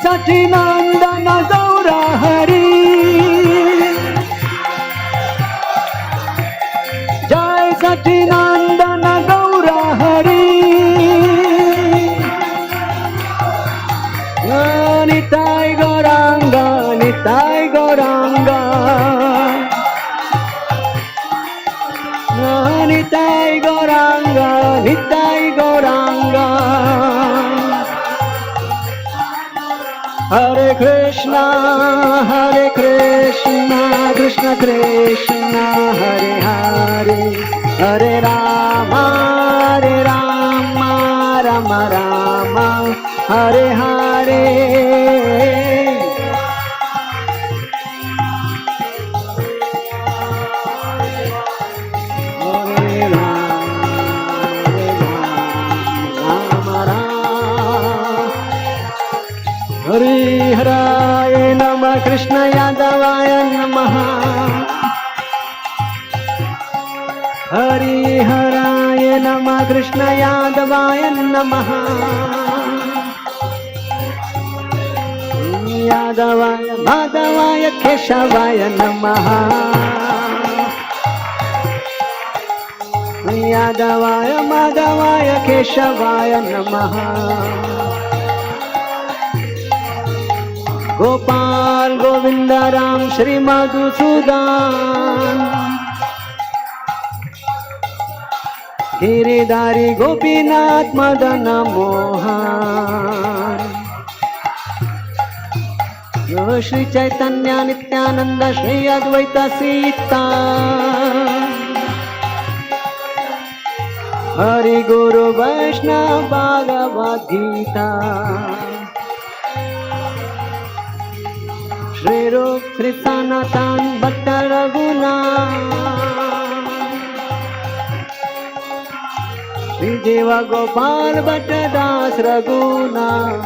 सचिनंदन गौर हरि, जय सचिनंदन गौर हरि। निताय गौरांग, निताय गौरांग, निताय गौरांग, निताय गौरांग। हरे कृष्णा कृष्ण कृष्ण हरे हरे, हरे राम राम राम हरे हरे। हरि हराय नमः, कृष्ण यादवाय नमः। हरि हराय नमः, कृष्ण यादवाय नमः। यादवाय माधवाय केशवाय नमः। यादवाय माधवाय केशवाय नमः। गोपाल गोविंद राम श्री मधुसूदन, गिरिधारी गोपीनाथ मदन मोहन। श्री चैतन्य नित्यानंद श्री अद्वैत सीता, हरि गुरु वैष्णव भगवद गीता। श्री रूप श्री सनातन भट्ट रघुनाथ, श्री देव गोपाल भट्ट दास रघुनाथ।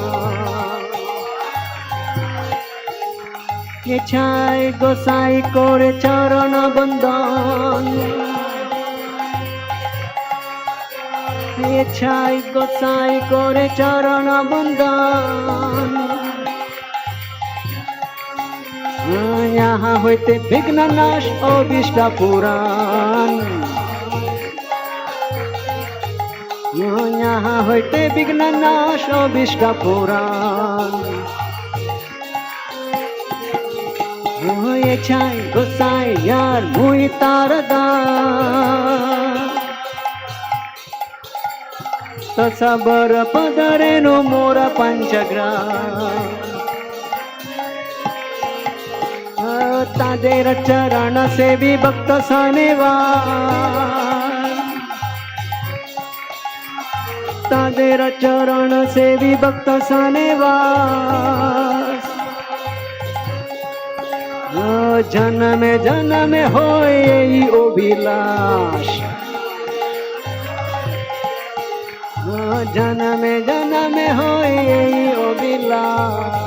ये छाई गोसाई कोरे चरण बंदन, ये छाई गोसाई कोरे चरण बंदन। यहाँ होते विघ्न नाश अभीष्ट पुराण, यहाँ होते विघ्न नाश अभीष्ट पुराण। ये छाई गोसाई यार मुई तारदा, सबर पदरे नो मोर पंचग्राम। तादेर चरण सेवी भक्त सनेवास, तादेर चरण सेवी भक्त सनेवास। जन्मे जन्मे होय यही अभिलाष, जन्मे जन्मे होय यही अभिलाष।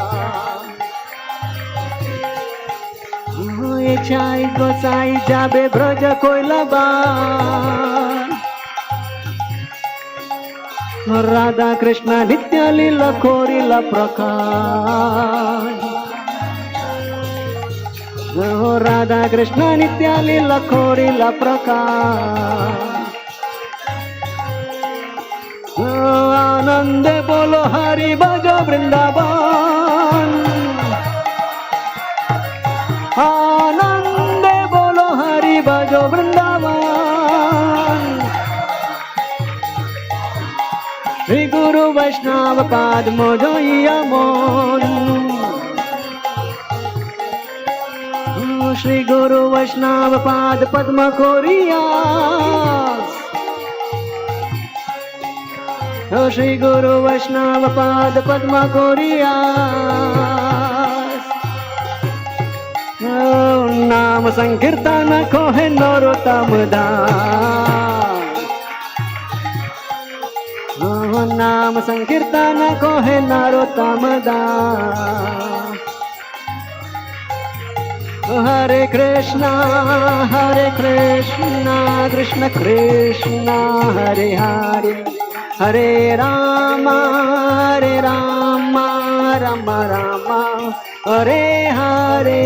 छाई गोसाई जाबे ब्रज कोइलाबान, राधा कृष्ण नित्य लीला कोरिला प्रकाश। राधा कृष्ण नित्य लीला कोरिला प्रकाश। आनंद बोलो हरि भजो वृंदावन, आनंद बोलो हरि भजो वृंदावन। श्री गुरु वैष्णव पाद मोजो मन, श्री गुरु वैष्णव पाद पद्म कोरियास। श्री गुरु वैष्णव पाद पद्म कोरियास। नाम संकीर्तन को है नरोत्तम दास, नाम संकीर्तन को है नरोत्तम दास। हरे कृष्णा कृष्ण कृष्ण हरे हरे, हरे Ram Ram Rama, Hare Hare.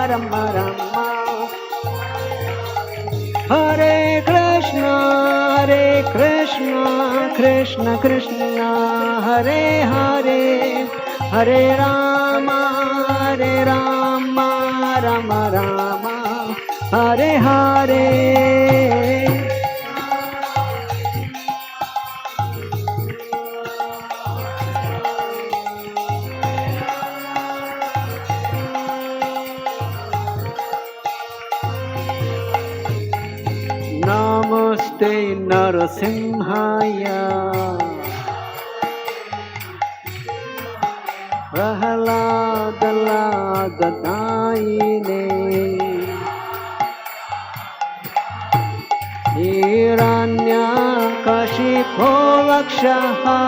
Rama Rama, Hare Krishna, Krishna Krishna, Hare Hare, Hare Rama, Rama Rama, Hare Hare. Namaste Narasimhaya, Prahlada Ladadaine, Hiranya Kashipo Lakshaha,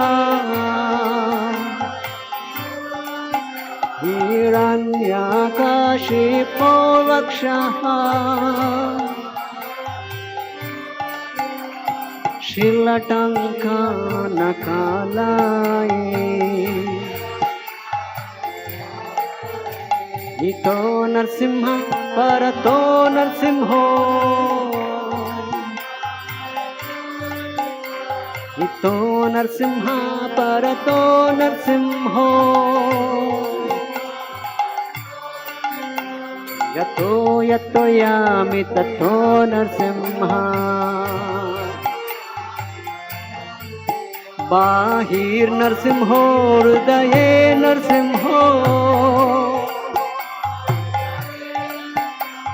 Hiranya Kashipo Lakshaha, Shilatanka Nakalai, Ito Narsimha Parato Narsimho, Ito Narsimha Parato Narsimho, Yato Yato Yami Tato Narsimha, Bahir Narsimho, Hridaye Narsimho,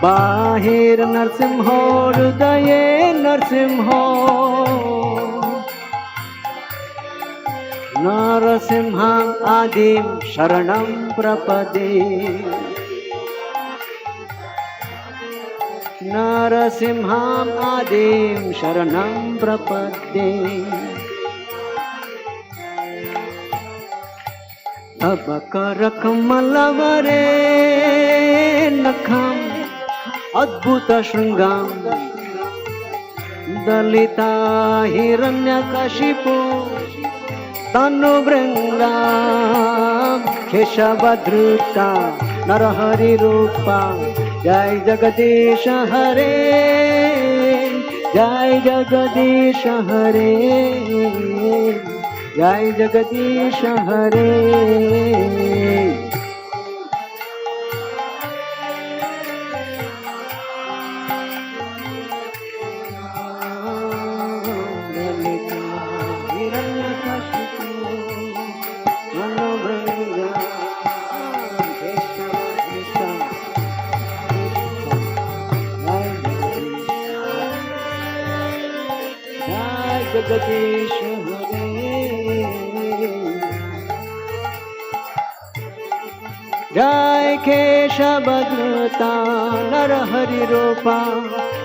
Bahir Narsimho, Hridaye Narsimho, Narasimham Adim Sharanam Prapade, Narasimham Adim Sharanam Prapade. Abakarakamalavare Nakham Adbhuta Shringam Dalita Hiranyakashipu Tanu Brangam Keshavadruta Narahari Rupa Jai Jagadisha Hare, Jai Jagadisha Hare, Jai Jagadisha Hare. Jagadish Jai Keshavadruta Narahari Rupa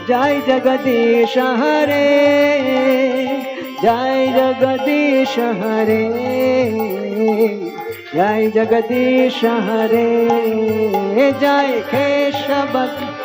Jai Jagadish Hare, Jai Jagadish Hare, Jai Jagadish Hare, Jai Keshavadruta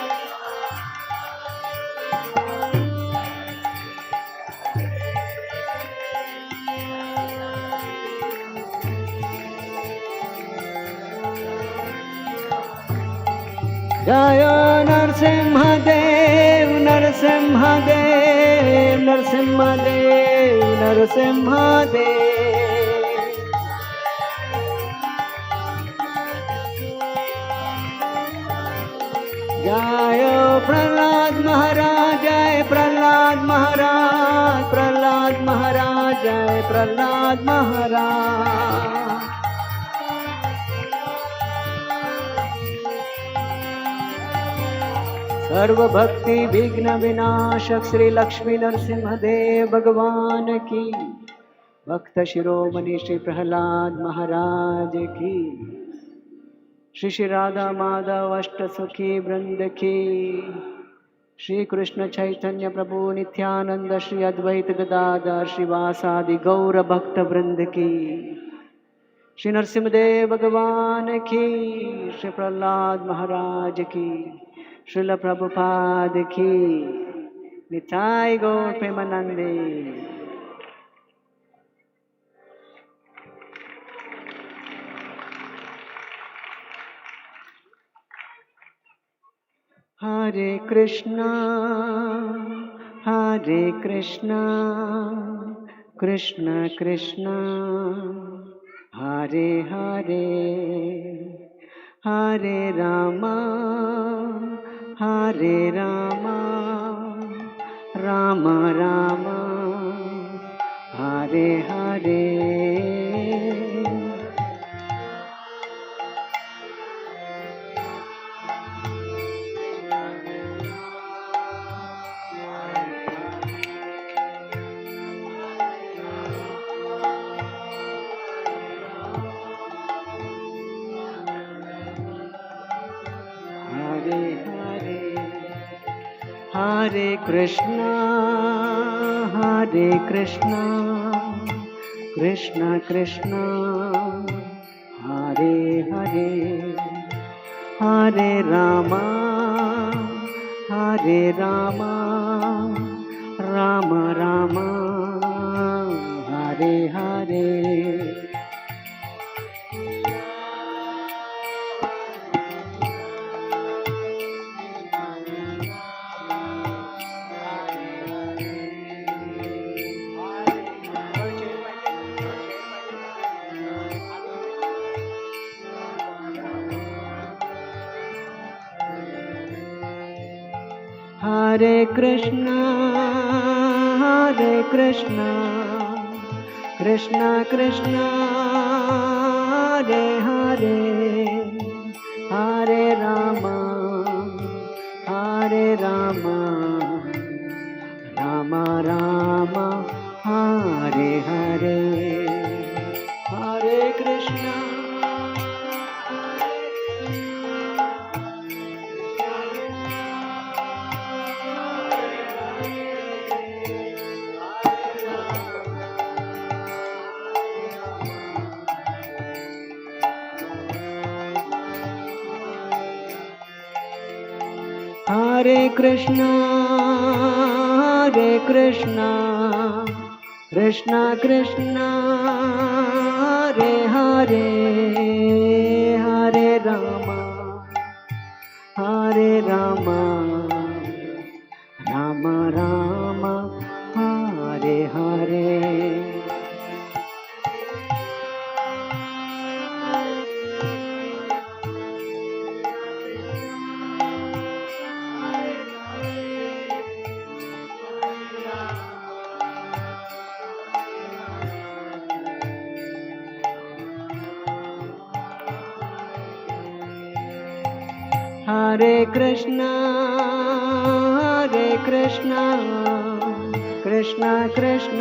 Jaya Narsimhadev, Narsimhadev, Narsimhadev, Narsimhadev. Jaya Prahlad Maharaj, Jaya Prahlad Maharaj, Prahlad Maharaj, Jaya Prahlad Maharaj. सर्व भक्ति विघ्न विनाशक श्री लक्ष्मी नरसिंहदेव भगवान की, भक्त शिरोमणि श्री प्रहलाद महाराज की, श्री श्री राधा माधव अष्ट सुखी वृंद की, श्री कृष्ण चैतन्य प्रभु नित्यानंद श्री अद्वैत गदाधर श्रीवासादि गौर भक्त वृंद की, श्री नरसिंहदेव भगवान की, श्री प्रहलाद महाराज की, श्रील प्रभुपाद की। निताय गौर प्रेमानंदे। हरे कृष्णा कृष्ण कृष्ण हरे हरे, हरे राम राम राम हरे हरे। हरे कृष्णा कृष्ण कृष्ण हरे हरे, हरे राम राम राम हरे हरे। हरे कृष्णा कृष्ण कृष्ण हरे हरे, हरे राम राम राम हरे हरे। हरे कृष्णा हरे कृष्णा कृष्ण कृष्ण हरे हरे, हरे राम राम राम हरे हरे। हरे कृष्णा कृष्ण कृष्ण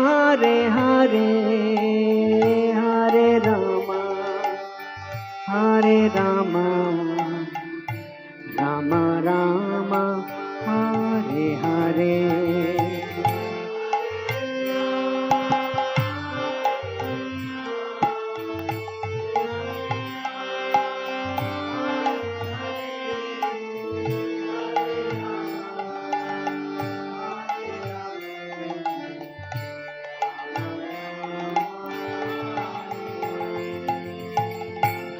हरे हरे, हरे राम राम राम हरे हरे।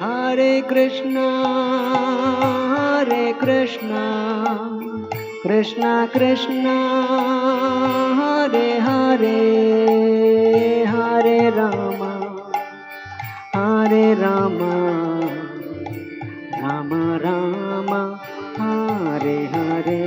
हरे कृष्णा कृष्ण कृष्ण हरे हरे, हरे राम राम राम हरे हरे।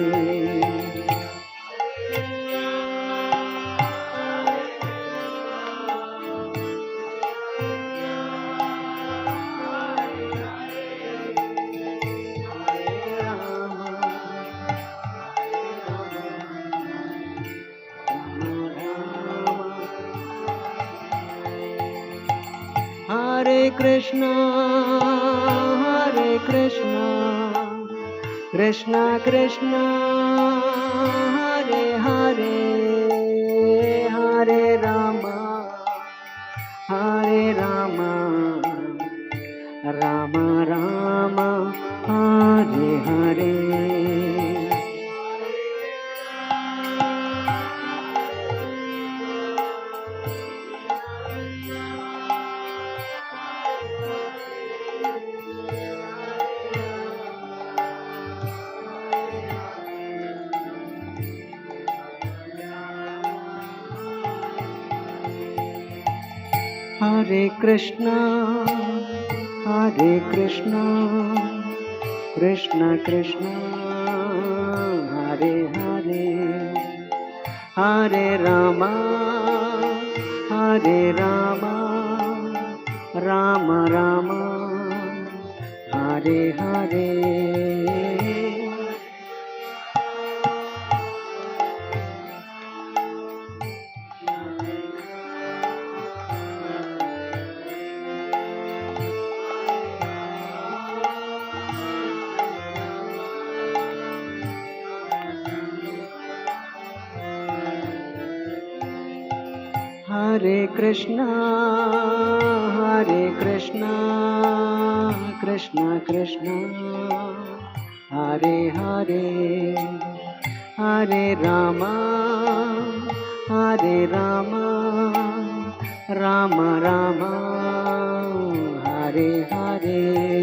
हरे कृष्णा कृष्ण कृष्ण हरे हरे, हरे Ram Rama Rama, Hare Hare. Hare Krishna, Hare Krishna, Krishna Krishna, Hare Hare, Hare Rama, Hare Rama, Rama Rama, Hare Hare. Hare Krishna, Hare Krishna, Krishna Krishna, Hare Hare, Hare Rama, Hare Rama, Rama Rama, Hare Hare.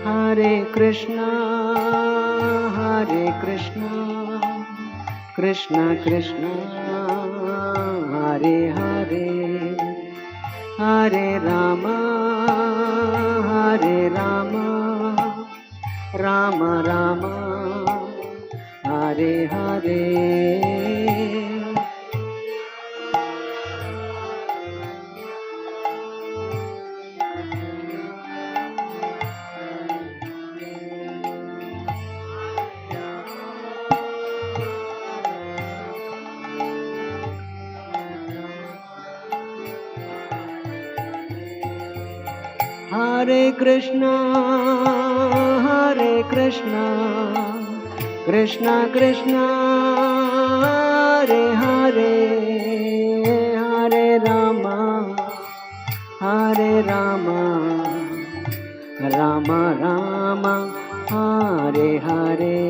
Hare Krishna, Hare Krishna, Krishna Krishna, Hare Hare, Hare Rama, Hare Rama, Rama Rama, Hare Hare. Hare Krishna, Hare Krishna, Krishna Krishna, Hare Hare, Hare Rama, Hare Rama, Rama Rama, Hare Hare.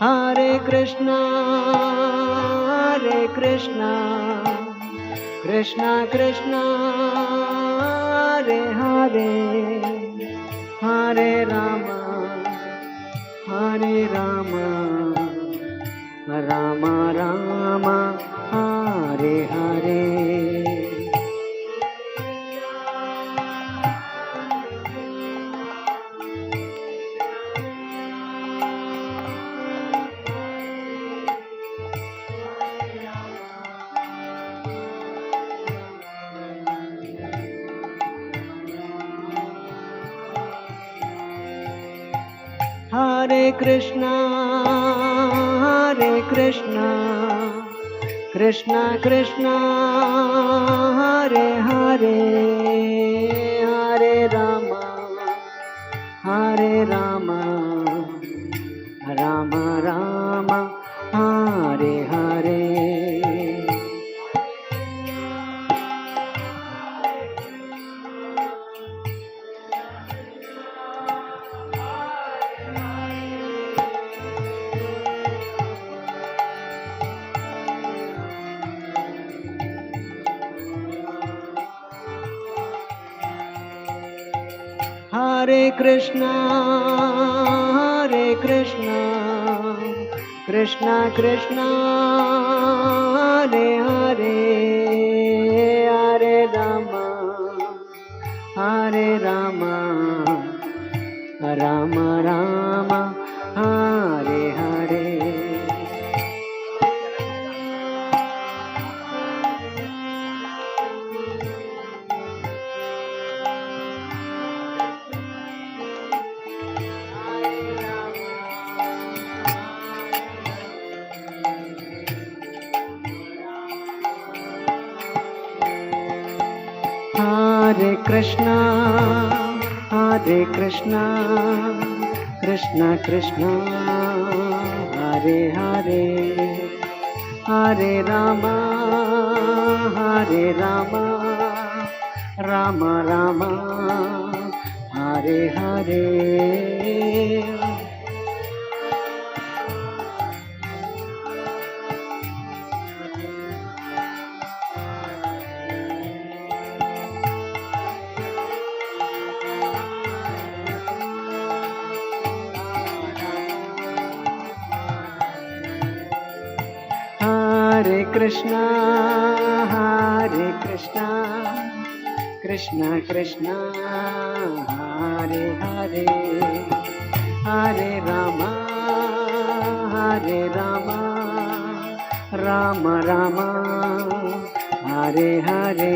Hare Krishna, Hare Krishna, Krishna Krishna, Hare Hare, Hare Rama, Hare Rama, Rama Rama, Hare Hare. Hare Krishna, Hare Krishna, Krishna Krishna, Hare Hare, Hare Rama, Hare Rama, Rama Rama, Hare Hare. Hare Krishna, Hare Krishna, Krishna Krishna, Hare Hare, Hare Rama, Hare Rama, Ram Ram Hare Hare. Hare Krishna, Hare Krishna, Krishna Krishna, Hare Hare, Hare Rama, Hare Rama, Rama Rama, Hare Hare. Hare Krishna, Hare Krishna, Krishna Krishna, Hare Hare, Hare Rama, Hare Rama, Rama Rama, Hare Hare.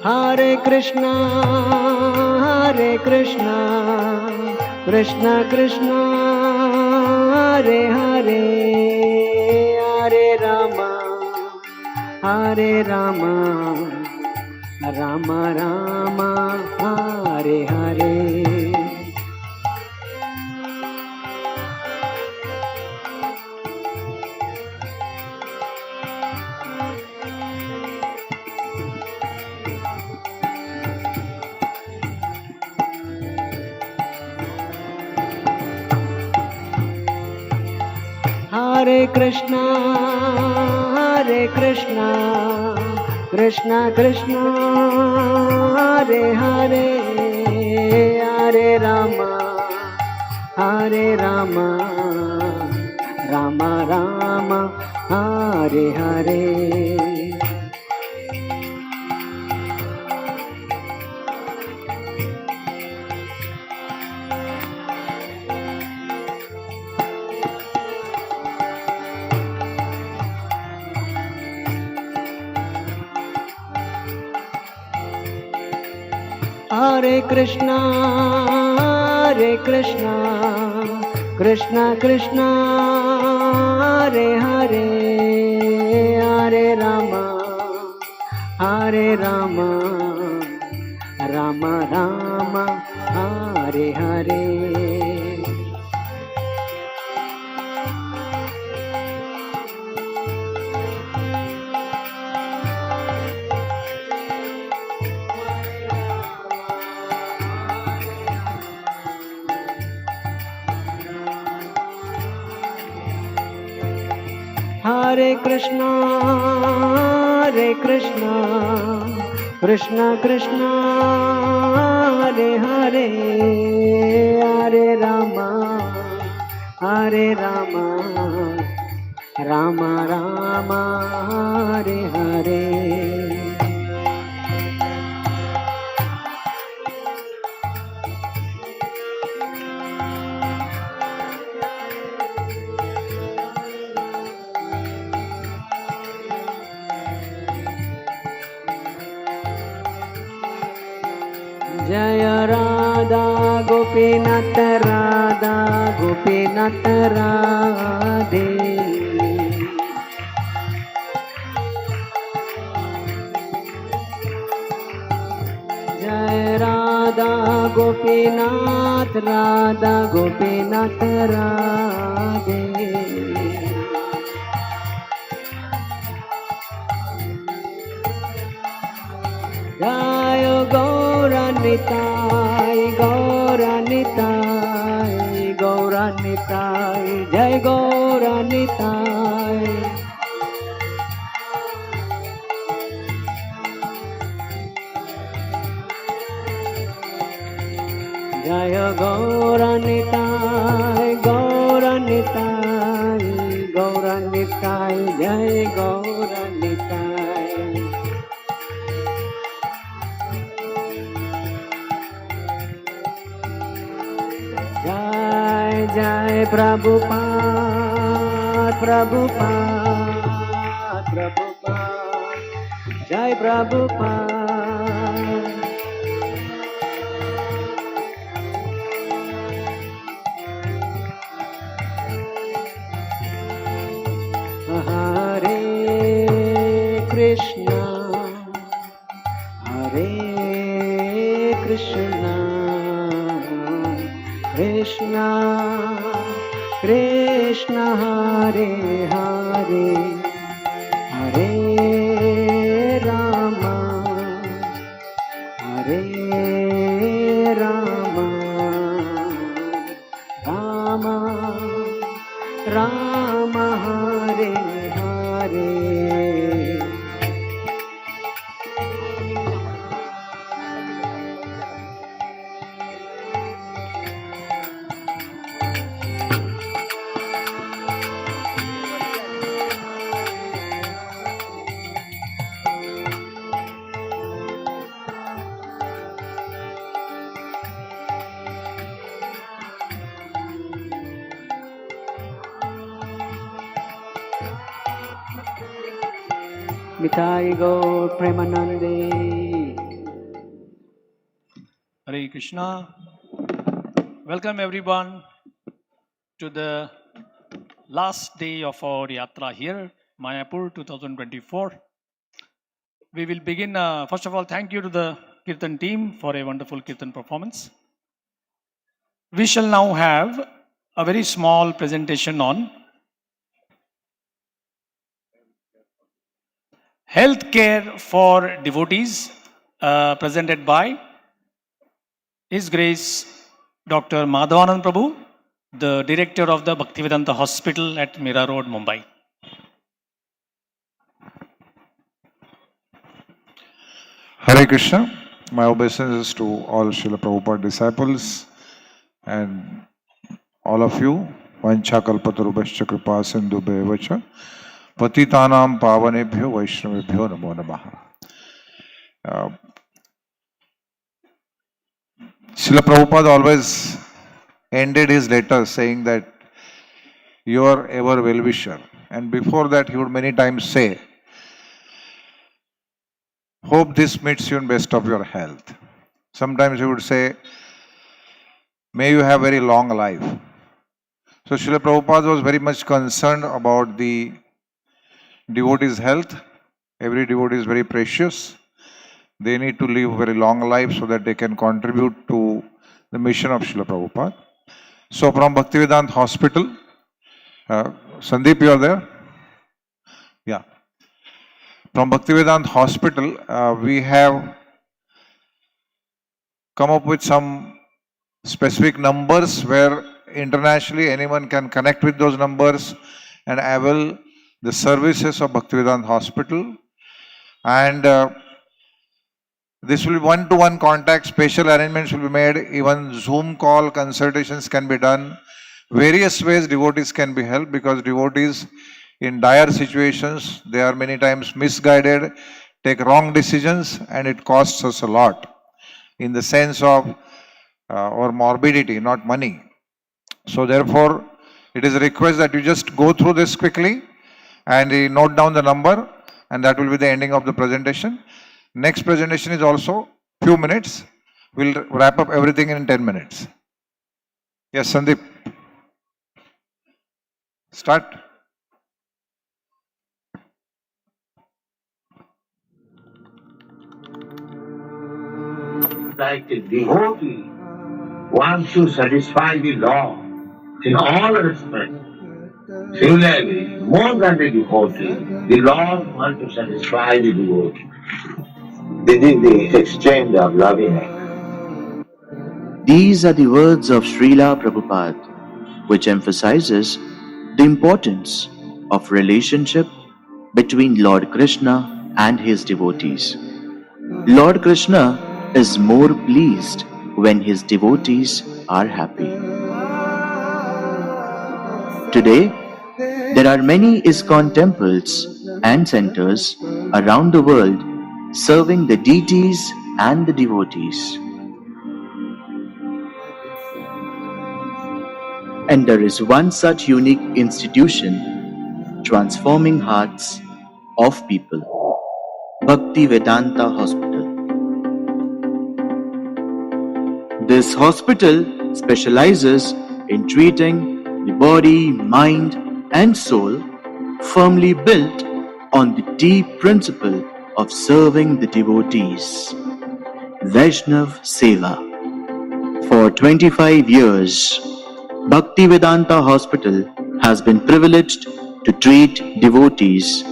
Hare Krishna, Hare Krishna, Krishna Krishna, Hare Hare, Hare Rama, Hare Rama, Rama Rama, Hare Hare. Hare Krishna, Hare Krishna, Krishna Krishna, Hare Hare, Hare Rama, Hare Rama, Rama Rama, Hare Hare. Hare Krishna, Hare Krishna, Krishna Krishna, Hare Hare, Hare Rama, Hare Rama, Rama Rama, Hare Hare. Hare Krishna, Hare Krishna, Krishna Krishna, Hare Hare, Hare Rama, Hare Rama, Rama Rama, Hare Hare. Jai Radha Gopinath, Radha Gopinath, Radhe. Jai Radha Gopinath, Radha Gopinath, Radhe. Jai Gauranitai, Gauranitai, Gauranitai, Jai Gauranitai. Jaya Gauranitai, Gauranitai, Gauranitai, Jaya Gauranitai. Jai Jai Prabhupada, Prabhupada, Prabhupada, Jai Prabhupada. Hare Krishna, Hare Krishna, Krishna Krishna, Hare Hare, Hare Rama, Hare Rama, Rama Rama, Hare Hare. Madhai Gaur Premanande. Hare Krishna. Welcome everyone to the last day of our Yatra here, Mayapur 2024. We will begin, first of all, thank you to the Kirtan team for a wonderful Kirtan performance. We shall now have a very small presentation on healthcare for devotees, presented by His Grace Dr. Madhavanand Prabhu, the director of the Bhaktivedanta Hospital at Mira Road, Mumbai. Hare Krishna. My obeisances to all Srila Prabhupada disciples and all of you. Vancha kalpatarubhascha kripa sindhubheva cha patitanam pavanebhyo vaishnavebhyo namo namaha. Srila Prabhupada always ended his letter saying that you are ever well-wisher. And before that he would many times say, hope this meets you in best of your health. Sometimes he would say, may you have very long life. So Srila Prabhupada was very much concerned about the devotee's health. Every devotee is very precious. They need to live very long life so that they can contribute to the mission of Srila Prabhupada. So from Bhaktivedanta Hospital, Sandeep, you are there? Yeah. From Bhaktivedanta Hospital, we have come up with some specific numbers where internationally anyone can connect with those numbers and avail the services of Bhaktivedanta Hospital. And this will be one-to-one contact, special arrangements will be made, even Zoom call consultations can be done. Various ways devotees can be helped, because devotees in dire situations, they are many times misguided, take wrong decisions, and it costs us a lot in the sense of our morbidity, not money. So therefore, it is a request that you just go through this quickly and note down the number, and that will be the ending of the presentation. Next presentation is also few minutes. We'll wrap up everything in 10 minutes. Yes, Sandeep. Start. Like a devotee wants to satisfy the Lord in all respects. Similarly, more than the devotee, the Lord wants to satisfy the devotee. This is the exchange of loving. These are the words of Srila Prabhupada, which emphasizes the importance of relationship between Lord Krishna and his devotees. Lord Krishna is more pleased when his devotees are happy. Today, there are many ISKCON temples and centers around the world serving the deities and the devotees. And there is one such unique institution transforming hearts of people, Bhakti Vedanta Hospital. This hospital specializes in treating the body, mind, and soul, firmly built on the deep principle of serving the devotees, Vaishnav Seva. For 25 years, Bhakti Vedanta Hospital has been privileged to treat devotees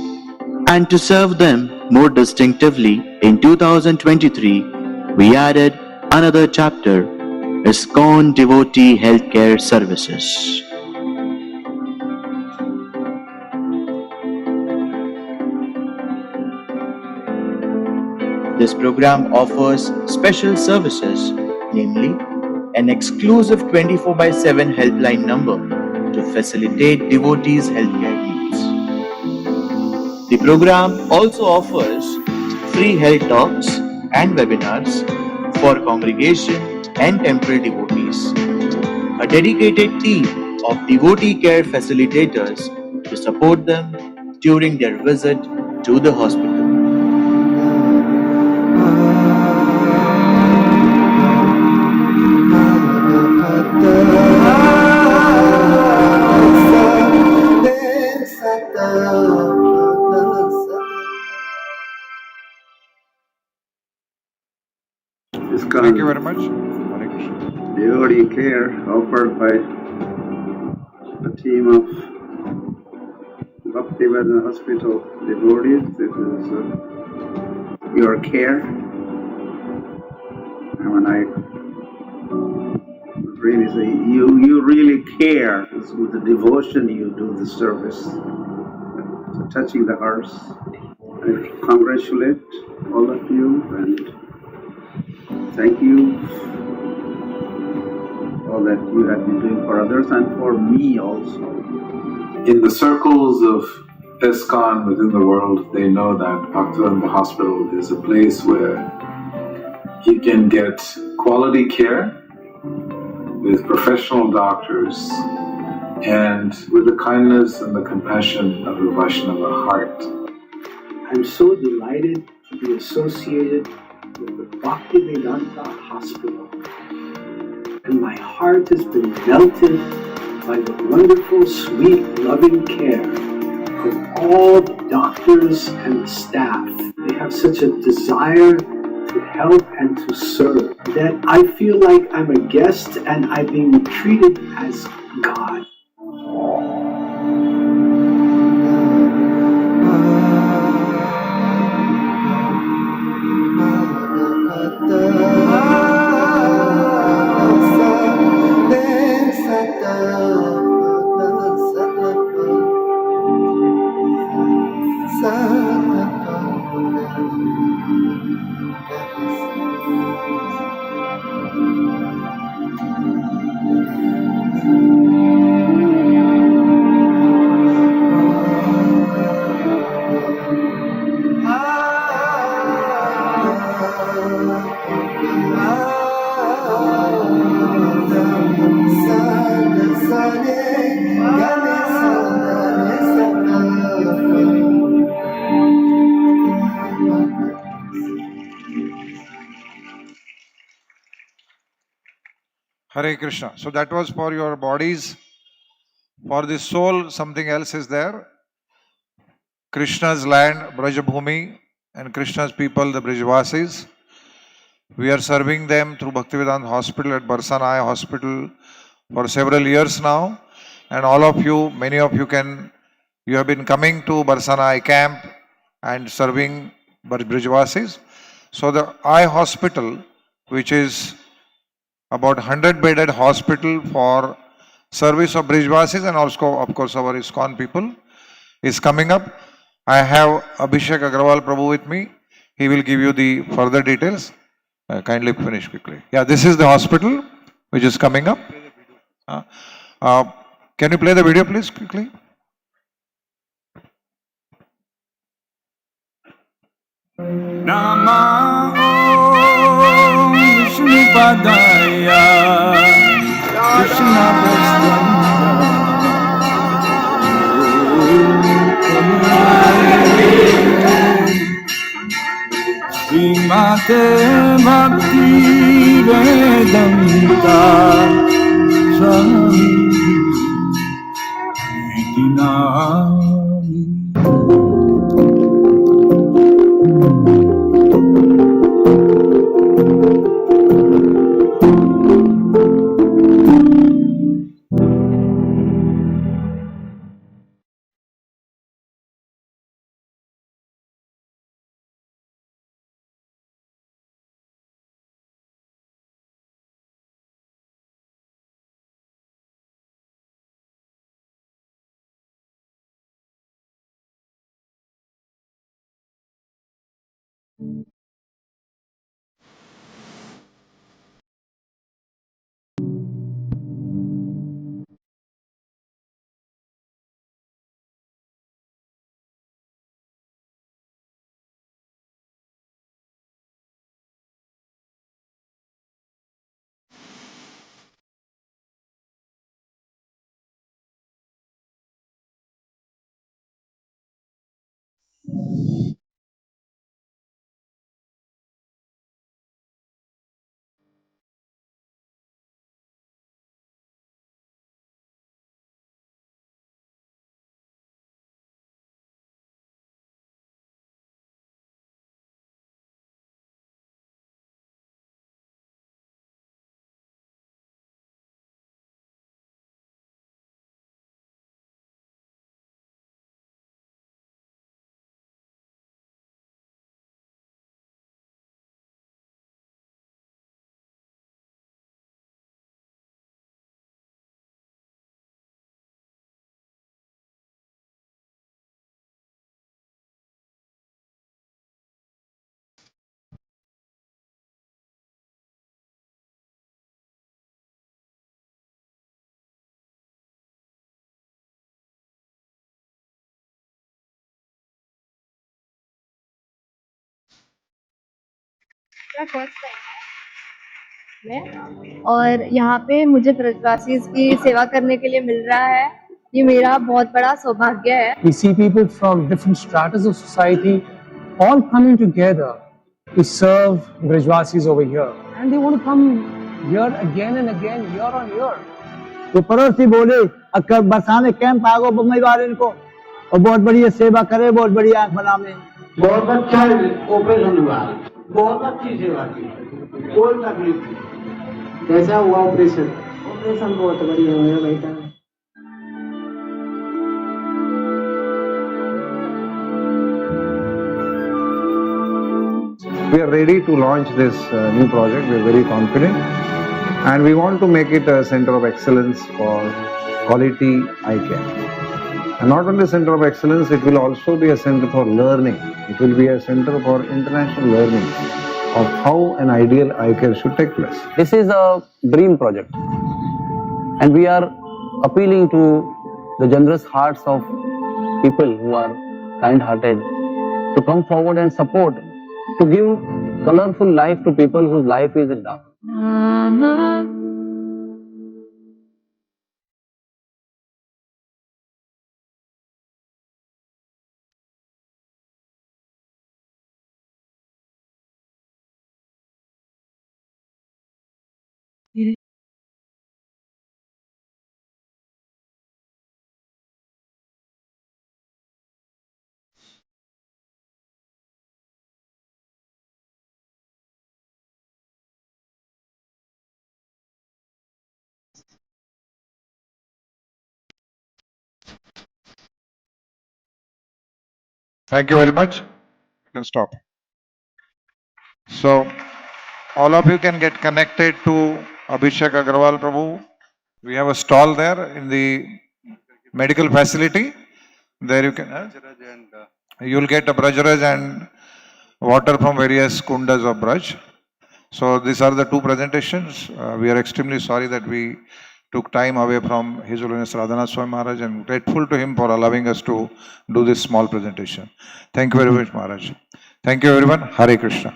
and to serve them more distinctively. In 2023, we added another chapter, ISKCON Devotee Healthcare Services. This program offers special services, namely an exclusive 24/7 helpline number to facilitate devotees' healthcare needs. The program also offers free health talks and webinars for congregation and temple devotees, a dedicated team of devotee care facilitators to support them during their visit to the hospital. Thank you very much. Hare Krishna. Devotee care offered by a team of Bhakti Vedanta Hospital devotees. This is your care. I mean, I really say you really care with the devotion you do the service, touching the hearts. I congratulate all of you and thank you for all that you have been doing for others and for me also. In the circles of ISKCON within the world, they know that Bhaktivedanta Hospital is a place where you can get quality care with professional doctors and with the kindness and the compassion of a Vaishnava heart. I'm so delighted to be associated with the Bhakti Vedanta Hospital, and my heart has been melted by the wonderful, sweet, loving care of all the doctors and the staff. They have such a desire to help and to serve that I feel like I'm a guest and I'm being treated as God. Hare Krishna. So that was for your bodies. For the soul, something else is there. Krishna's land, Brajabhumi, and Krishna's people, the Brijvasis. We are serving them through Bhaktivedanta Hospital at Barsanai Hospital for several years now. And all of you, many of you you have been coming to Barsanai camp and serving Brijvasis. So the eye hospital, which is about 100-bedded hospital for service of Brijvasis and also, of course, our ISKCON people, is coming up. I have Abhishek Agrawal Prabhu with me. He will give you the further details. Kindly finish quickly. Yeah, this is the hospital which is coming up. Can you play the video please quickly? Nama Om Vishnu Padaya Krishna Srimate Bhakti Vedanta Swami Iti Nami. First time है और यहाँ पे मुझे ब्रजवासी की सेवा करने के लिए मिल रहा है, ये मेरा बहुत बड़ा सौभाग्य है. We see people from different stratas of society all coming together to serve Brajvasis over here, and they want to come here again and again, year on year. तो पड़ोसी बोले अक्कर बरसाने कैंप आगो बम्बई वाले इनको और बहुत बढ़िया सेवा करे, बहुत बढ़िया आंख बना में. बहुत अच्छा ऑपरेशन हुआ, बहुत अच्छी सेवा की, कोई तकलीफ नहीं. कैसा हुआ ऑपरेशन? ऑपरेशन बहुत बढ़िया हुआ बेटा. We are ready to launch this new project. We are very confident, and we want to make it a center of excellence for quality eye care. And not only a center of excellence, it will also be a center for learning. It will be a center for international learning of how an ideal eye care should take place. This is a dream project, and we are appealing to the generous hearts of people who are kind-hearted to come forward and support, to give colorful life to people whose life is in dark. Thank you very much. You can stop. So, all of you can get connected to Abhishek Agarwal Prabhu. We have a stall there in the medical facility. There you can, you'll get a Brajraj and water from various kundas of Braj. So these are the two presentations. We are extremely sorry that we took time away from His Holiness Radhanath Swami Maharaj, and grateful to him for allowing us to do this small presentation. Thank you very much, Maharaj. Thank you everyone. Hare Krishna.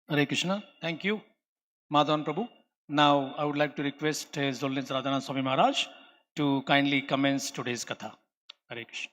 Hare Krishna. Thank you, Madhavan Prabhu. Now, I would like to request His Holiness Radhanath Swami Maharaj to kindly commence today's katha. Hare Krishna.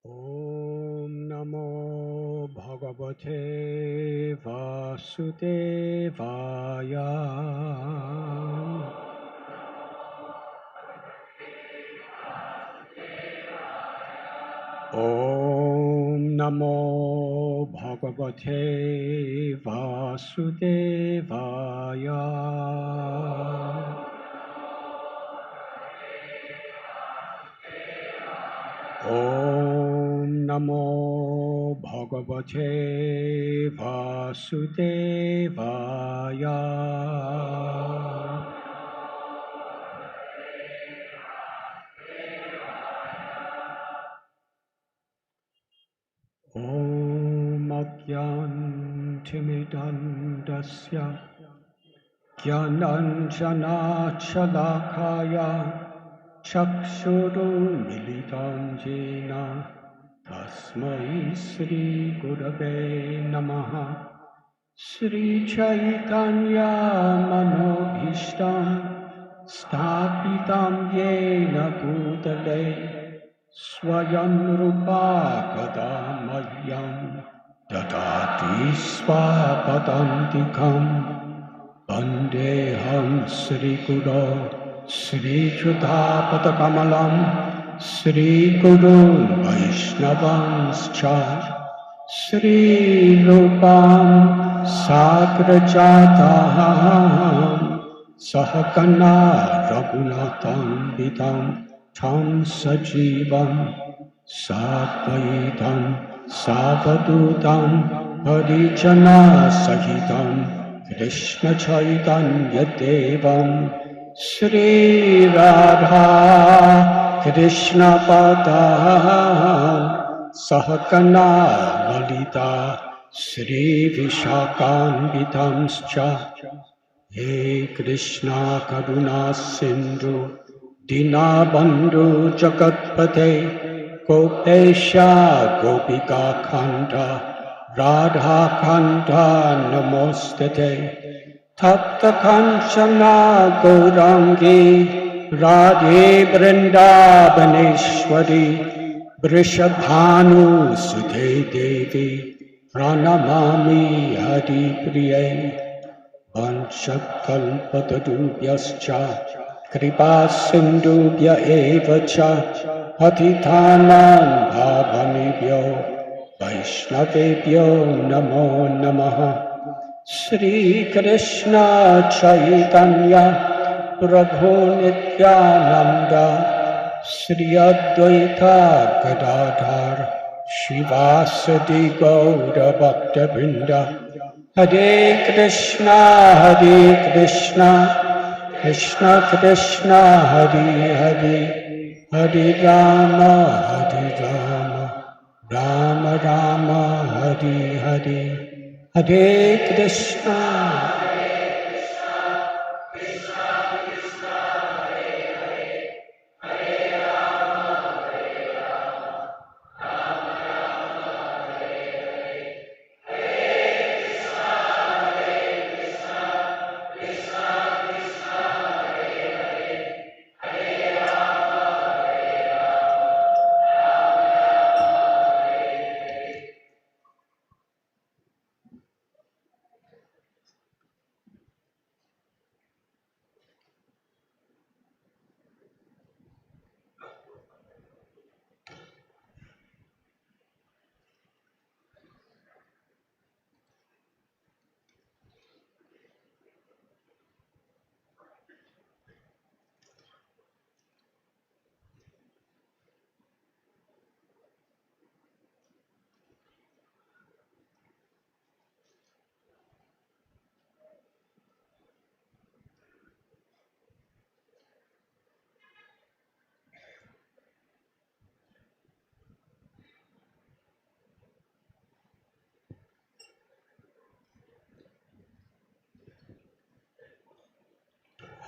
Om Namo Bhagavate Vasudevaya. Om Namo Bhagavate Vasudevaya. Om Namo Bhagavate Vasudevaya. Om Agyantimidandasya Gyananjana Chalakaya Chakshuru Militam Jena Tasmai Sri Gurave Namaha. Sri Chaitanya Manobhishtam Sthapitam Yena Bhutale Swayam Rupa Kadamayyam Dadati Swapadantikam Vandeham Sri Guru Sri Chudapatakamallam Sri Guru Vaishnavanscha Sri Rupam Sagrajatam Sahakana Raghunatam Vidam Tam Sajivam Sadvaitam Savadutam Harijana Sahitam Krishna Chaitanya Devam Sri Radha Krishna Padam Sahakana Lalita Sri Vishakan Vidamscha. He Krishna Karuna Sindhu Dinabandhu Jagatpate Gopesha Gopika Kanta Radha Kanta Namostate Tapta Kanchana Gaurangi Radhe Vrindavaneshwari Vrishabhanu Sudhe Devi Pranamami Hadi Priye Vanchakalpatarubhyascha Kripa Sindhubhya eva cha Patitanam Bhavanibhyo Vaishnavebhyo Namo Namaha. Sri Krishna Chaitanya Prabhu Nityananda Sri Advaita Gadadhar Shivasadi Gaura Bhakta Hare Krishna Krishna Krishna Hare Hare Hare Rama Rama Rama Hare Hare Hare Krishna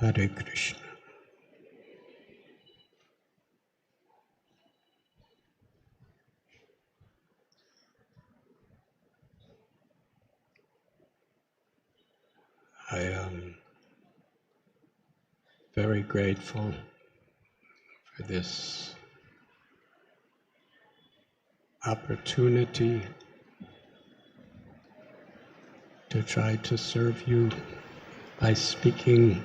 Hare Krishna. I am very grateful for this opportunity to try to serve you by speaking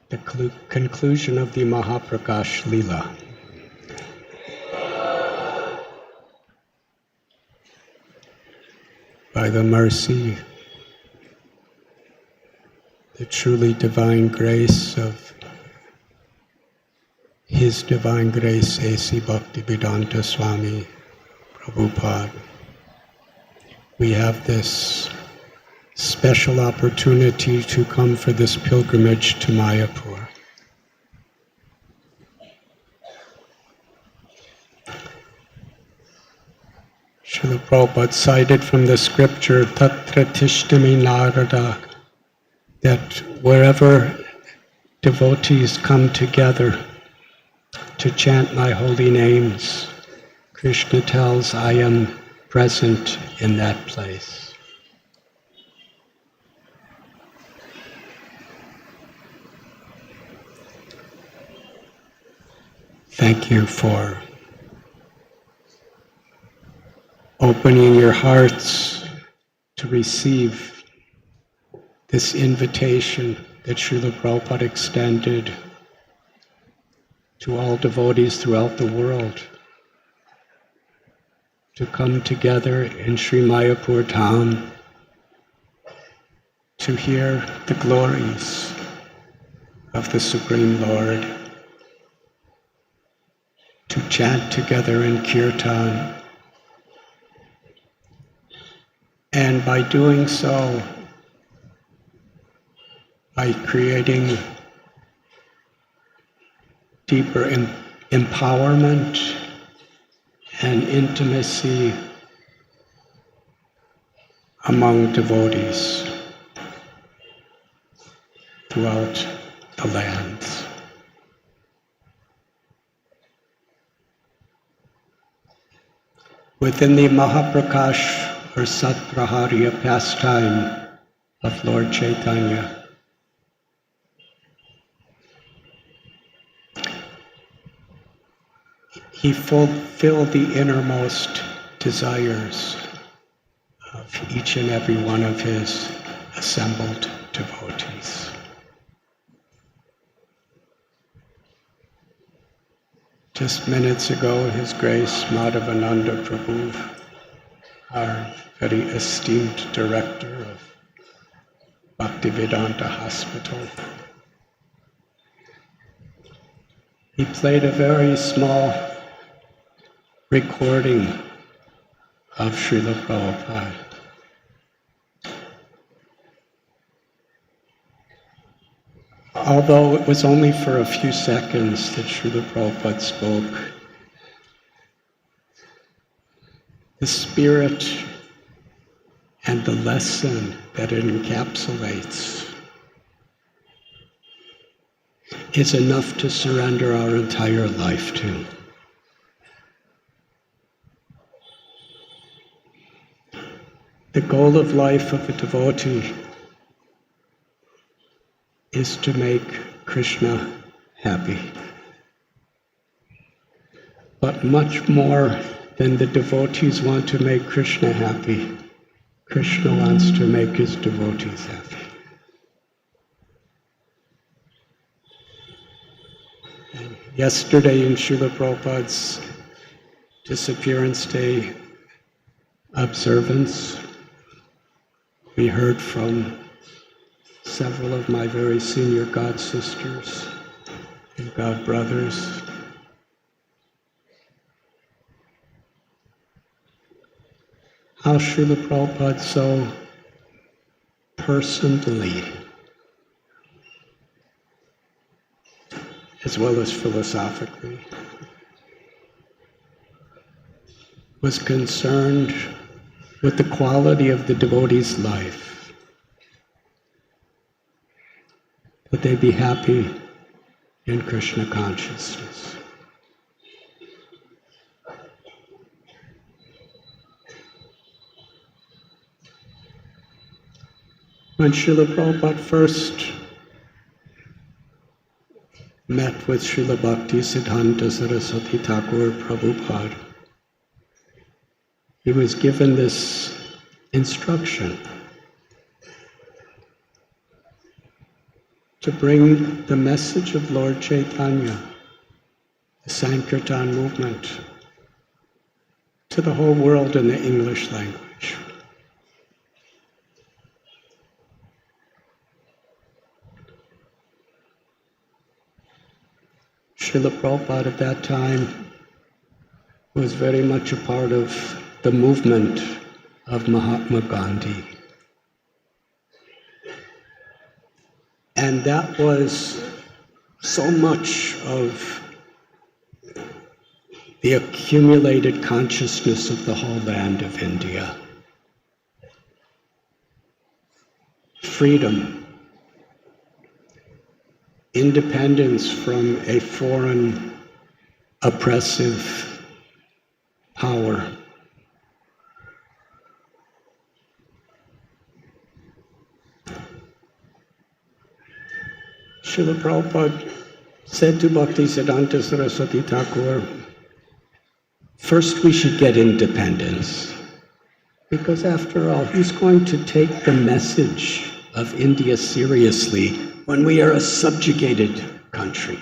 the conclusion of the Mahaprakash Leela. By the mercy, the truly divine grace of His Divine Grace A.C. Bhaktivedanta Swami Prabhupada, we have this special opportunity to come for this pilgrimage to Mayapur. Srila Prabhupada cited from the scripture, Tatra Tishtami Narada, that wherever devotees come together to chant my holy names, Krishna tells, I am present in that place. Thank you for opening your hearts to receive this invitation that Srila Prabhupada extended to all devotees throughout the world to come together in Sri Mayapur Dham to hear the glories of the Supreme Lord, to chant together in Kirtan, and by doing so, by creating deeper empowerment and intimacy among devotees throughout the lands. Within the Mahaprakash or Satpraharya pastime of Lord Chaitanya, he fulfilled the innermost desires of each and every one of his assembled devotees. Just minutes ago, His Grace Madhavananda Prabhu, our very esteemed director of Bhaktivedanta Hospital, he played a very small recording of Srila Prabhupada. Although it was only for a few seconds that Srila Prabhupada spoke, the spirit and the lesson that it encapsulates is enough to surrender our entire life to. The goal of life of a devotee is to make Krishna happy. But much more than the devotees want to make Krishna happy, Krishna wants to make his devotees happy. And yesterday in Srila Prabhupada's Disappearance Day observance, we heard from several of my very senior God sisters and God brothers how Srila Prabhupada so personally, as well as philosophically, was concerned with the quality of the devotee's life, that they be happy in Krishna consciousness. When Srila Prabhupada first met with Srila Bhakti Siddhanta Saraswati Thakur Prabhupada, he was given this instruction to bring the message of Lord Chaitanya, the Sankirtan movement, to the whole world in the English language. Srila Prabhupada at that time was very much a part of the movement of Mahatma Gandhi. And that was so much of the accumulated consciousness of the whole land of India. Freedom, independence from a foreign oppressive power. Srila Prabhupada said to Bhaktisiddhanta Saraswati Thakur, first we should get independence, because after all, who's going to take the message of India seriously when we are a subjugated country?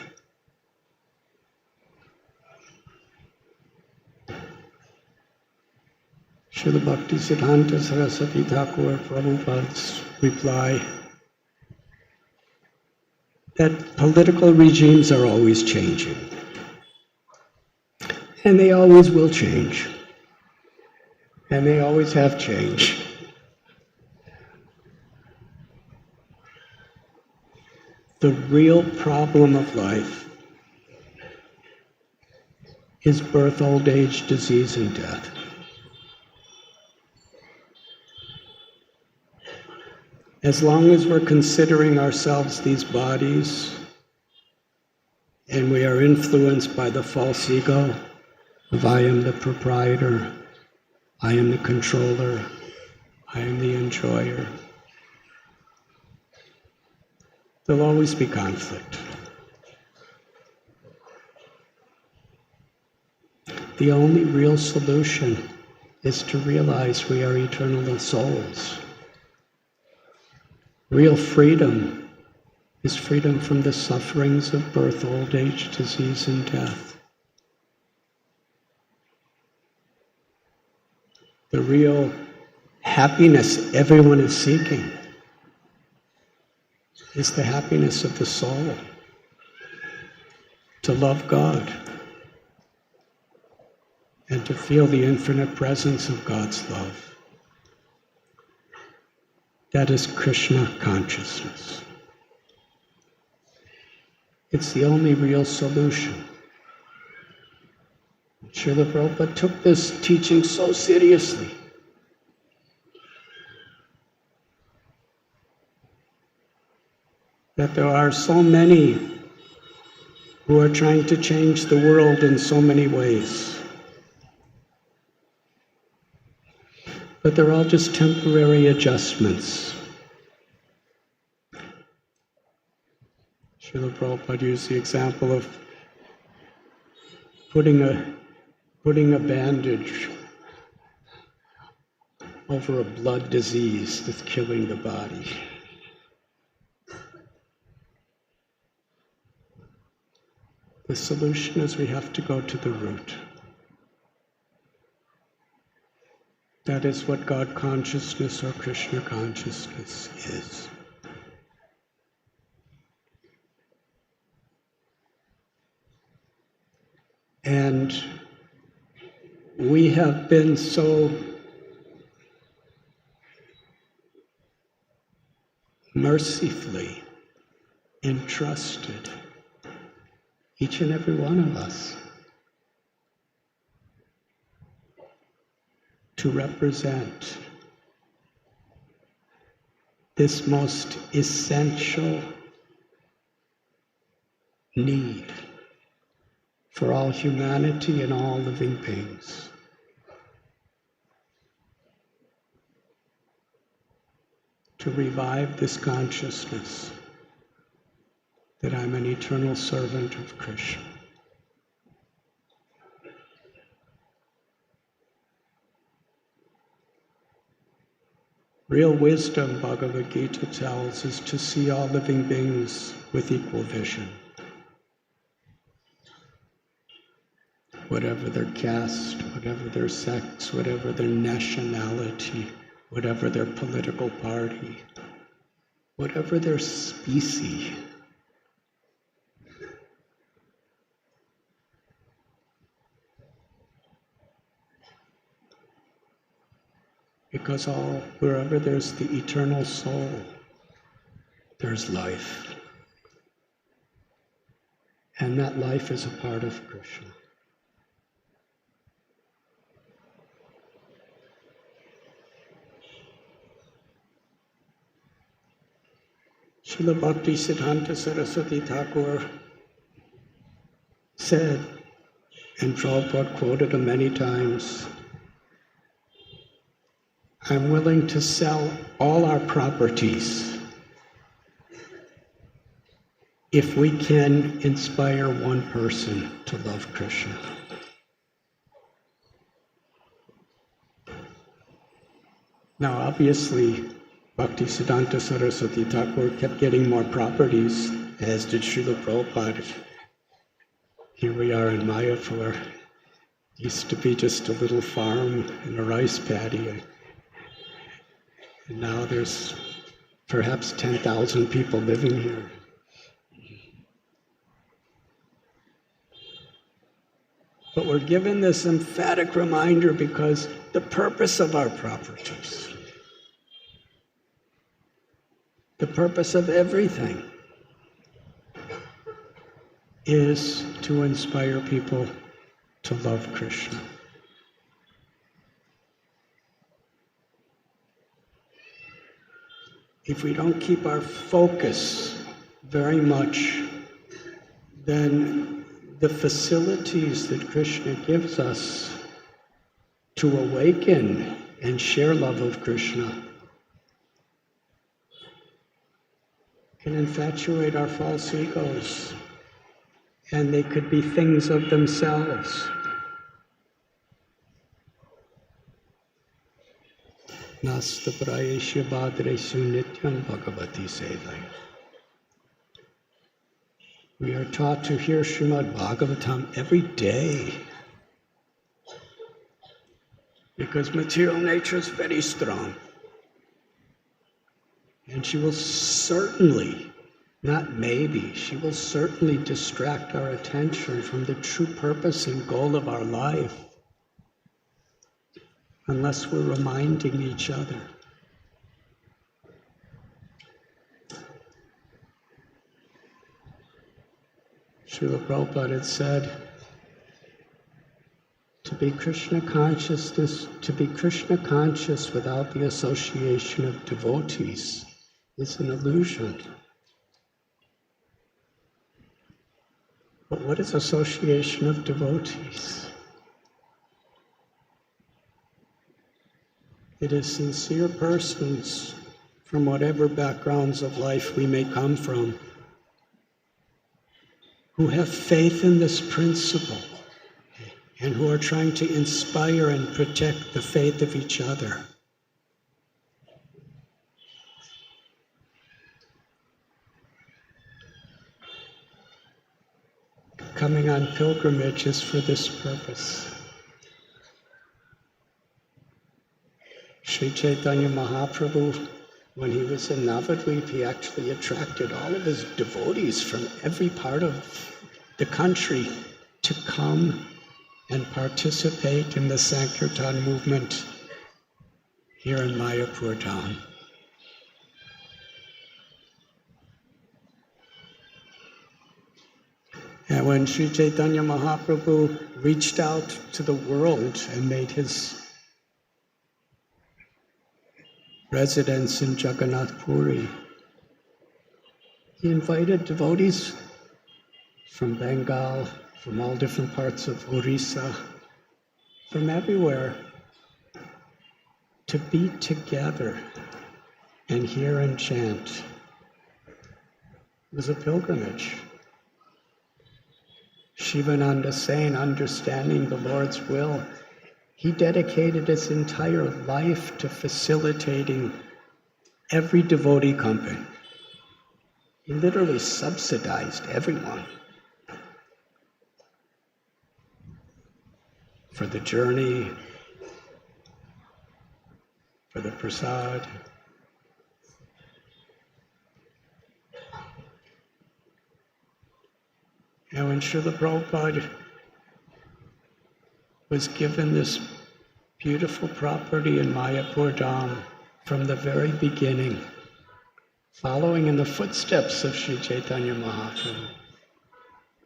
Srila Bhaktisiddhanta Saraswati Thakur Prabhupada's reply that political regimes are always changing. And they always will change. And they always have changed. The real problem of life is birth, old age, disease, and death. As long as we're considering ourselves these bodies, and we are influenced by the false ego of I am the proprietor, I am the controller, I am the enjoyer, there'll always be conflict. The only real solution is to realize we are eternal souls. Real freedom is freedom from the sufferings of birth, old age, disease, and death. The real happiness everyone is seeking is the happiness of the soul, to love God and to feel the infinite presence of God's love. That is Krishna consciousness. It's the only real solution. Srila Prabhupada took this teaching so seriously. That there are so many who are trying to change the world in so many ways. But they're all just temporary adjustments. Srila Prabhupada used the example of putting a bandage over a blood disease that's killing the body. The solution is we have to go to the root. That is what God consciousness or Krishna consciousness is. And we have been so mercifully entrusted, each and every one of us, to represent this most essential need for all humanity and all living beings. To revive this consciousness that I'm an eternal servant of Krishna. Real wisdom, Bhagavad Gita tells, is to see all living beings with equal vision. Whatever their caste, whatever their sex, whatever their nationality, whatever their political party, whatever their species. Because wherever there's the eternal soul, there's life. And that life is a part of Krishna. Srila Bhakti Siddhanta Saraswati Thakur said, and Prabhupada quoted him many times, I'm willing to sell all our properties if we can inspire one person to love Krishna. Now, obviously, Bhakti Siddhanta Saraswati Thakur kept getting more properties, as did Srila Prabhupada. Here we are in Mayapur. Used to be just a little farm and a rice paddy. And now there's perhaps 10,000 people living here. But we're given this emphatic reminder because the purpose of our properties, the purpose of everything, is to inspire people to love Krishna. If we don't keep our focus very much, then the facilities that Krishna gives us to awaken and share love of Krishna can infatuate our false egos, and they could be things of themselves. Nasta prayesya bhadreshu nityam bhagavati sevaya. We are taught to hear Srimad Bhagavatam every day because material nature is very strong. And she will certainly, not maybe, she will certainly distract our attention from the true purpose and goal of our life, unless we're reminding each other. Srila Prabhupada had said, to be Krishna conscious without the association of devotees is an illusion. But what is association of devotees? It is sincere persons from whatever backgrounds of life we may come from, who have faith in this principle and who are trying to inspire and protect the faith of each other. Coming on pilgrimage is for this purpose. Sri Chaitanya Mahaprabhu, when he was in Navadvip, he actually attracted all of his devotees from every part of the country to come and participate in the Sankirtan movement here in Mayapur Dham. And when Sri Chaitanya Mahaprabhu reached out to the world and made his residence in Jagannath Puri, he invited devotees from Bengal, from all different parts of Orissa, from everywhere, to be together and hear and chant was a pilgrimage. Shivananda Sen, understanding the Lord's will, he dedicated his entire life to facilitating every devotee company. He literally subsidized everyone for the journey, for the prasad. And when Srila Prabhupada was given this beautiful property in Mayapur Dham from the very beginning, following in the footsteps of Sri Chaitanya Mahaprabhu,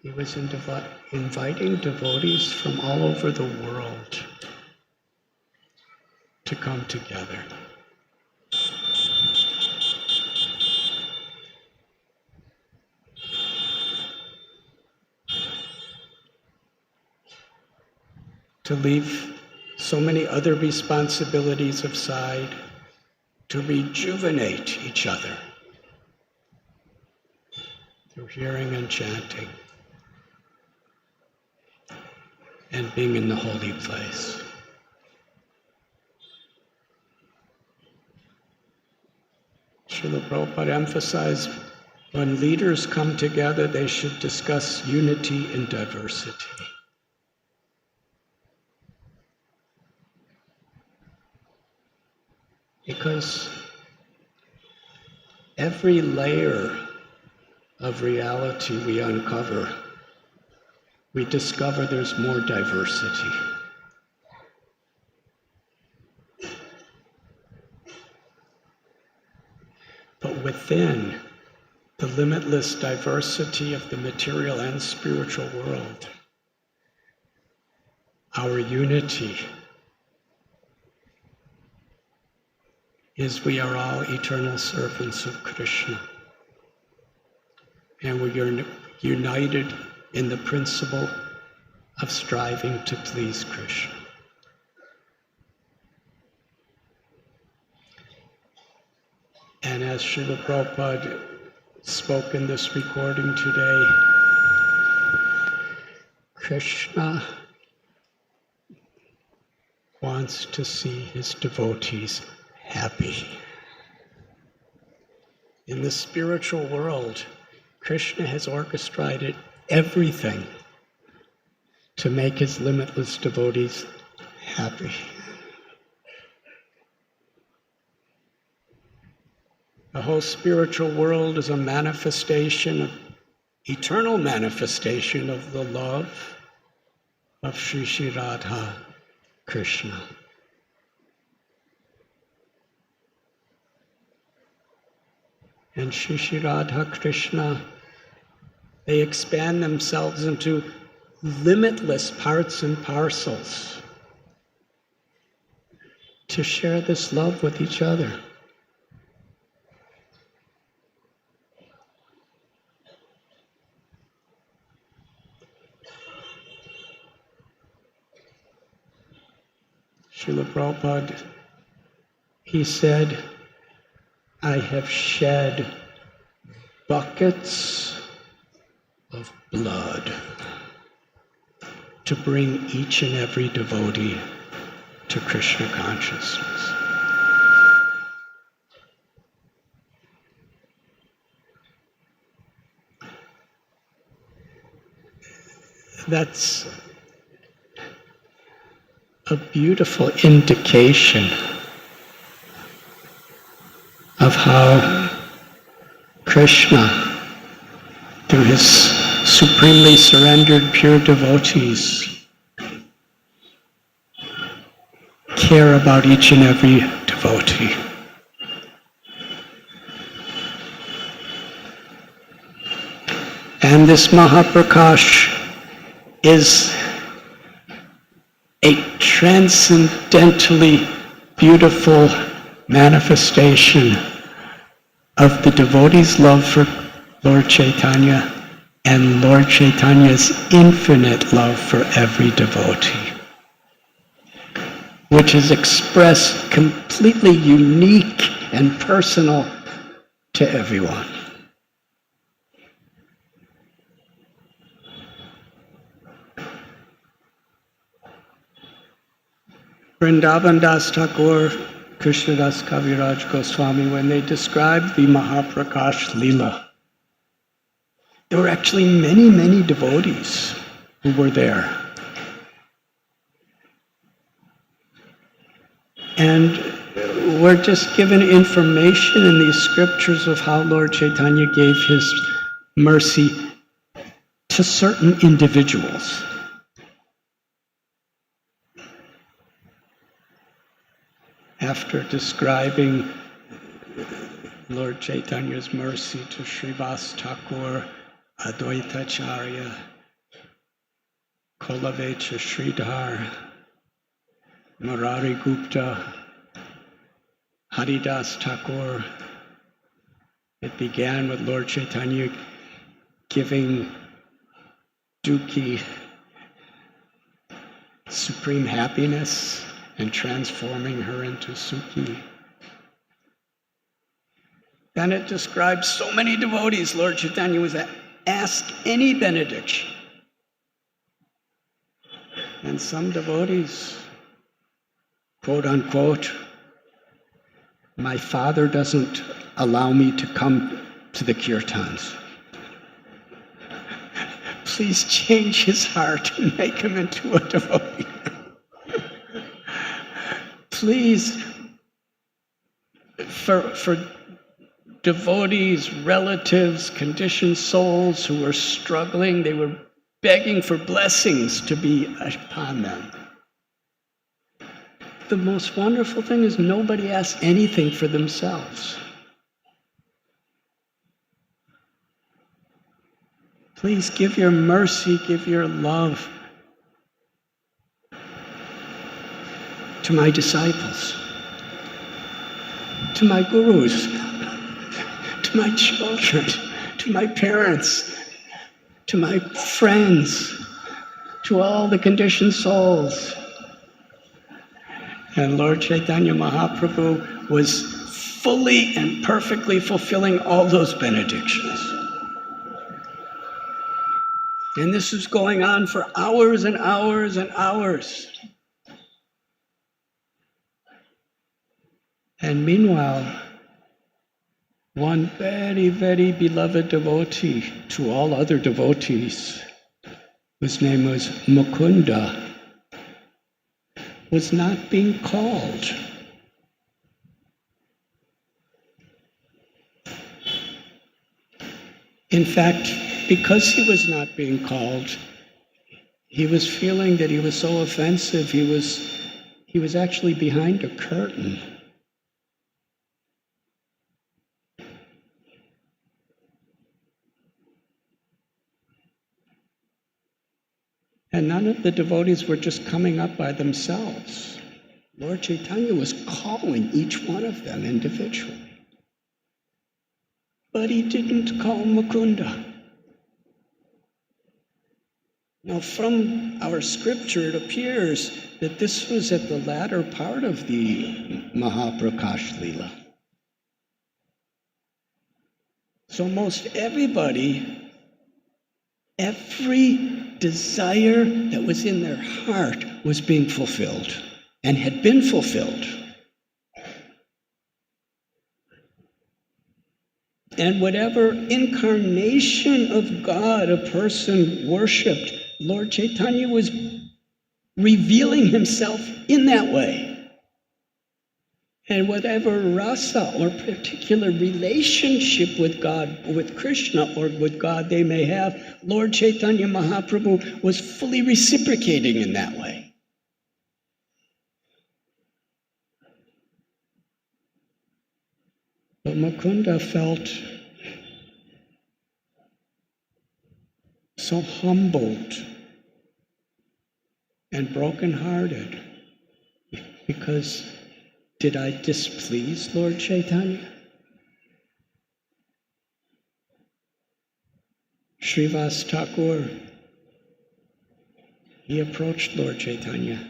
he was inviting devotees from all over the world to come together. To leave so many other responsibilities aside, to rejuvenate each other through hearing and chanting and being in the holy place. Srila Prabhupada emphasized when leaders come together, they should discuss unity in diversity. Because every layer of reality we uncover, we discover there's more diversity. But within the limitless diversity of the material and spiritual world, our unity is we are all eternal servants of Krishna. And we are united in the principle of striving to please Krishna. And as Srila Prabhupada spoke in this recording today, Krishna wants to see his devotees happy. In the spiritual world, Krishna has orchestrated everything to make his limitless devotees happy. The whole spiritual world is a manifestation, eternal manifestation of the love of Sri Radha Krishna. And Sri Radha Krishna, they expand themselves into limitless parts and parcels to share this love with each other. Srila Prabhupada, he said, I have shed buckets of blood to bring each and every devotee to Krishna consciousness. That's a beautiful indication of how Krishna, through his supremely surrendered pure devotees, care about each and every devotee. And this Mahaprakash is a transcendentally beautiful manifestation of the devotee's love for Lord Chaitanya and Lord Chaitanya's infinite love for every devotee, which is expressed completely unique and personal to everyone. Vrindavan Das Thakur, Krishnadas Kaviraj Goswami, when they described the Mahaprakash Leela, there were actually many, many devotees who were there. And we're just given information in these scriptures of how Lord Chaitanya gave his mercy to certain individuals. After describing Lord Chaitanya's mercy to Srivas Thakur, Advaitacharya, Kolavecha Sridhar, Murari Gupta, Haridas Thakur, it began with Lord Chaitanya giving Dukhi supreme happiness and transforming her into Sukhi. Then it describes so many devotees. Lord Chaitanya was asked any benediction. And some devotees, quote unquote, my father doesn't allow me to come to the kirtans. Please change his heart and make him into a devotee. Please, for devotees, relatives, conditioned souls who were struggling, they were begging for blessings to be upon them. The most wonderful thing is nobody asked anything for themselves. Please give your mercy, give your love to my disciples, to my gurus, to my children, to my parents, to my friends, to all the conditioned souls. And Lord Chaitanya Mahaprabhu was fully and perfectly fulfilling all those benedictions. And this was going on for hours and hours and hours. And meanwhile, one very, very beloved devotee to all other devotees, whose name was Mukunda, was not being called. In fact, because he was not being called, he was feeling that he was so offensive, he was actually behind a curtain. And none of the devotees were just coming up by themselves. Lord Chaitanya was calling each one of them individually. But he didn't call Mukunda. Now, from our scripture, it appears that this was at the latter part of the Mahaprakash Leela. So most everybody, every desire that was in their heart was being fulfilled and had been fulfilled. And whatever incarnation of God a person worshipped, Lord Chaitanya was revealing himself in that way. And whatever rasa or particular relationship with God, with Krishna or with God they may have, Lord Chaitanya Mahaprabhu was fully reciprocating in that way. But Mukunda felt so humbled and brokenhearted because did I displease Lord Chaitanya? Srivas Thakur, he approached Lord Chaitanya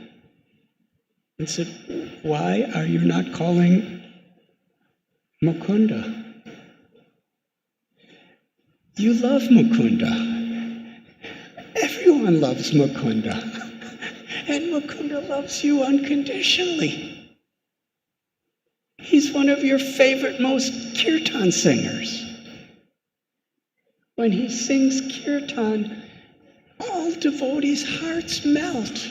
and said, why are you not calling Mukunda? You love Mukunda. Everyone loves Mukunda. And Mukunda loves you unconditionally. He's one of your favorite, most Kirtan singers. When he sings Kirtan, all devotees' hearts melt.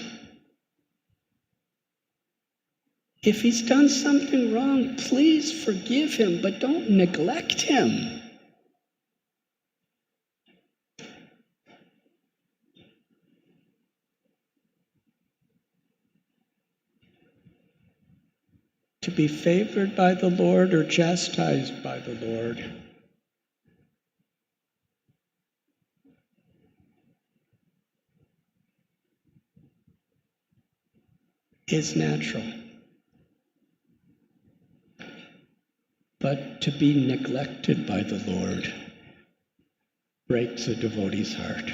If he's done something wrong, please forgive him, but don't neglect him. To be favored by the Lord or chastised by the Lord is natural. But to be neglected by the Lord breaks a devotee's heart.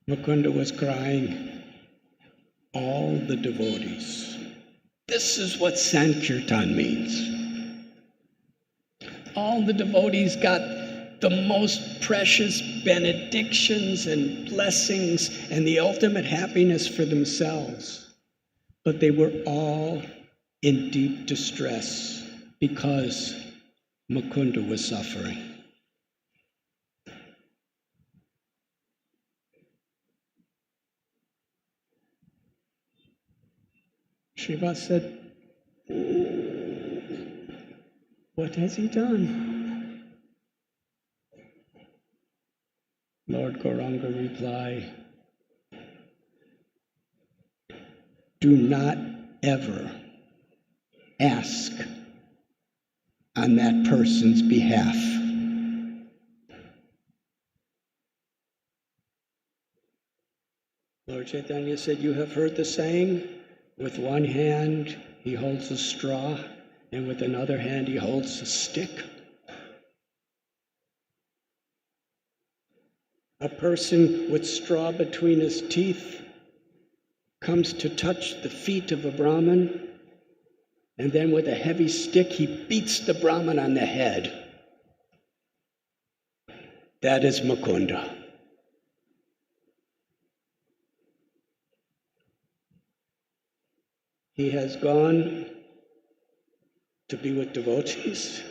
Mukunda was crying, all the devotees. This is what Sankirtan means. All the devotees got the most precious benedictions and blessings and the ultimate happiness for themselves. But they were all in deep distress because Mukunda was suffering. Shiva said, what has he done? Lord Gauranga replied, do not ever ask on that person's behalf. Lord Chaitanya said, you have heard the saying, with one hand he holds a straw, and with another hand he holds a stick. A person with straw between his teeth comes to touch the feet of a Brahmin, and then with a heavy stick he beats the Brahmin on the head. That is Mukunda. He has gone to be with devotees,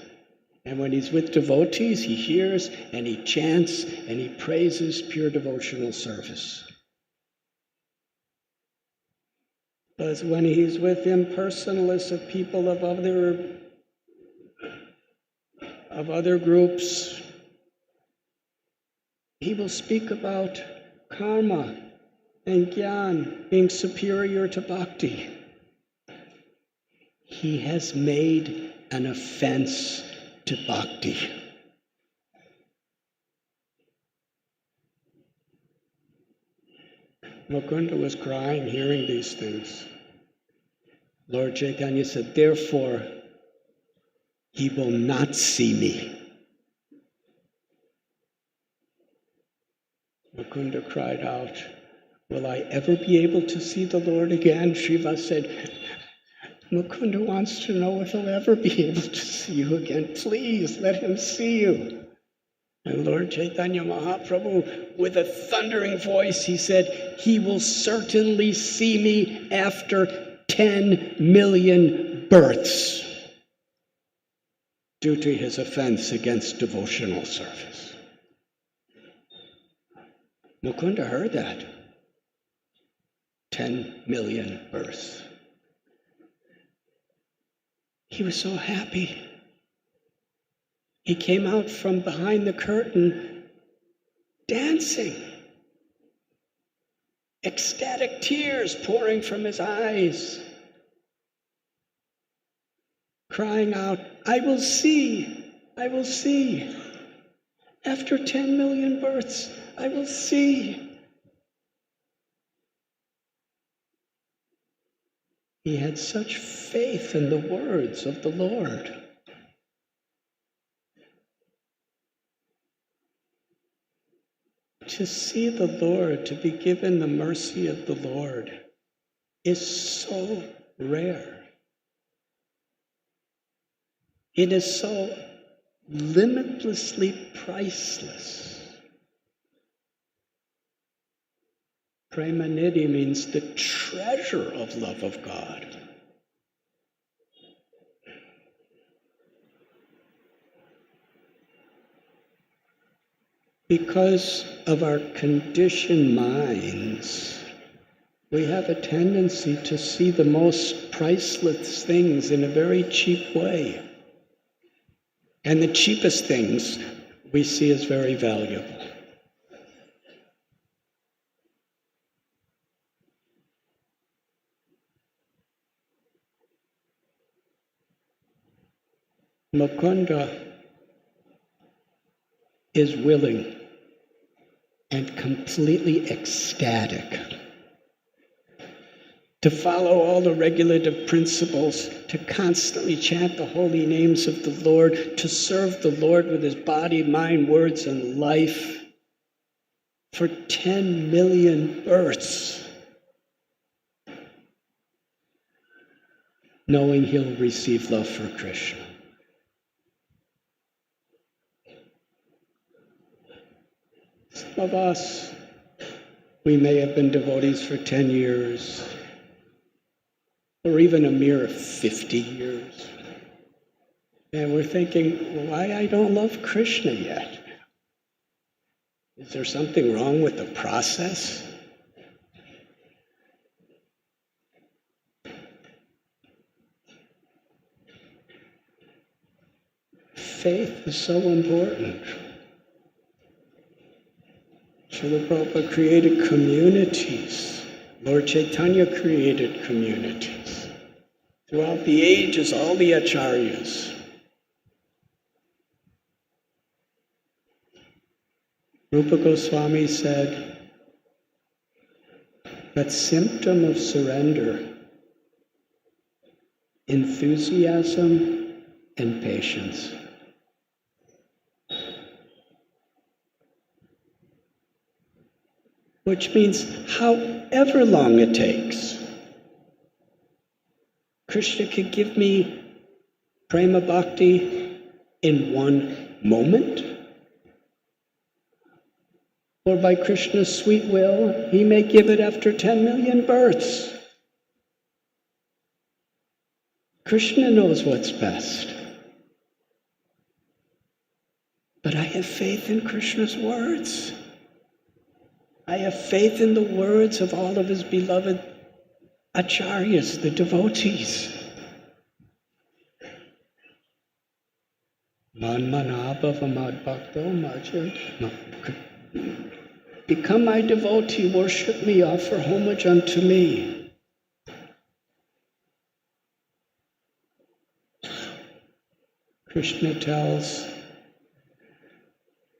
and when he's with devotees, he hears and he chants and he praises pure devotional service. But when he's with impersonalists, of people of other groups, he will speak about karma and jnana being superior to bhakti. He has made an offense to bhakti. Mukunda was crying, hearing these things. Lord Chaitanya said, therefore, he will not see me. Mukunda cried out, will I ever be able to see the Lord again? Shiva said, Mukunda wants to know if he'll ever be able to see you again. Please let him see you. And Lord Chaitanya Mahaprabhu, with a thundering voice, he said, he will certainly see me after 10 million births due to his offense against devotional service. Mukunda heard that. 10 million births. He was so happy. He came out from behind the curtain dancing, ecstatic tears pouring from his eyes, crying out, I will see, I will see. After 10 million births, I will see. He had such faith in the words of the Lord. To see the Lord, to be given the mercy of the Lord, is so rare. It is so limitlessly priceless. Premanidhi means the treasure of love of God. Because of our conditioned minds, we have a tendency to see the most priceless things in a very cheap way. And the cheapest things we see as very valuable. Mukunda is willing and completely ecstatic to follow all the regulative principles, to constantly chant the holy names of the Lord, to serve the Lord with his body, mind, words, and life for 10 million births, knowing he'll receive love for Krishna. Some of us, we may have been devotees for 10 years, or even a mere 50 years. And we're thinking, why I don't love Krishna yet? Is there something wrong with the process? Faith is so important. Srila Prabhupada created communities. Lord Chaitanya created communities. Throughout the ages, all the acharyas. Rupa Goswami said that symptom of surrender, enthusiasm and patience. Which means however long it takes, Krishna could give me prema bhakti in one moment, or by Krishna's sweet will, he may give it after 10 million births. Krishna knows what's best. But I have faith in Krishna's words. I have faith in the words of all of his beloved acharyas, the devotees. Become my devotee, worship me, offer homage unto me. Krishna tells,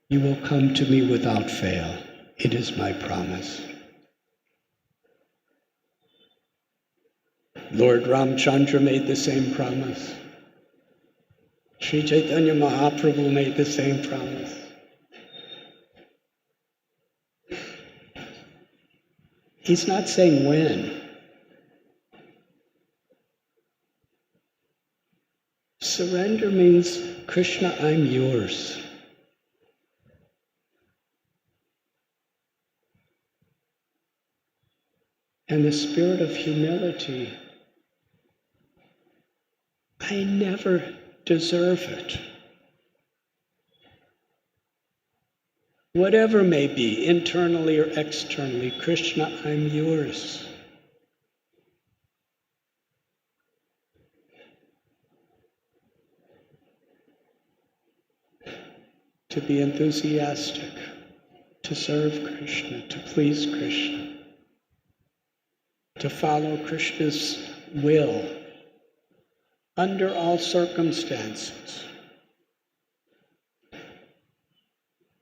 you will come to me without fail. It is my promise. Lord Ramchandra made the same promise. Sri Chaitanya Mahaprabhu made the same promise. He's not saying when. Surrender means, Krishna, I'm yours. And the spirit of humility, I never deserve it. Whatever may be, internally or externally, Krishna, I'm yours. To be enthusiastic, to serve Krishna, to please Krishna, to follow Krishna's will under all circumstances.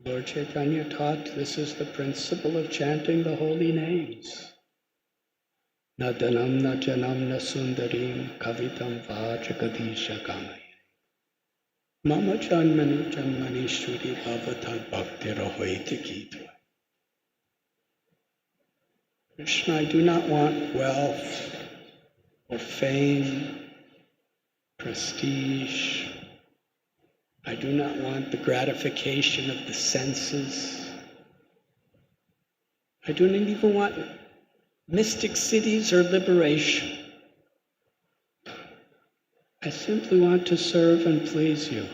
Lord Chaitanya taught this is the principle of chanting the holy names. Na dhanam na janam na sundarim kavitam va jagadisha kamaya. Mama janmani janmani shuri bhavatad bhakti rahoiti kitva. Krishna, I do not want wealth or fame, prestige, I do not want the gratification of the senses. I do not even want mystic cities or liberation. I simply want to serve and please you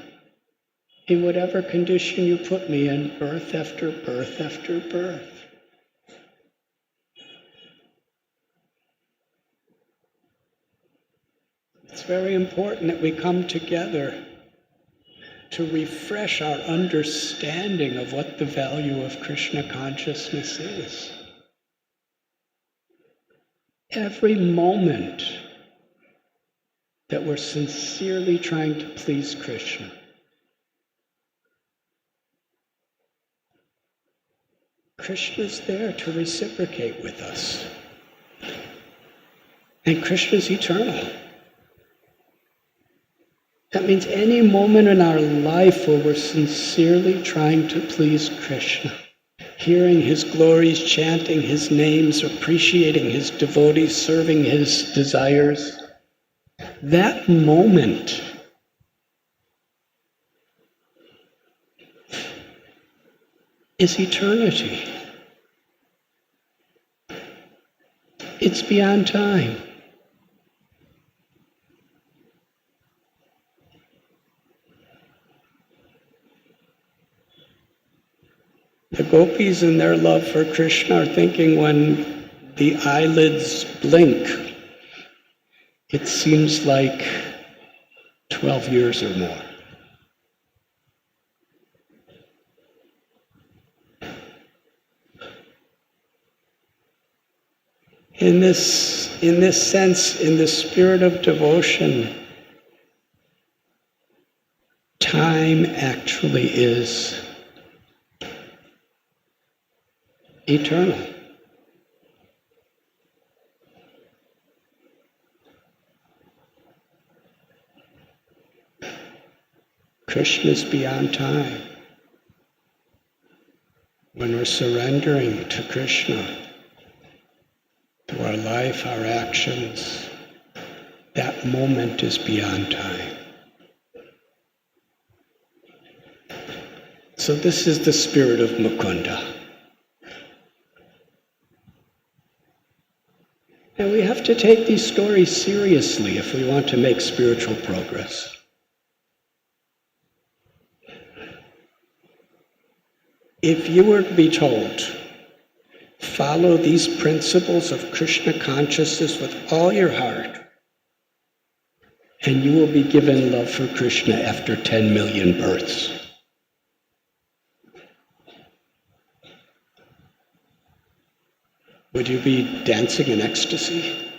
in whatever condition you put me in, birth after birth after birth. It's very important that we come together to refresh our understanding of what the value of Krishna consciousness is. Every moment that we're sincerely trying to please Krishna, Krishna's there to reciprocate with us. And Krishna's eternal. That means any moment in our life where we're sincerely trying to please Krishna, hearing his glories, chanting his names, appreciating his devotees, serving his desires, that moment is eternity. It's beyond time. The gopis in their love for Krishna are thinking when the eyelids blink, it seems like 12 years or more. In this sense, in the spirit of devotion, time actually is eternal. Krishna is beyond time. When we're surrendering to Krishna, to our life, our actions, that moment is beyond time. So this is the spirit of Mukunda. And we have to take these stories seriously if we want to make spiritual progress. If you were to be told, follow these principles of Krishna consciousness with all your heart, and you will be given love for Krishna after 10 million births. Would you be dancing in ecstasy?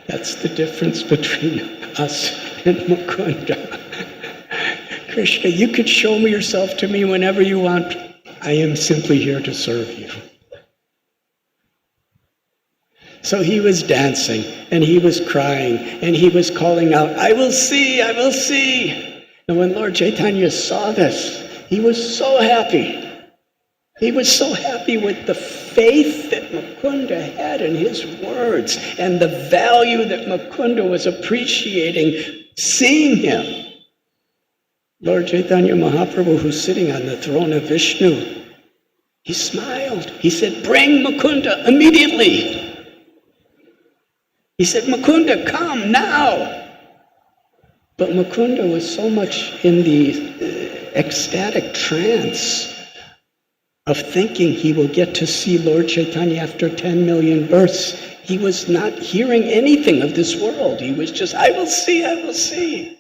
That's the difference between us and Mukunda. Krishna, you could show me yourself to me whenever you want. I am simply here to serve you. So he was dancing, and he was crying, and he was calling out, I will see, I will see. And when Lord Chaitanya saw this, he was so happy. He was so happy with the faith that Mukunda had in his words and the value that Mukunda was appreciating seeing him. Lord Chaitanya Mahaprabhu, who's sitting on the throne of Vishnu, he smiled. He said, bring Mukunda immediately. He said, Mukunda, come now. But Mukunda was so much in the ecstatic trance of thinking he will get to see Lord Chaitanya after 10 million births. He was not hearing anything of this world. He was just, I will see, I will see.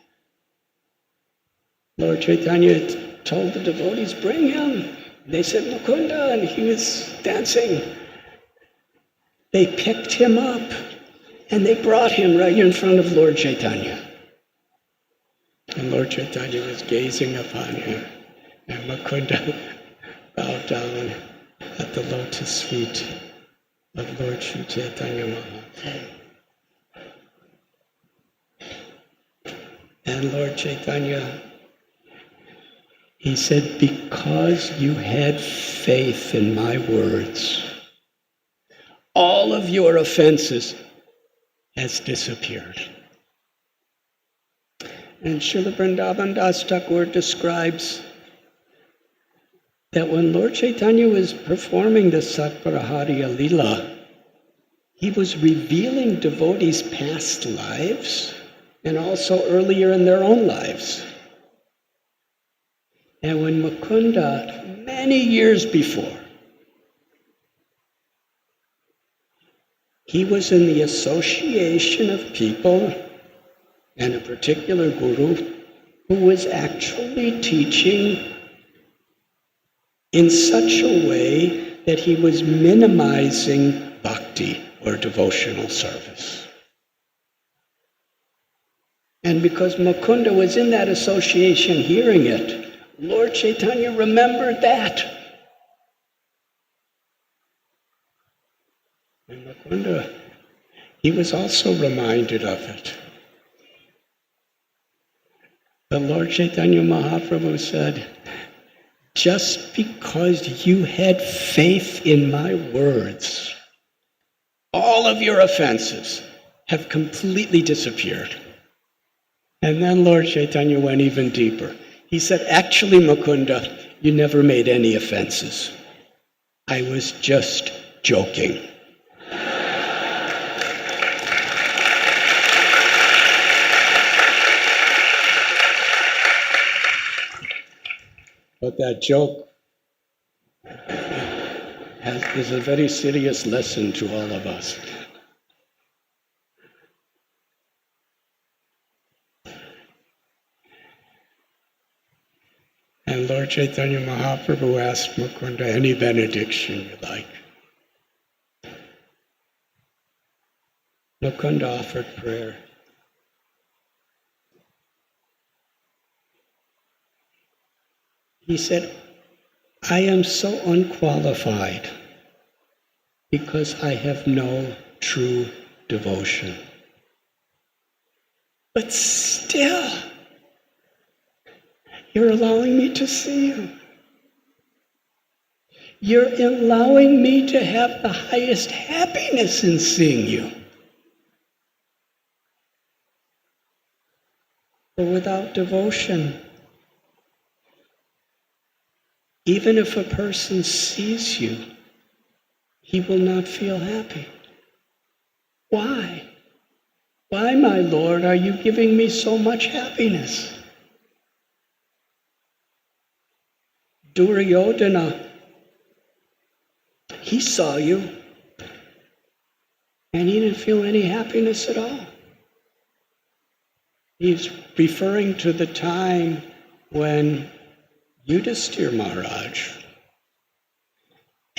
Lord Chaitanya told the devotees, bring him. They said, Mukunda, and he was dancing. They picked him up, and they brought him right in front of Lord Chaitanya. And Lord Chaitanya was gazing upon him, and Mukunda bowed down at the lotus feet of Lord Sri Chaitanya Mahaprabhu. And Lord Chaitanya, he said, because you had faith in my words, all of your offenses has disappeared. And Srila Vrindavan Das Thakur describes that when Lord Chaitanya was performing the Satparahariya Lila, he was revealing devotees' past lives and also earlier in their own lives. And when Mukunda, many years before, he was in the association of people and a particular guru who was actually teaching in such a way that he was minimizing bhakti or devotional service. And because Mukunda was in that association hearing it, Lord Chaitanya remembered that. And Mukunda, he was also reminded of it. But Lord Chaitanya Mahaprabhu said, just because you had faith in my words, all of your offenses have completely disappeared. And then Lord Chaitanya went even deeper. He said, actually, Mukunda, you never made any offenses. I was just joking. But that joke is a very serious lesson to all of us. And Lord Chaitanya Mahaprabhu asked Mukunda any benediction you like. Mukunda offered prayer. He said, I am so unqualified because I have no true devotion. But still, you're allowing me to see you. You're allowing me to have the highest happiness in seeing you. But without devotion, even if a person sees you, he will not feel happy. Why? Why, my Lord, are you giving me so much happiness? Duryodhana, he saw you, and he didn't feel any happiness at all. He's referring to the time when Yudhisthira Maharaj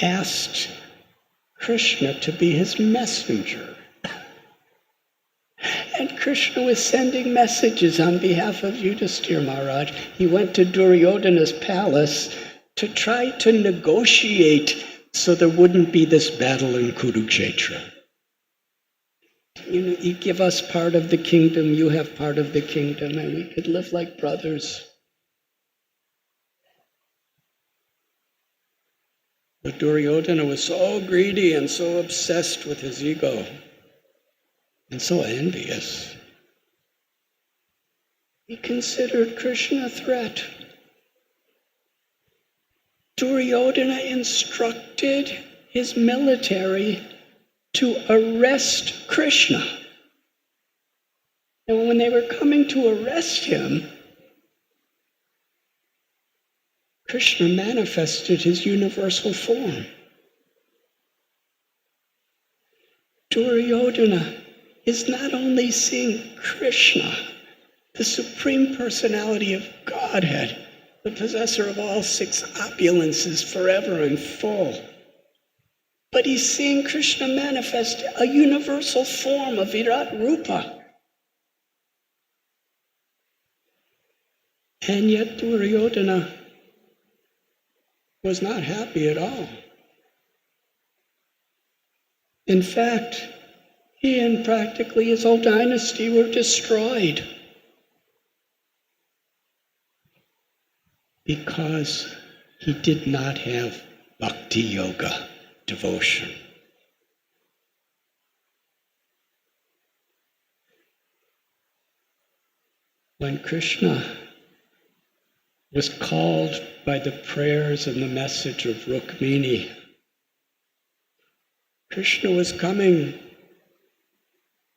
asked Krishna to be his messenger. And Krishna was sending messages on behalf of Yudhisthira Maharaj. He went to Duryodhana's palace to try to negotiate so there wouldn't be this battle in Kurukshetra. You give us part of the kingdom, you have part of the kingdom, and we could live like brothers. But Duryodhana was so greedy and so obsessed with his ego and so envious. He considered Krishna a threat. Duryodhana instructed his military to arrest Krishna. And when they were coming to arrest him, Krishna manifested his universal form. Duryodhana is not only seeing Krishna, the Supreme Personality of Godhead, the possessor of all six opulences forever and full, but he's seeing Krishna manifest a universal form of Virat Rupa. And yet Duryodhana was not happy at all. In fact, he and practically his whole dynasty were destroyed because he did not have bhakti yoga, devotion. when Krishna was called by the prayers and the message of Rukmini, Krishna was coming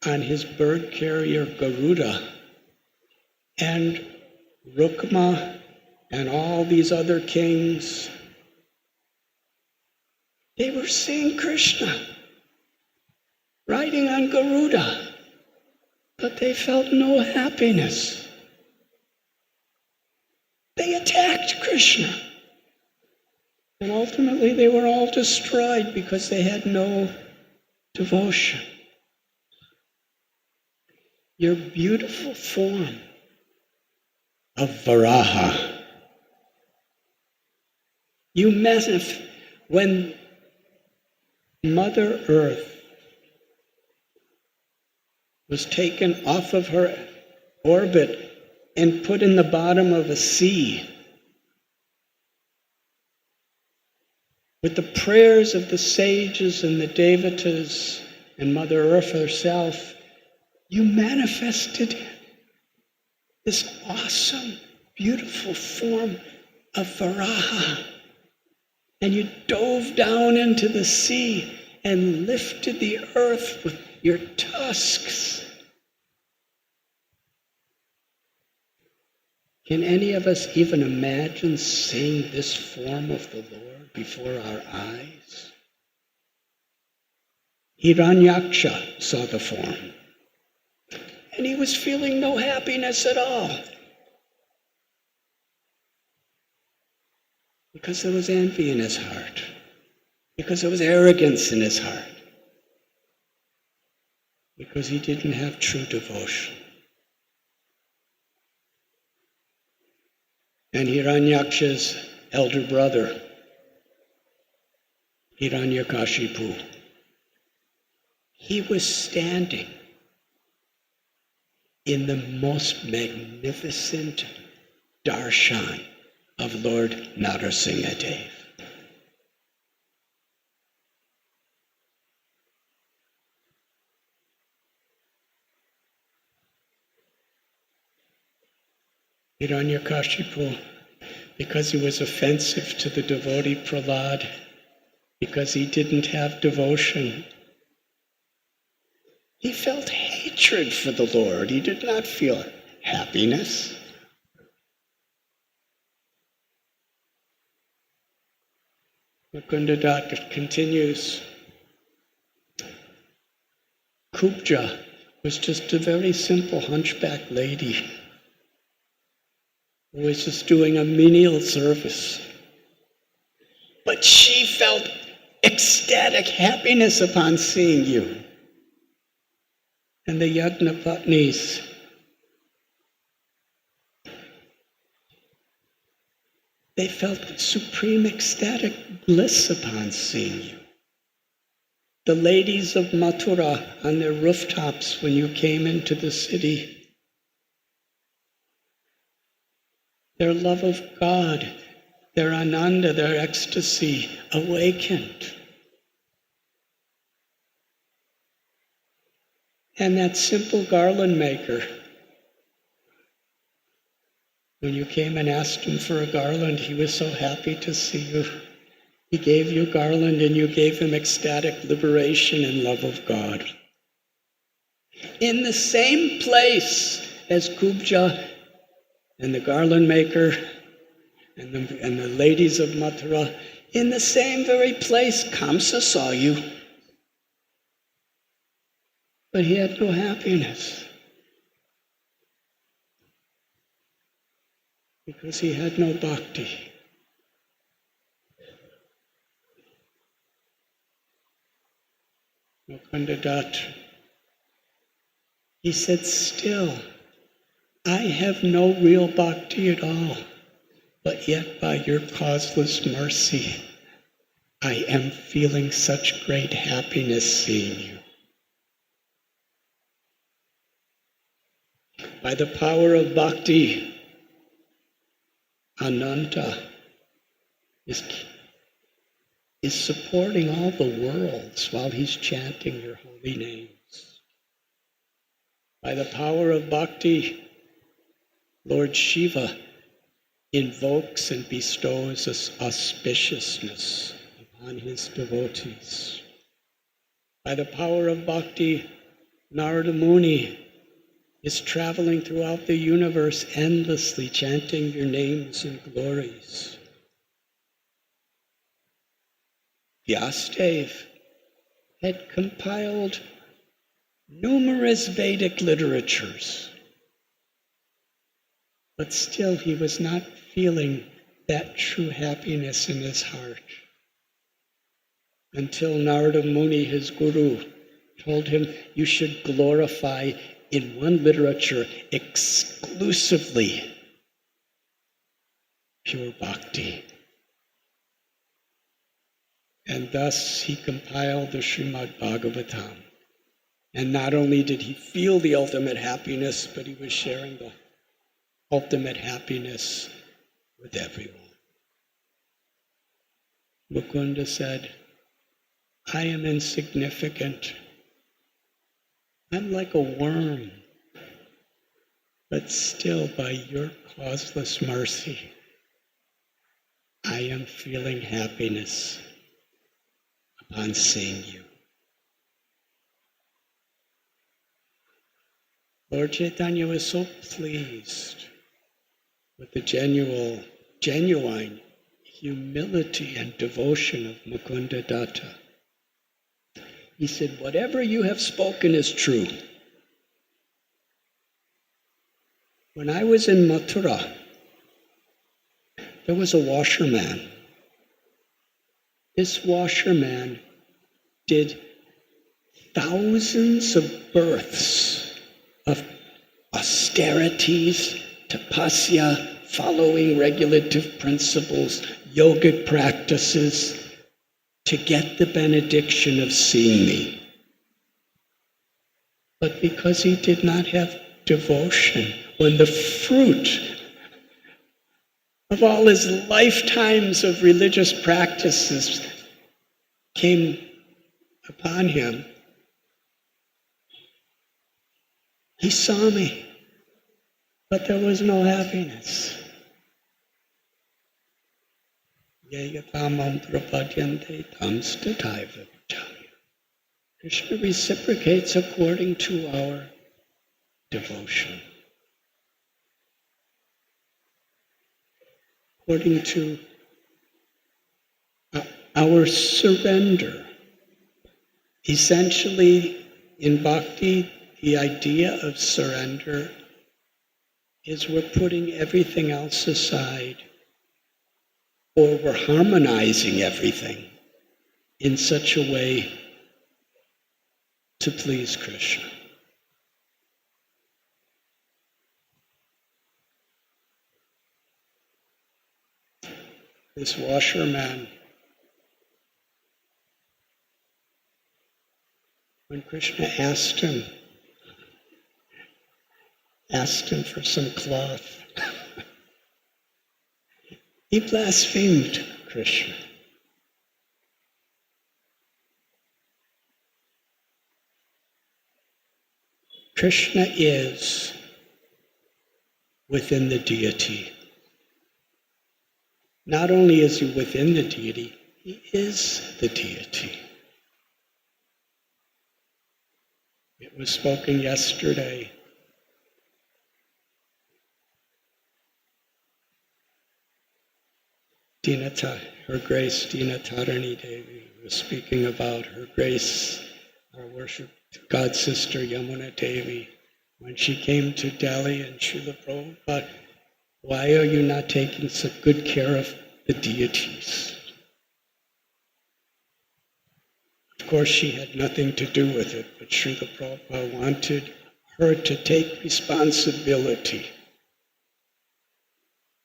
on his bird carrier Garuda, and Rukma and all these other kings, they were seeing Krishna riding on Garuda, but they felt no happiness. They attacked Krishna. And ultimately they were all destroyed because they had no devotion. Your beautiful form of Varaha, when Mother Earth was taken off of her orbit and put in the bottom of a sea, with the prayers of the sages and the devatas and Mother Earth herself, you manifested this awesome, beautiful form of Varaha. And you dove down into the sea and lifted the earth with your tusks. Can any of us even imagine seeing this form of the Lord before our eyes? Hiranyaksha saw the form, and he was feeling no happiness at all, because there was envy in his heart, because there was arrogance in his heart, because he didn't have true devotion. And Hiranyaksha's elder brother, Hiranyakashipu, he was standing in the most magnificent darshan of Lord Narasimhadev. Hiranyakashipu, because he was offensive to the devotee Prahlad, because he didn't have devotion, he felt hatred for the Lord. He did not feel happiness. Mukunda Das continues. Kubja was just a very simple hunchback lady who was just doing a menial service. But she felt ecstatic happiness upon seeing you. And the Yajna Patnis, they felt supreme ecstatic bliss upon seeing you. The ladies of Mathura on their rooftops when you came into the city, their love of God, their ananda, their ecstasy awakened. And that simple garland maker, when you came and asked him for a garland, he was so happy to see you. He gave you garland and you gave him ecstatic liberation and love of God. In the same place as Kubja and the garland maker and the ladies of Mathura, in the same very place, Kamsa saw you. But he had no happiness, because he had no bhakti. Mukunda Das, he said, still, I have no real bhakti at all, but yet by your causeless mercy, I am feeling such great happiness seeing you. By the power of bhakti, Ananta is supporting all the worlds while he's chanting your holy names. By the power of bhakti, Lord Shiva invokes and bestows auspiciousness upon his devotees. By the power of bhakti, Narada Muni is traveling throughout the universe endlessly chanting your names and glories. Vyasadeva had compiled numerous Vedic literatures, but still he was not feeling that true happiness in his heart until Narada Muni, his guru, told him, you should glorify in one literature exclusively pure bhakti. And thus he compiled the Srimad Bhagavatam. And not only did he feel the ultimate happiness, but he was sharing the ultimate happiness with everyone. Mukunda said, I am insignificant. I'm like a worm, but still by your causeless mercy, I am feeling happiness upon seeing you. Lord Chaitanya was so pleased with the genuine humility and devotion of Mukunda Datta. He said, whatever you have spoken is true. When I was in Mathura, there was a washerman. This washerman did thousands of births of austerities, tapasya, following regulative principles, yogic practices, to get the benediction of seeing me. But because he did not have devotion, when the fruit of all his lifetimes of religious practices came upon him, he saw me, but there was no happiness. Krishna reciprocates according to our devotion, according to our surrender. Essentially, in bhakti, the idea of surrender is we're putting everything else aside, or we're harmonizing everything in such a way to please Krishna. This washerman, when Krishna asked him for some cloth, he blasphemed Krishna. Krishna is within the deity. Not only is he within the deity, he is the deity. It was spoken yesterday. Her Grace Dina Tarini Devi was speaking about Her Grace, our worship God Sister Yamuna Devi, when she came to Delhi, and Srila Prabhupada, why are you not taking such good care of the deities? Of course, she had nothing to do with it, but Srila Prabhupada wanted her to take responsibility,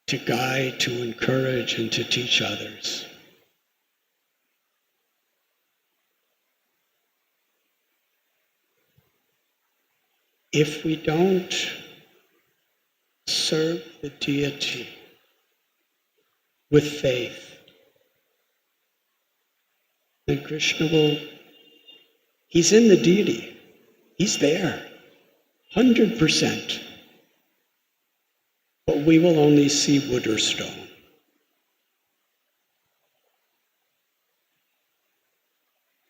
to guide, to encourage, and to teach others. If we don't serve the deity with faith, then Krishna he's in the deity. He's there, 100%. we will only see wood or stone.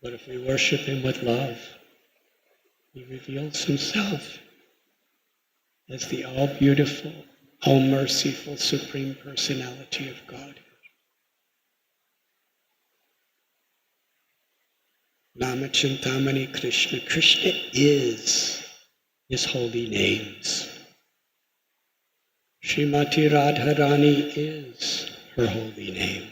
But if we worship him with love, he reveals himself as the all-beautiful, all-merciful, Supreme Personality of God. Namachintamani Krishna. Krishna is his holy names. Srimati Radharani is her holy name.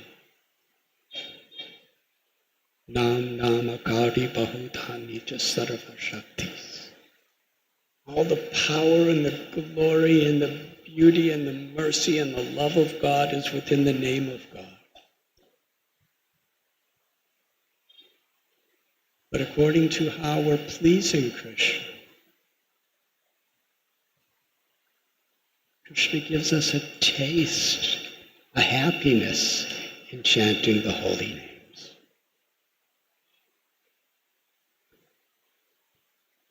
Nam Namakari Bahudhani Sarva Shaktis. All the power and the glory and the beauty and the mercy and the love of God is within the name of God. But according to how we're pleasing Krishna, Krishna gives us a taste, a happiness in chanting the holy names.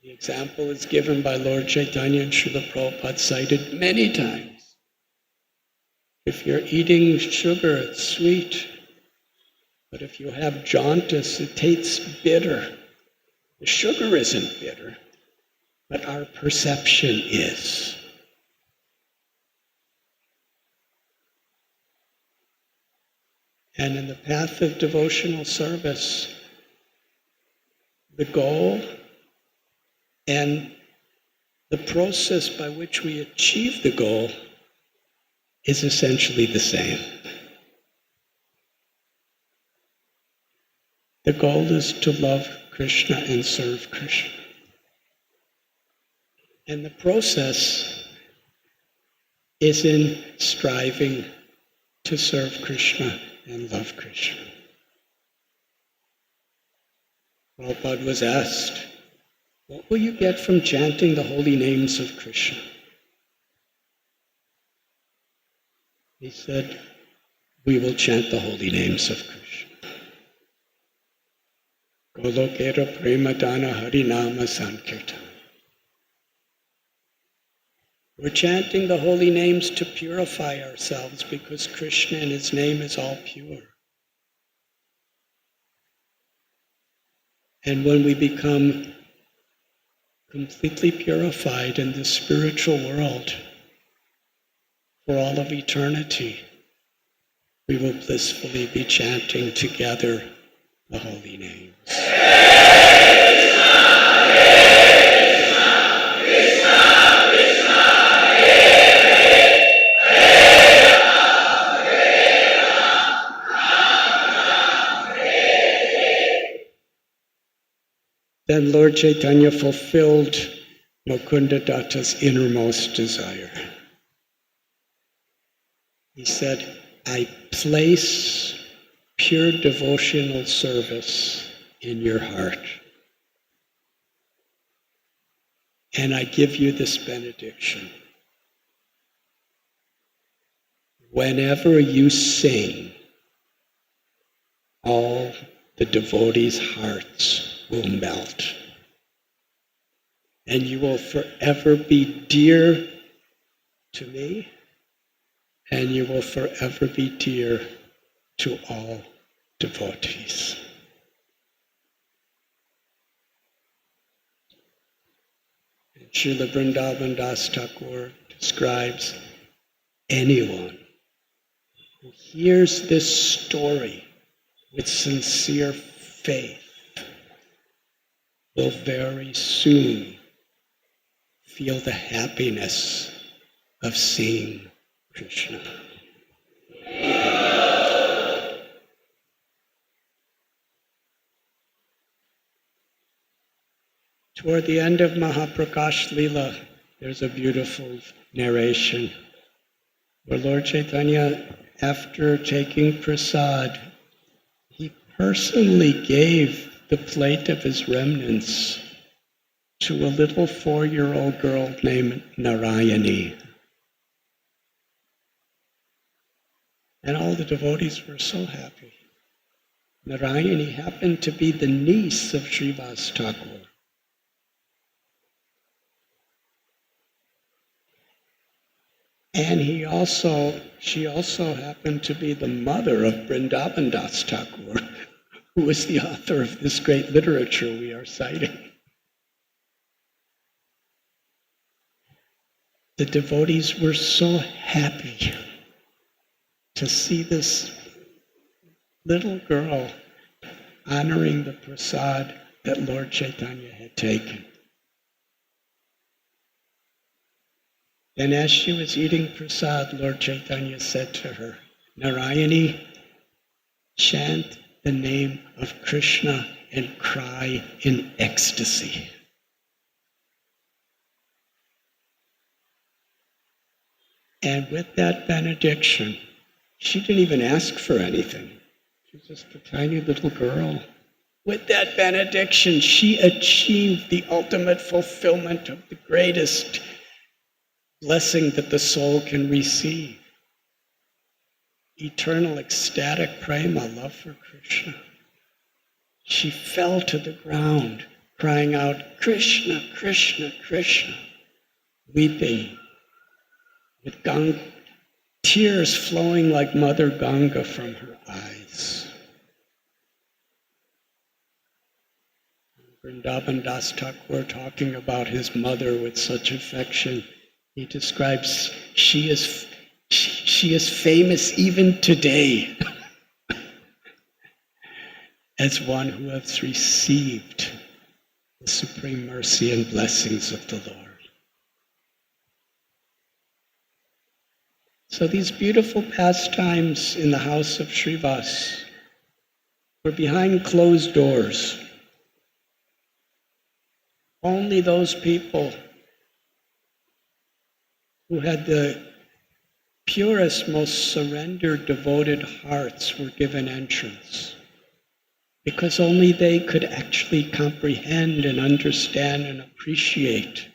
The example is given by Lord Chaitanya and Srila Prabhupada, cited many times. If you're eating sugar, it's sweet. But if you have jaundice, it tastes bitter. The sugar isn't bitter, but our perception is. And in the path of devotional service, the goal and the process by which we achieve the goal is essentially the same. The goal is to love Krishna and serve Krishna. And the process is in striving to serve Krishna and love Krishna. Prabhupada was asked, what will you get from chanting the holy names of Krishna? He said, we will chant the holy names of Krishna. Golokera Premadana Harinama Sankirtan. We're chanting the holy names to purify ourselves because Krishna and his name is all pure. And when we become completely purified in the spiritual world for all of eternity, we will blissfully be chanting together the holy names. Then Lord Chaitanya fulfilled Mukunda Datta's innermost desire. He said, I place pure devotional service in your heart. And I give you this benediction. Whenever you sing, all the devotees' hearts will melt. And you will forever be dear to me, and you will forever be dear to all devotees. And Srila Vrindavan Das Thakur describes anyone who hears this story with sincere faith will very soon feel the happiness of seeing Krishna. Toward the end of Mahaprakash Leela, there's a beautiful narration where Lord Chaitanya, after taking prasad, he personally gave the plate of his remnants to a little 4-year-old girl named Narayani. And all the devotees were so happy. Narayani happened to be the niece of Srivas Thakur. And she also happened to be the mother of Vrindavan Das Thakur, who was the author of this great literature we are citing. The devotees were so happy to see this little girl honoring the prasad that Lord Chaitanya had taken. And as she was eating prasad, Lord Chaitanya said to her, Narayani, chant the name of Krishna and cry in ecstasy. And with that benediction, she didn't even ask for anything. She was just a tiny little girl. With that benediction, she achieved the ultimate fulfillment of the greatest blessing that the soul can receive. Eternal ecstatic prema, love for Krishna. She fell to the ground, crying out, Krishna, Krishna, Krishna, weeping, with tears flowing like Mother Ganga from her eyes. Vrindavan Das Thakur, talking about his mother with such affection, he describes she is famous even today as one who has received the supreme mercy and blessings of the Lord. So these beautiful pastimes in the house of Srivas were behind closed doors. Only those people who had the purest, most surrendered, devoted hearts were given entrance, because only they could actually comprehend and understand and appreciate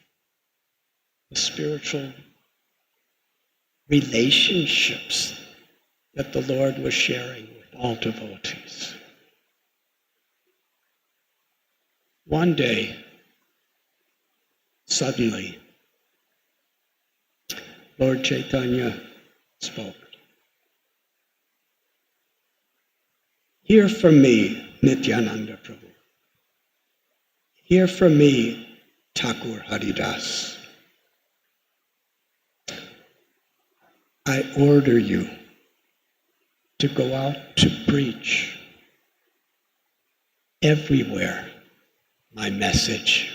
the spiritual relationships that the Lord was sharing with all devotees. One day, suddenly, Lord Chaitanya spoke. Hear from me, Nityananda Prabhu. Hear from me, Thakur Haridas. I order you to go out to preach everywhere my message.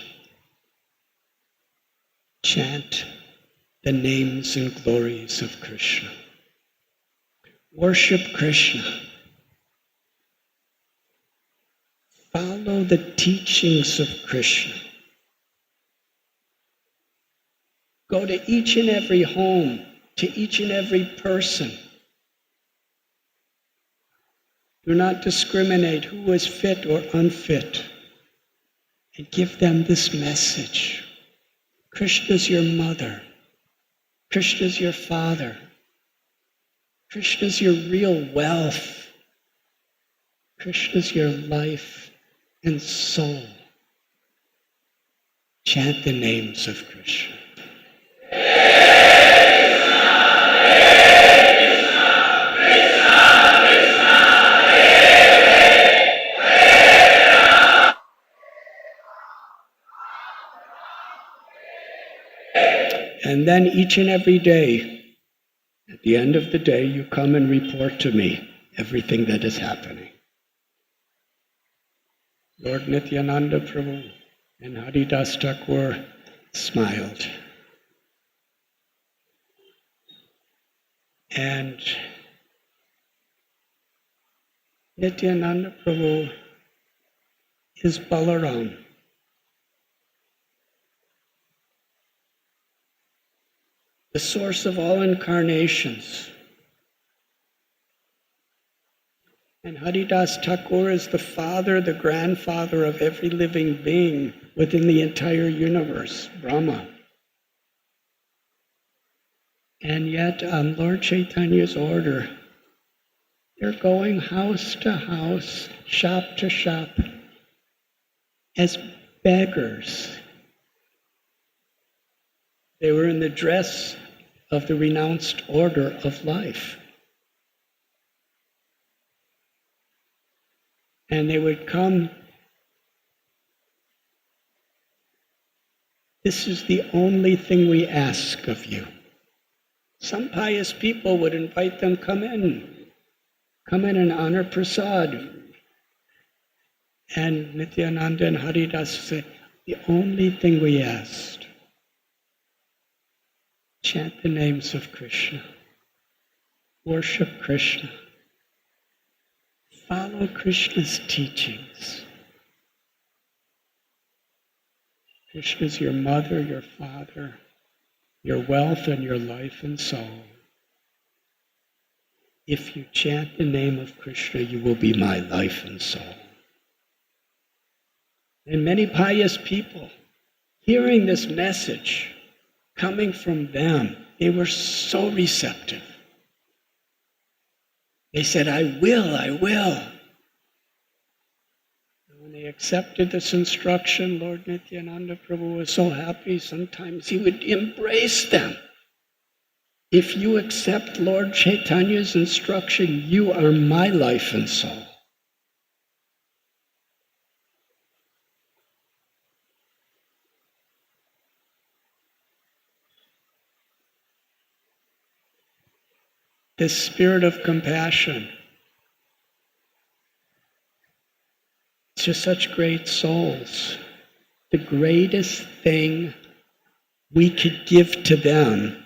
Chant the names and glories of Krishna. Worship Krishna. Follow the teachings of Krishna. Go to each and every home, to each and every person. Do not discriminate who is fit or unfit, and give them this message. Krishna's your mother. Krishna's your father. Krishna's your real wealth. Krishna's your life and soul. Chant the names of Krishna. And then each and every day, at the end of the day, you come and report to me everything that is happening. Lord Nityananda Prabhu and Haridas Thakur smiled. And Nityananda Prabhu is Balaram. The source of all incarnations. And Haridas Thakur is the father, the grandfather of every living being within the entire universe, Brahma. And yet, on Lord Chaitanya's order, they're going house to house, shop to shop, as beggars. They were in the dress of the renounced order of life. And they would come. This is the only thing we ask of you. Some pious people would invite them, come in and honor prasad. And Nityananda and Haridas said, the only thing we asked, chant the names of Krishna, worship Krishna, follow Krishna's teachings. Krishna is your mother, your father, your wealth and your life and soul. If you chant the name of Krishna, you will be my life and soul. And many pious people, hearing this message coming from them, they were so receptive. They said, I will, I will. When they accepted this instruction, Lord Nityananda Prabhu was so happy. Sometimes he would embrace them. If you accept Lord Chaitanya's instruction, you are my life and soul. This spirit of compassion, it's just such great souls. The greatest thing we could give to them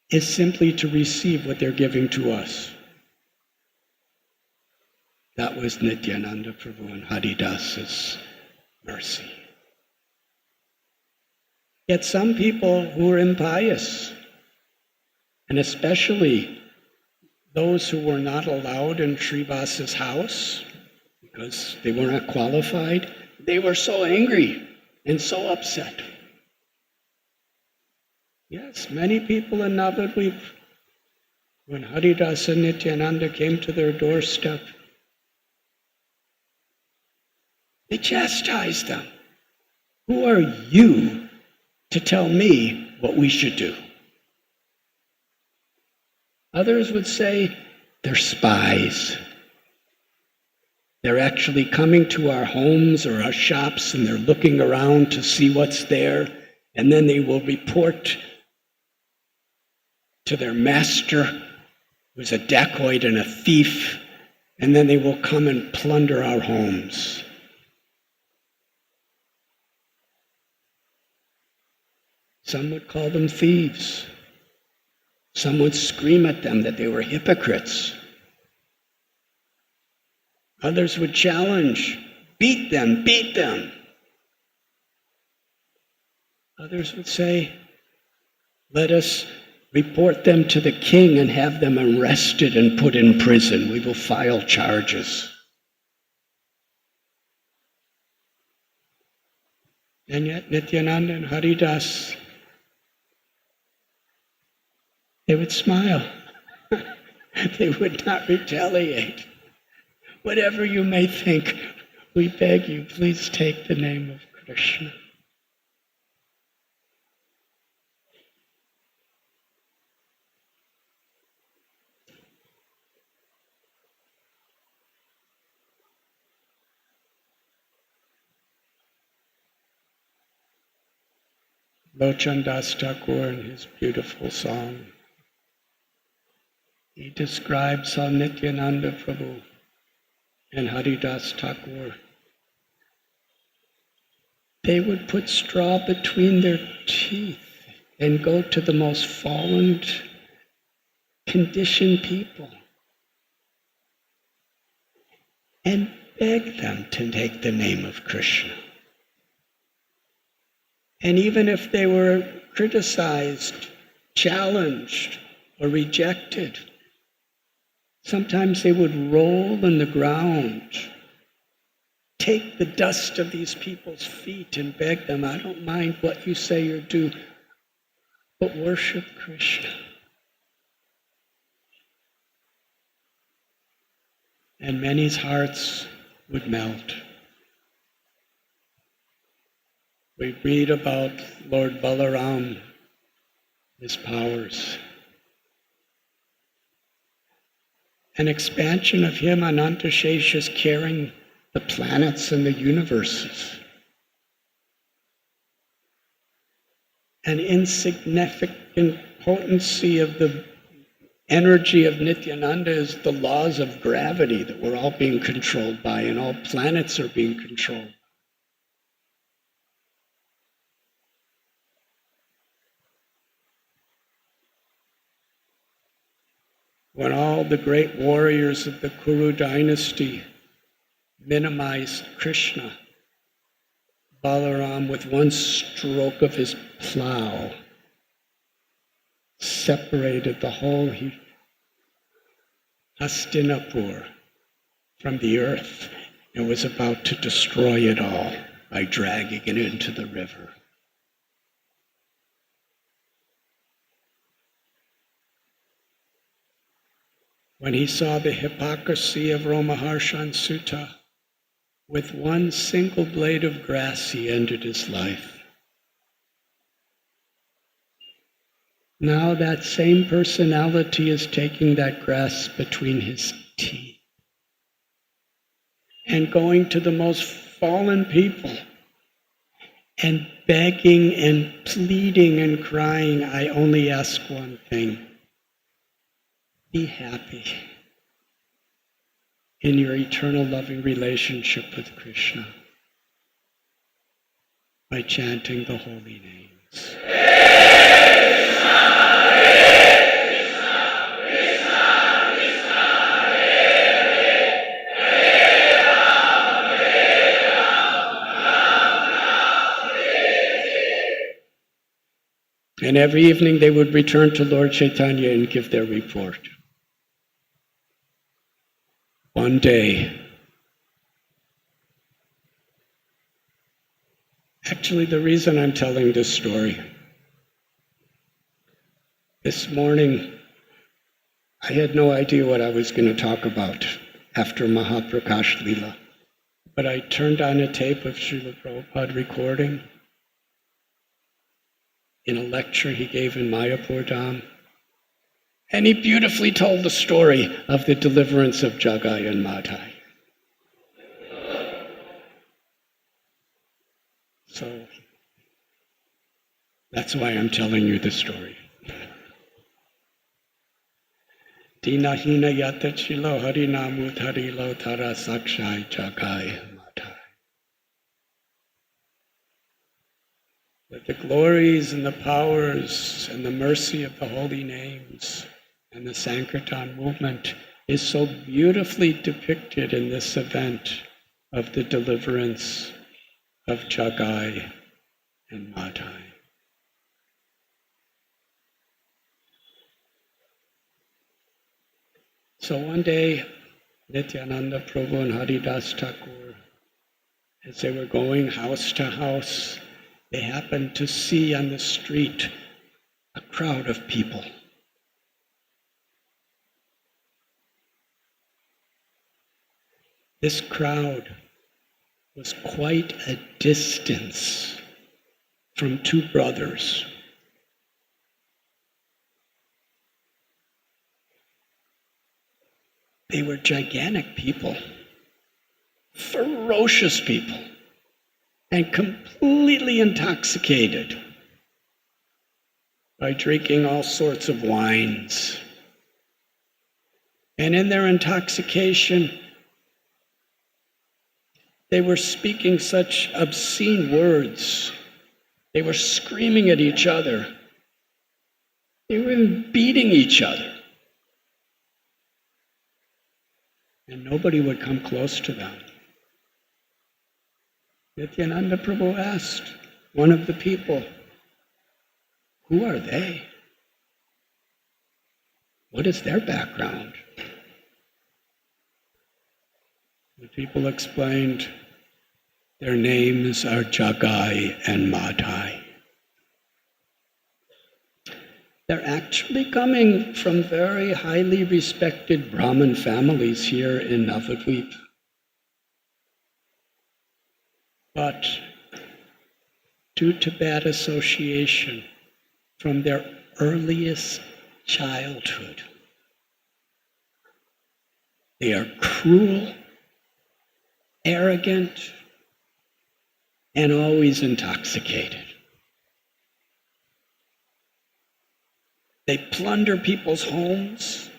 is simply to receive what they're giving to us. That was Nityananda Prabhu and Haridas's mercy. Yet some people who were impious, and especially those who were not allowed in Srivasa's house because they were not qualified, they were so angry and so upset. Yes, many people in Navadvip, when Haridas and Nityananda came to their doorstep, they chastised them. Who are you to tell me what we should do? Others would say, they're spies. They're actually coming to our homes or our shops and they're looking around to see what's there, and then they will report to their master, who's a dacoit and a thief, and then they will come and plunder our homes. Some would call them thieves. Some would scream at them that they were hypocrites. Others would challenge, beat them, beat them. Others would say, let us report them to the king and have them arrested and put in prison. We will file charges. And yet Nityananda and Haridas, they would smile. They would not retaliate. Whatever you may think, we beg you, please take the name of Krishna. Lochan Das Thakur in his beautiful song, he describes how Nityananda Prabhu and Haridas Thakur, they would put straw between their teeth and go to the most fallen, conditioned people and beg them to take the name of Krishna. And even if they were criticized, challenged, or rejected, sometimes they would roll in the ground, take the dust of these people's feet and beg them, I don't mind what you say or do, but worship Krishna. And many's hearts would melt. We read about Lord Balaram his powers. An expansion of him, Anantashesha's carrying the planets and the universes. An insignificant potency of the energy of Nityananda is the laws of gravity that we're all being controlled by, and all planets are being controlled. When all the great warriors of the Kuru dynasty minimized Krishna, Balaram, with one stroke of his plow, separated the whole Hastinapur from the earth and was about to destroy it all by dragging it into the river. When he saw the hypocrisy of Romaharshan Sutta, with one single blade of grass he ended his life. Now that same personality is taking that grass between his teeth and going to the most fallen people and begging and pleading and crying, I only ask one thing. Be happy in your eternal loving relationship with Krishna by chanting the holy names. And every evening they would return to Lord Chaitanya and give their report. One day, actually the reason I'm telling this story, this morning I had no idea what I was going to talk about after Mahaprakash Leela, but I turned on a tape of Srila Prabhupada recording in a lecture he gave in Mayapur Dham. And he beautifully told the story of the deliverance of Jagai and Madhai. So that's why I'm telling you the story. Dinahina yatachilo harinamu tharilo tara sakshai Jagai Madhai. That the glories and the powers and the mercy of the holy names and the Sankirtan movement is so beautifully depicted in this event of the deliverance of Jagai and Madhai. So one day, Nityananda Prabhu and Haridas Thakur, as they were going house to house, they happened to see on the street a crowd of people. This crowd was quite a distance from two brothers. They were gigantic people, ferocious people, and completely intoxicated by drinking all sorts of wines. And in their intoxication, they were speaking such obscene words. They were screaming at each other. They were beating each other. And nobody would come close to them. Nityananda Prabhu asked one of the people, who are they? What is their background? The people explained, their names are Jagai and Madhai. They're actually coming from very highly respected Brahmin families here in Navadvip. But due to bad association from their earliest childhood. They are cruel, arrogant, and always intoxicated. They plunder people's homes.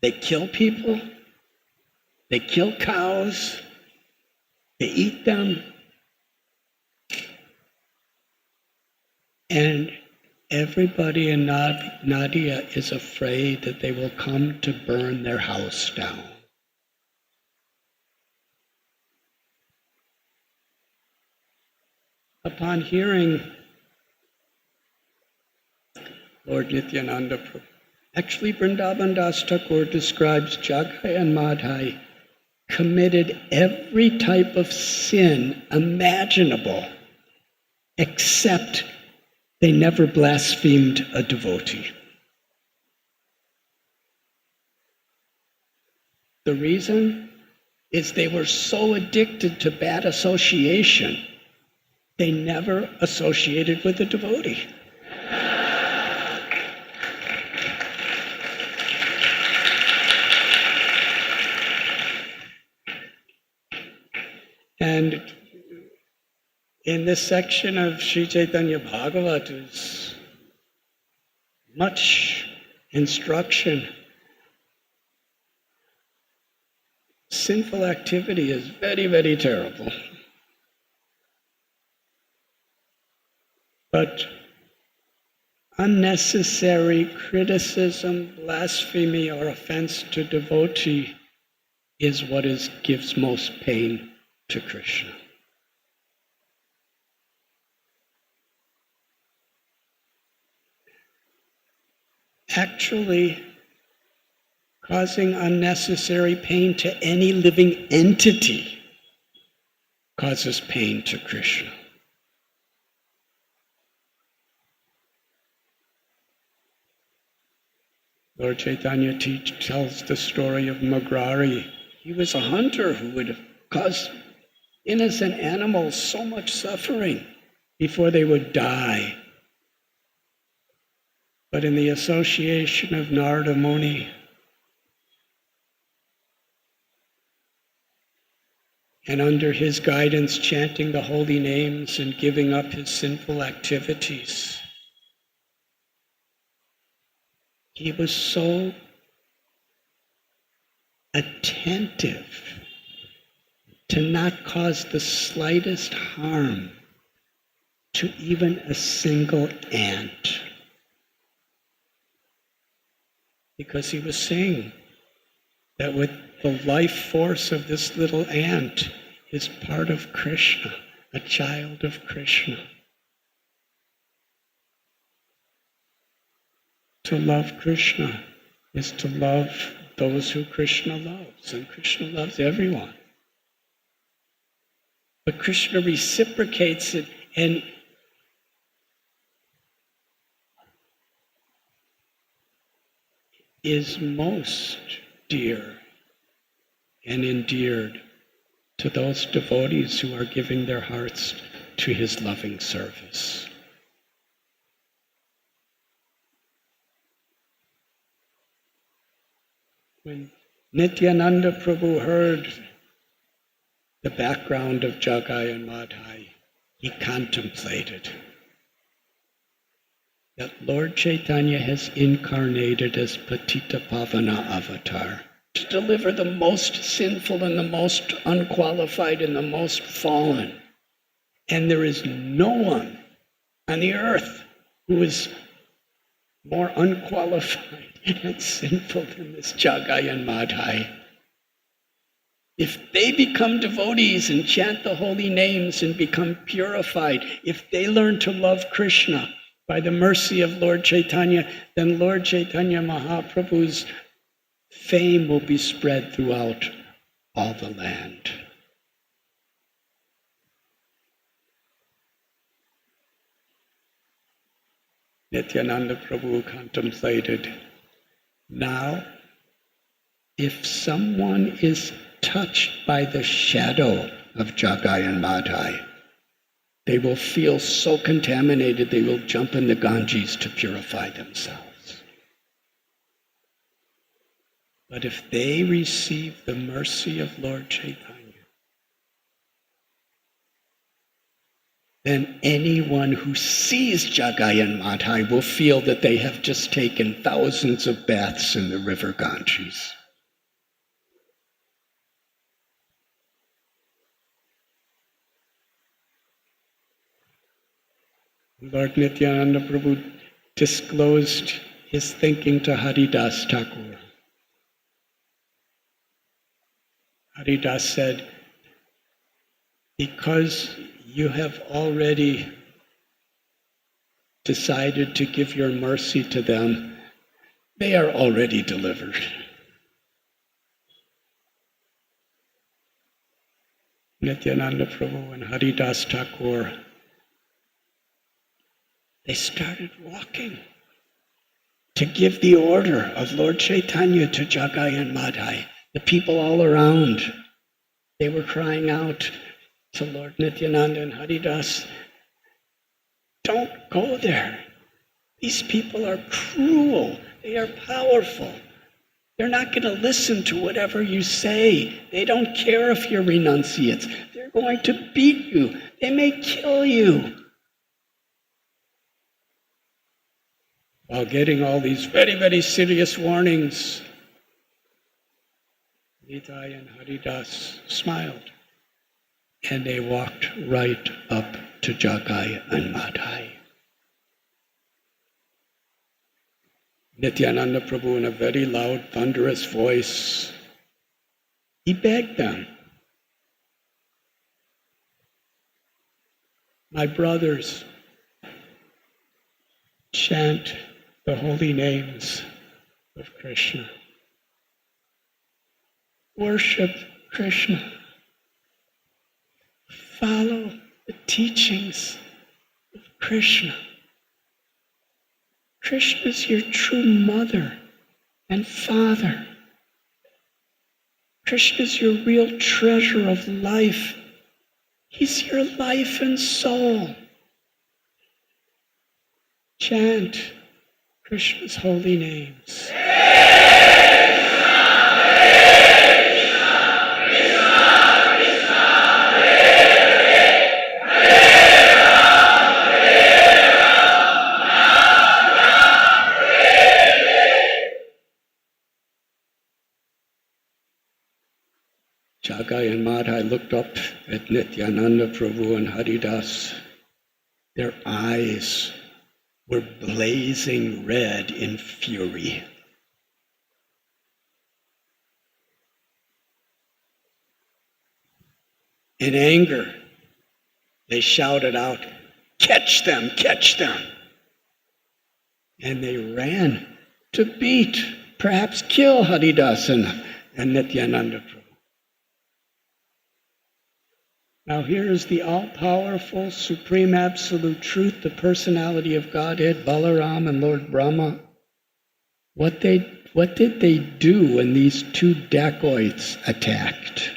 They kill people. They kill cows. They eat them. And everybody in Nadia is afraid that they will come to burn their house down. Upon hearing Lord Nityananda Prabhu, actually Vrindavan Das Thakur describes Jagai and Madhai committed every type of sin imaginable, except they never blasphemed a devotee. The reason is they were so addicted to bad association, they never associated with a devotee. And in this section of Sri Chaitanya Bhagavat is much instruction. Sinful activity is very, very terrible. But unnecessary criticism, blasphemy, or offense to devotee is what gives most pain to Krishna. Actually, causing unnecessary pain to any living entity causes pain to Krishna. Lord Chaitanya tells the story of Magrari. He was a hunter who would cause innocent animals so much suffering before they would die. But in the association of Narada Muni, and under his guidance, chanting the holy names and giving up his sinful activities, he was so attentive to not cause the slightest harm to even a single ant. Because he was saying that with the life force of this little ant is part of Krishna, a child of Krishna. To love Krishna is to love those who Krishna loves, and Krishna loves everyone. But Krishna reciprocates it and is most dear and endeared to those devotees who are giving their hearts to his loving service. When Nityananda Prabhu heard the background of Jagai and Madhai, he contemplated that Lord Chaitanya has incarnated as Patita Pavana avatar to deliver the most sinful and the most unqualified and the most fallen. And there is no one on the earth who is more unqualified and sinful than this Jagai and Madhai. If they become devotees and chant the holy names and become purified, if they learn to love Krishna by the mercy of Lord Chaitanya, then Lord Chaitanya Mahaprabhu's fame will be spread throughout all the land. Nityananda Prabhu contemplated, now, if someone is touched by the shadow of Jagai and Madhai, they will feel so contaminated they will jump in the Ganges to purify themselves. But if they receive the mercy of Lord Chaitanya, then anyone who sees Jagai and Madhai will feel that they have just taken thousands of baths in the river Ganges. Lord Nityananda Prabhu disclosed his thinking to Haridas Thakur. Haridas said, because you have already decided to give your mercy to them, they are already delivered. Nityananda Prabhu and Haridas Thakur, they started walking to give the order of Lord Chaitanya to Jagai and Madhai. The people all around, they were crying out to Lord Nityananda and Haridas, don't go there. These people are cruel. They are powerful. They're not going to listen to whatever you say. They don't care if you're renunciates. They're going to beat you. They may kill you. While getting all these very, very serious warnings, Nitai and Haridas smiled, and they walked right up to Jagai and Madhai. Nityananda Prabhu, in a very loud, thunderous voice, he begged them, my brothers, chant the holy names of Krishna. Worship Krishna. Follow the teachings of Krishna. Krishna is your true mother and father. Krishna is your real treasure of life. He's your life and soul. Chant Krishna's holy names. Jagai and Madhai looked up at Nityananda Prabhu and Haridas. Their eyes were blazing red in fury. In anger, they shouted out, catch them, catch them. And they ran to beat, perhaps kill Haridas and Nityananda Prabhu. Now here is the all-powerful, supreme, absolute truth, the personality of Godhead, Balaram and Lord Brahma. What did they do when these two dacoits attacked?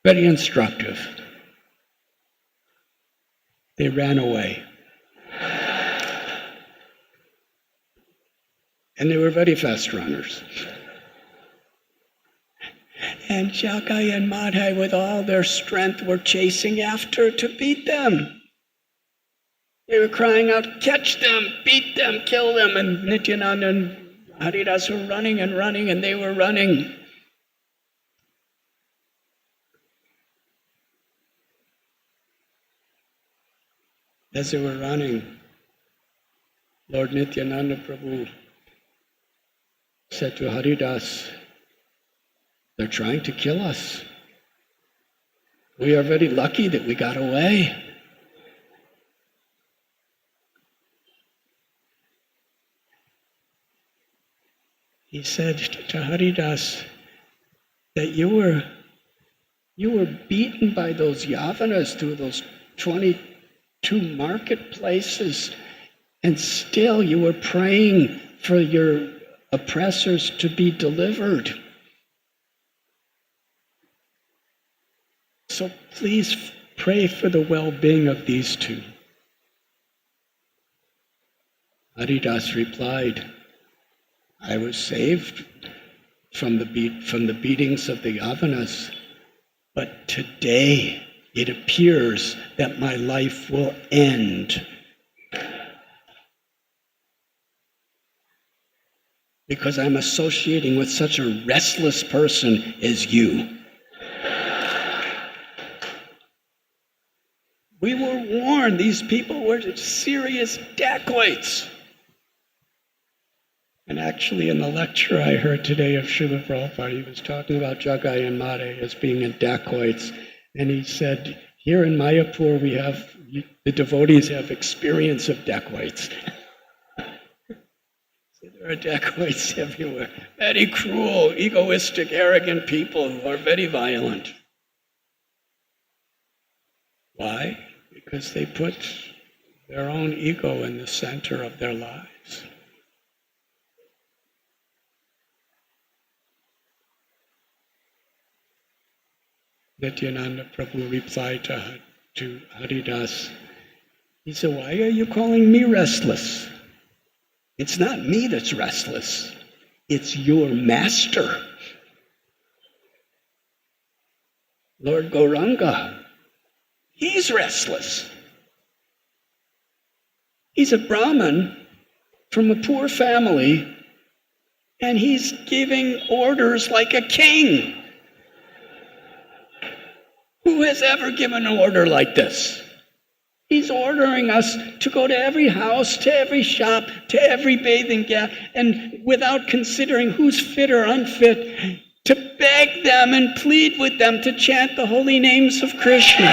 Very instructive. They ran away. And they were very fast runners. And Jagai and Madhai, with all their strength, were chasing after to beat them. They were crying out, catch them, beat them, kill them. And Nityananda and Haridas were running and running, and they were running. As they were running, Lord Nityananda Prabhu said to Haridas, they're trying to kill us. We are very lucky that we got away. He said to Haridas that you were beaten by those Yavanas through those 22 marketplaces, and still you were praying for your oppressors to be delivered. So please pray for the well-being of these two. Haridas replied, I was saved from the beatings of the Yavanas, but today it appears that my life will end. Because I'm associating with such a restless person as you. We were warned these people were serious dacoits. And actually in the lecture I heard today of Srila Prabhupada, he was talking about Jagai and Madhai as being in dacoits. And he said, here in Mayapur the devotees have experience of dacoits. There are dacoits everywhere. Very cruel, egoistic, arrogant people who are very violent. Why? Because they put their own ego in the center of their lives. Nityananda Prabhu replied to Haridas. He said, why are you calling me restless? It's not me that's restless. It's your master. Lord Gauranga, he's restless. He's a Brahmin from a poor family, and he's giving orders like a king. Who has ever given an order like this? He's ordering us to go to every house, to every shop, to every bathing gap, and without considering who's fit or unfit, to beg them and plead with them to chant the holy names of Krishna.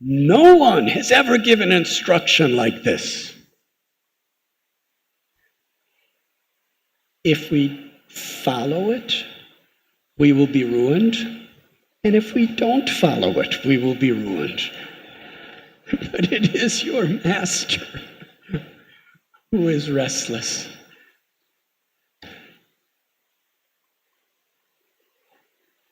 No one has ever given instruction like this. If we follow it, we will be ruined. And if we don't follow it, we will be ruined. But it is your master who is restless.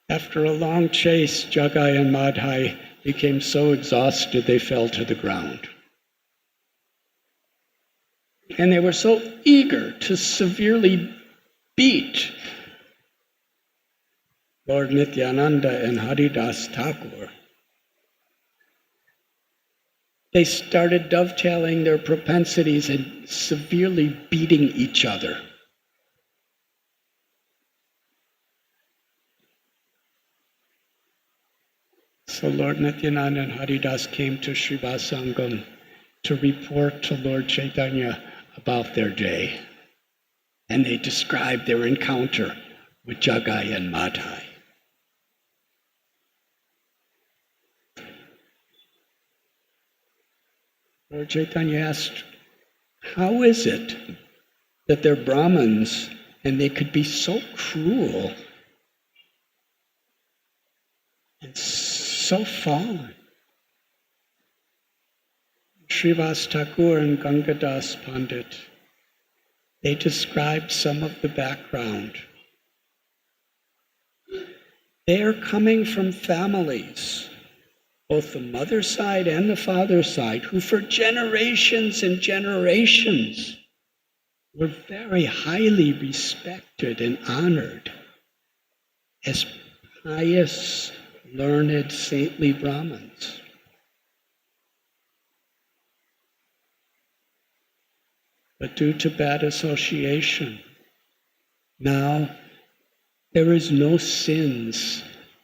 After a long chase, Jagai and Madhai became so exhausted they fell to the ground. And they were so eager to severely beat Lord Nityananda and Haridas Thakur. They started dovetailing their propensities and severely beating each other. So Lord Nityananda and Haridas came to Srivasangam to report to Lord Chaitanya about their day. And they described their encounter with Jagai and Madhai. Lord Chaitanya asked, how is it that they're Brahmins and they could be so cruel and so fallen? Srivas Thakur and Gangadas Pandit, they described some of the background. They are coming from families, both the mother side and the father side, who for generations and generations were very highly respected and honored as pious, learned, saintly Brahmins. But due to bad association, now there is no sins,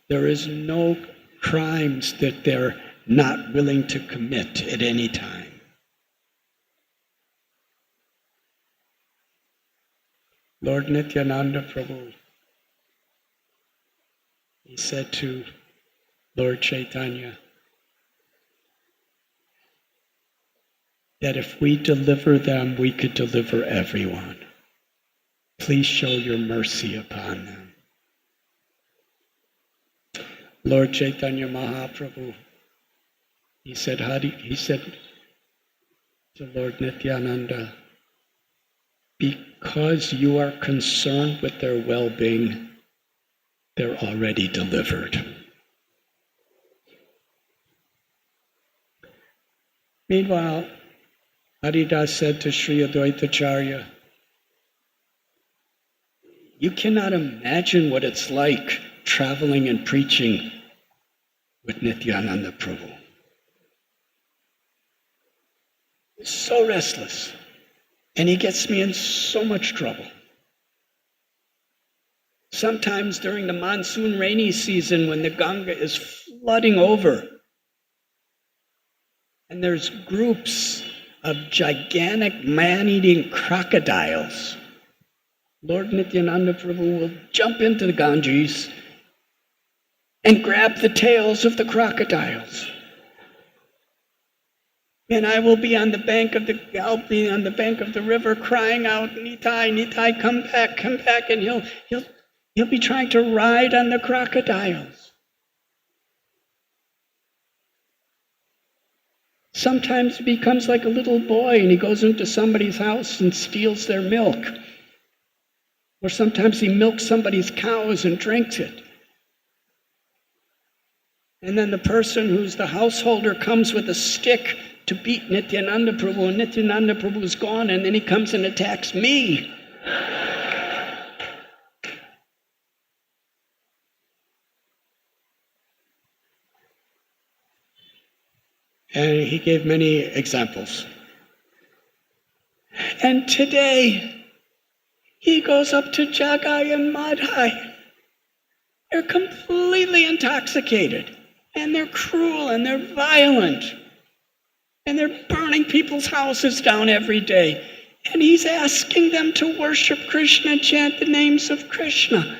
there is no crimes that they're not willing to commit at any time. Lord Nityananda Prabhu, he said to Lord Chaitanya that if we deliver them, we could deliver everyone. Please show your mercy upon them. Lord Chaitanya Mahaprabhu, he said to Lord Nityananda, because you are concerned with their well-being, they're already delivered. Meanwhile, Haridas said to Sri Advaitacharya, you cannot imagine what it's like traveling and preaching with Nityananda Prabhu. He's so restless, and he gets me in so much trouble. Sometimes during the monsoon rainy season when the Ganga is flooding over, and there's groups of gigantic man-eating crocodiles, Lord Nityananda Prabhu will jump into the Ganges and grab the tails of the crocodiles. And I will be on the bank of the river crying out, Nitai, Nitai, come back, and he'll be trying to ride on the crocodiles. Sometimes he becomes like a little boy and he goes into somebody's house and steals their milk. Or sometimes he milks somebody's cows and drinks it. And then the person who's the householder comes with a stick to beat Nityananda Prabhu, and Nityananda Prabhu is gone, and then he comes and attacks me. And he gave many examples. And today, he goes up to Jagai and Madhai. They're completely intoxicated, and they're cruel, and they're violent, and they're burning people's houses down every day. And he's asking them to worship Krishna and chant the names of Krishna.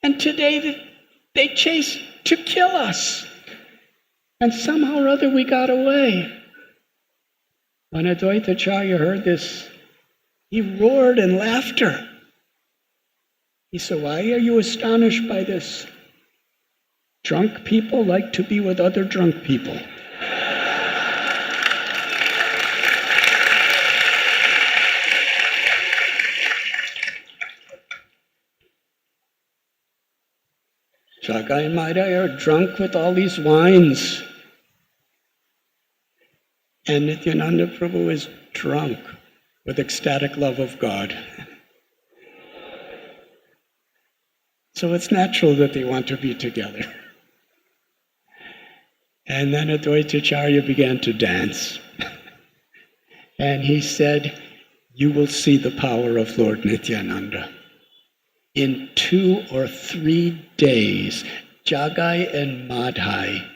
And today they chase to kill us. And somehow or other we got away. When Advaitacharya heard this, he roared in laughter. He said, why are you astonished by this? Drunk people like to be with other drunk people. Jagai and Madhai are drunk with all these wines. And Nityananda Prabhu is drunk with ecstatic love of God. So it's natural that they want to be together. And then Advaitacharya began to dance. And he said, you will see the power of Lord Nityananda. In 2 or 3 days, Jagai and Madhai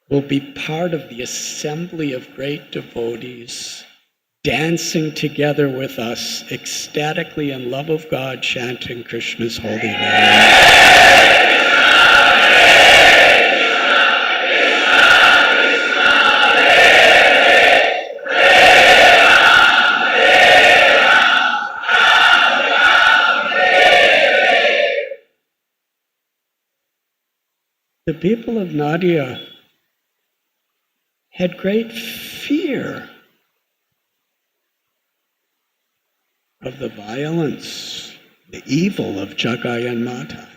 will be part of the assembly of great devotees, dancing together with us, ecstatically in love of God, chanting Krishna's holy name. The people of Nadia had great fear of the violence, the evil of Jagai and Madhai.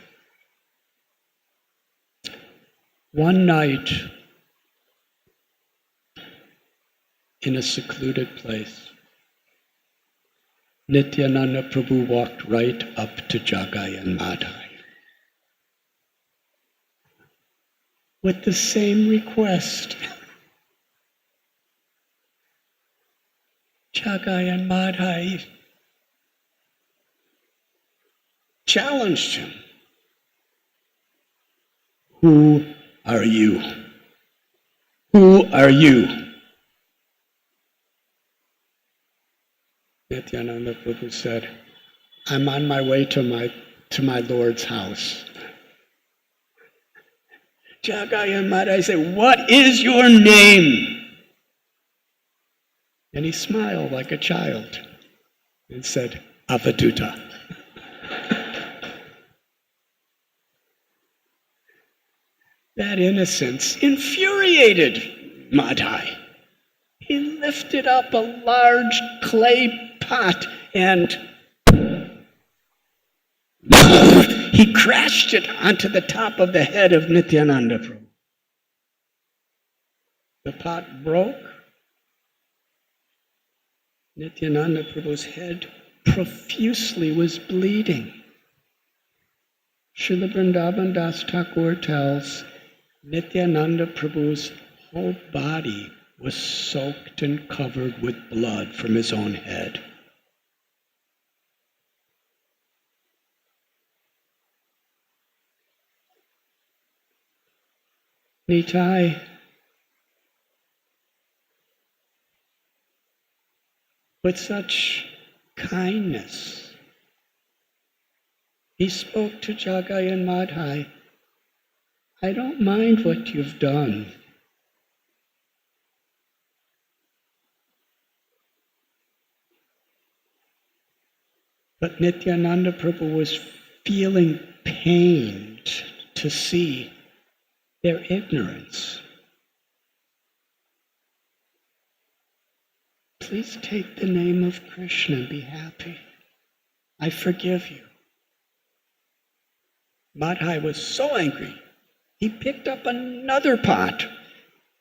One night, in a secluded place, Nityananda Prabhu walked right up to Jagai and Madhai with the same request. Jagai and Madhai challenged him. Who are you? Who are you? Nityananda Prabhu said, I'm on my way to my Lord's house. Jagai and Madhai said, what is your name? And he smiled like a child and said, Avaduta. That innocence infuriated Madhai. He lifted up a large clay pot and he crashed it onto the top of the head of Nityananda Prabhu. The pot broke. Nityananda Prabhu's head profusely was bleeding. Srila Vrindavan Das Thakur tells Nityananda Prabhu's whole body was soaked and covered with blood from his own head. Nitai, with such kindness, he spoke to Jagai and Madhai. I don't mind what you've done. But Nityananda Prabhu was feeling pained to see their ignorance. Please take the name of Krishna and be happy. I forgive you. Madhai was so angry, he picked up another pot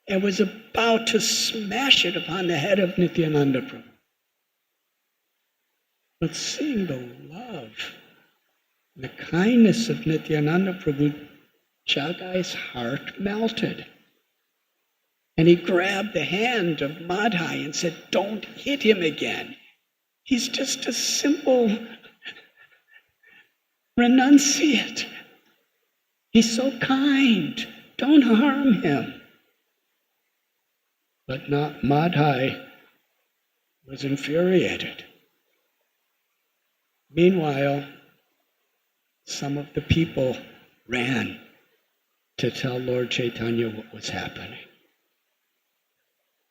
and was about to smash it upon the head of Nityananda Prabhu. But seeing the love, the kindness of Nityananda Prabhu, Jagai's heart melted. And he grabbed the hand of Madhai and said, don't hit him again. He's just a simple renunciate. He's so kind. Don't harm him. But not Madhai was infuriated. Meanwhile, some of the people ran to tell Lord Chaitanya what was happening.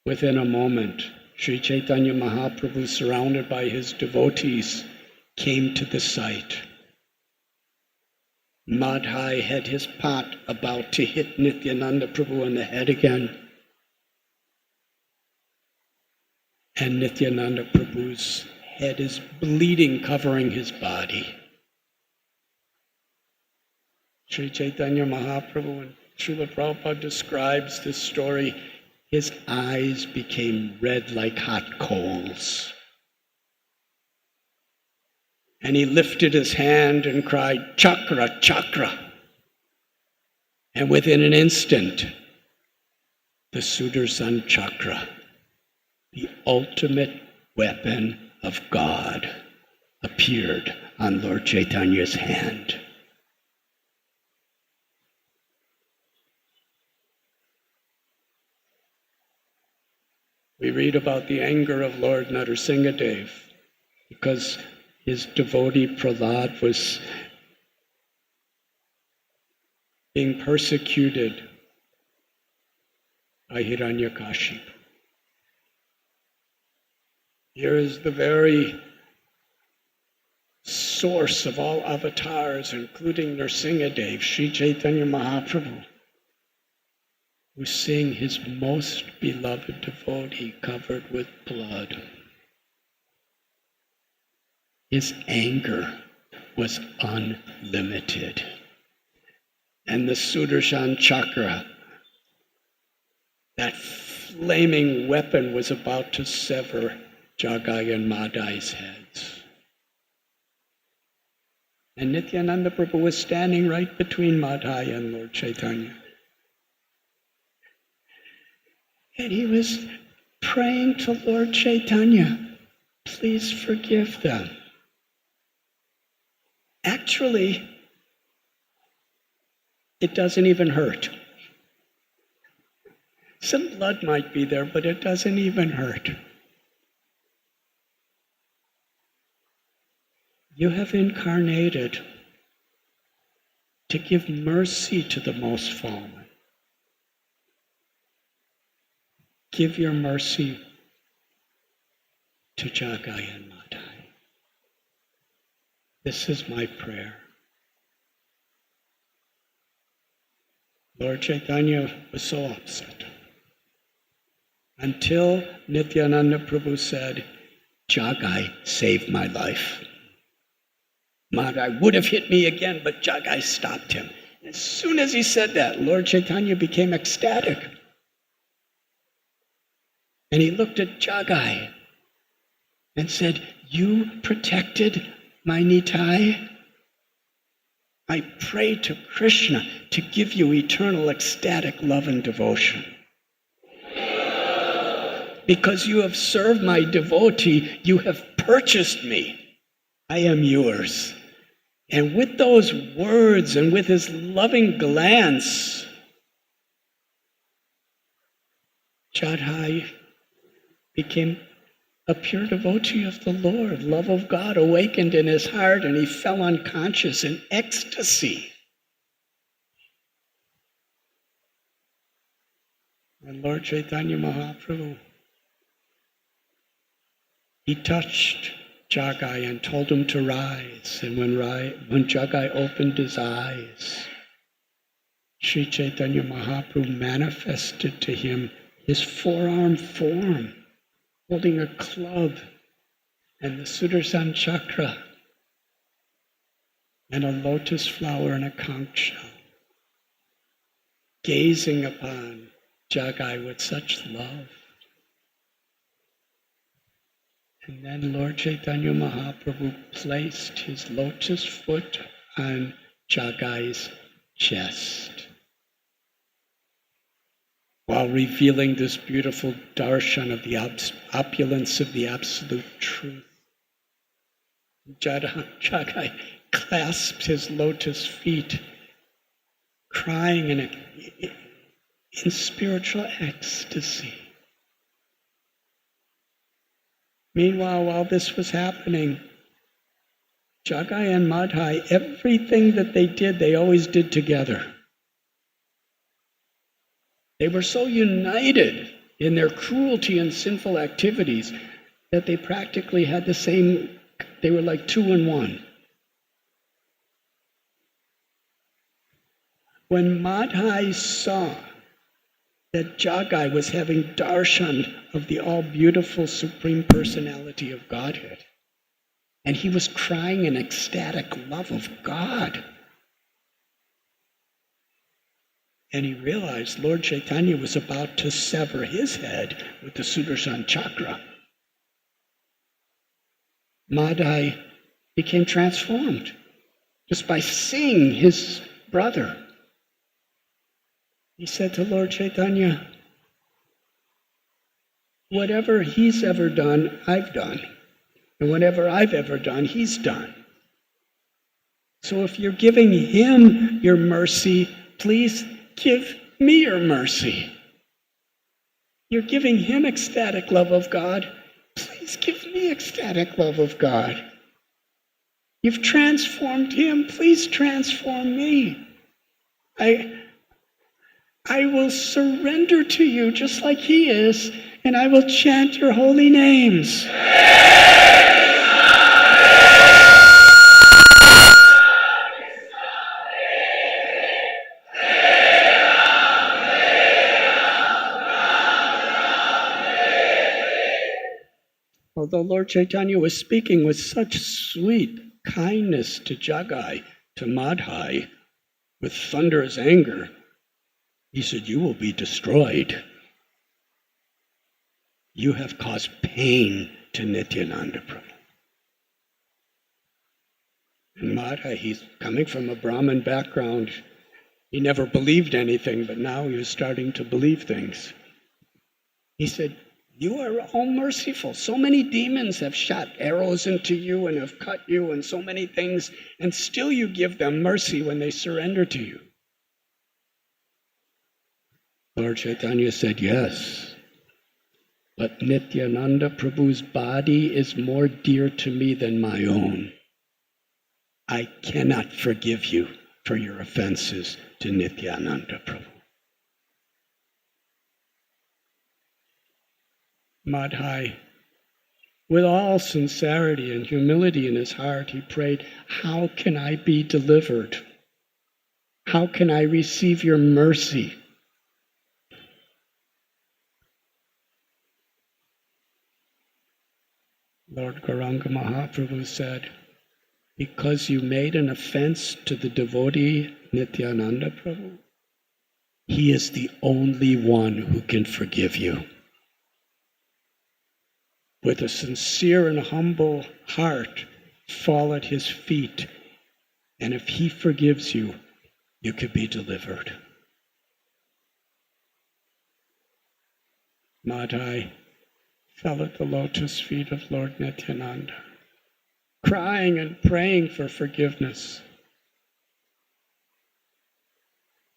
Within a moment, Sri Chaitanya Mahaprabhu, surrounded by his devotees, came to the site. Madhai had his pot about to hit Nityananda Prabhu on the head again. And Nityananda Prabhu's head is bleeding, covering his body. Sri Chaitanya Mahaprabhu and Srila Prabhupada describes this story. His eyes became red like hot coals. And he lifted his hand and cried, Chakra, Chakra. And within an instant, the Sudarshan Chakra, the ultimate weapon of God, appeared on Lord Chaitanya's hand. We read about the anger of Lord Narasimhadev because his devotee Prahlad was being persecuted by Hiranyakashipu. Here is the very source of all avatars, including Narasimhadev, Sri Chaitanya Mahaprabhu, who's seeing his most beloved devotee covered with blood. His anger was unlimited. And the Sudarshan Chakra, that flaming weapon, was about to sever Jagai and Madhai's heads. And Nityananda Prabhu was standing right between Madhai and Lord Chaitanya. And he was praying to Lord Chaitanya, please forgive them. Actually, it doesn't even hurt. Some blood might be there, but it doesn't even hurt. You have incarnated to give mercy to the most fallen. Give your mercy to Jagai and Madhai. This is my prayer. Lord Chaitanya was so upset. Until Nityananda Prabhu said, Jagai saved my life. Madhai would have hit me again, but Jagai stopped him. As soon as he said that, Lord Chaitanya became ecstatic. And he looked at Jagai and said, you protected my Nitai? I pray to Krishna to give you eternal ecstatic love and devotion. Because you have served my devotee, you have purchased me. I am yours. And with those words and with his loving glance, Jagai became a pure devotee of the Lord. Love of God awakened in his heart, and he fell unconscious in ecstasy. And Lord Chaitanya Mahaprabhu, he touched Jagai and told him to rise. And when Jagai opened his eyes, Sri Chaitanya Mahaprabhu manifested to him his four-arm form, holding a club and the Sudarshan chakra and a lotus flower and a conch shell, gazing upon Jagai with such love. And then Lord Chaitanya Mahaprabhu placed his lotus foot on Jagai's chest, while revealing this beautiful darshan of the opulence of the absolute truth. Jagai clasped his lotus feet, crying in spiritual ecstasy. Meanwhile, while this was happening, Jagai and Madhai, everything that they did, they always did together. They were so united in their cruelty and sinful activities that they practically had the same, they were like two in one. When Madhai saw that Jagai was having darshan of the all-beautiful Supreme Personality of Godhead, and he was crying in ecstatic love of God, and he realized Lord Chaitanya was about to sever his head with the Sudarshan chakra, Madhai became transformed just by seeing his brother. He said to Lord Chaitanya, whatever he's ever done, I've done. And whatever I've ever done, he's done. So if you're giving him your mercy, please give me your mercy. You're giving him ecstatic love of God. Please give me ecstatic love of God. You've transformed him. Please transform me. I will surrender to you just like he is, and I will chant your holy names. Although Lord Chaitanya was speaking with such sweet kindness to Jagai, to Madhai, with thunderous anger, he said, you will be destroyed. You have caused pain to Nityananda Prabhu. And Madhai, he's coming from a Brahmin background. He never believed anything, but now he was starting to believe things. He said, you are all merciful. So many demons have shot arrows into you and have cut you and so many things, and still you give them mercy when they surrender to you. Lord Chaitanya said, yes, but Nityananda Prabhu's body is more dear to me than my own. I cannot forgive you for your offenses to Nityananda Prabhu. Madhai, with all sincerity and humility in his heart, he prayed, how can I be delivered? How can I receive your mercy? Lord Gauranga Mahaprabhu said, because you made an offense to the devotee Nityananda Prabhu, he is the only one who can forgive you. With a sincere and humble heart, fall at his feet, and if he forgives you, you could be delivered. Madhai fell at the lotus feet of Lord Nityananda, crying and praying for forgiveness.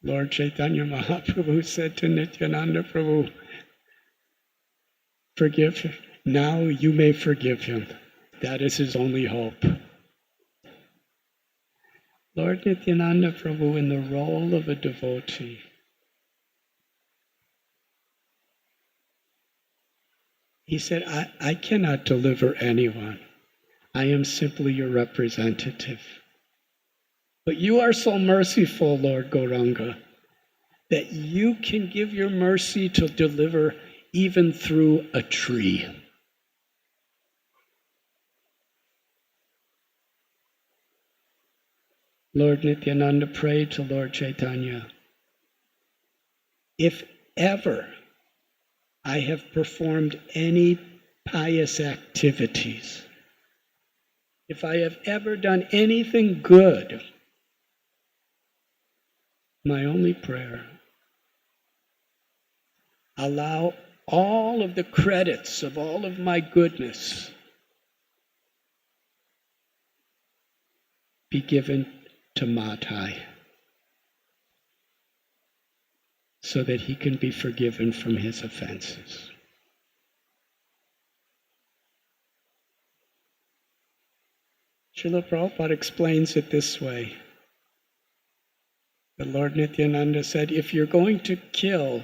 Lord Chaitanya Mahaprabhu said to Nityananda Prabhu, forgive him. Now you may forgive him. That is his only hope. Lord Nityananda Prabhu, in the role of a devotee, he said, I cannot deliver anyone. I am simply your representative. But you are so merciful, Lord Gauranga, that you can give your mercy to deliver even through a tree. Lord Nityananda prayed to Lord Chaitanya, if ever I have performed any pious activities, if I have ever done anything good, my only prayer, allow all of the credits of all of my goodness be given to Madhai, so that he can be forgiven from his offenses. Srila Prabhupada explains it this way. The Lord Nityananda said, if you're going to kill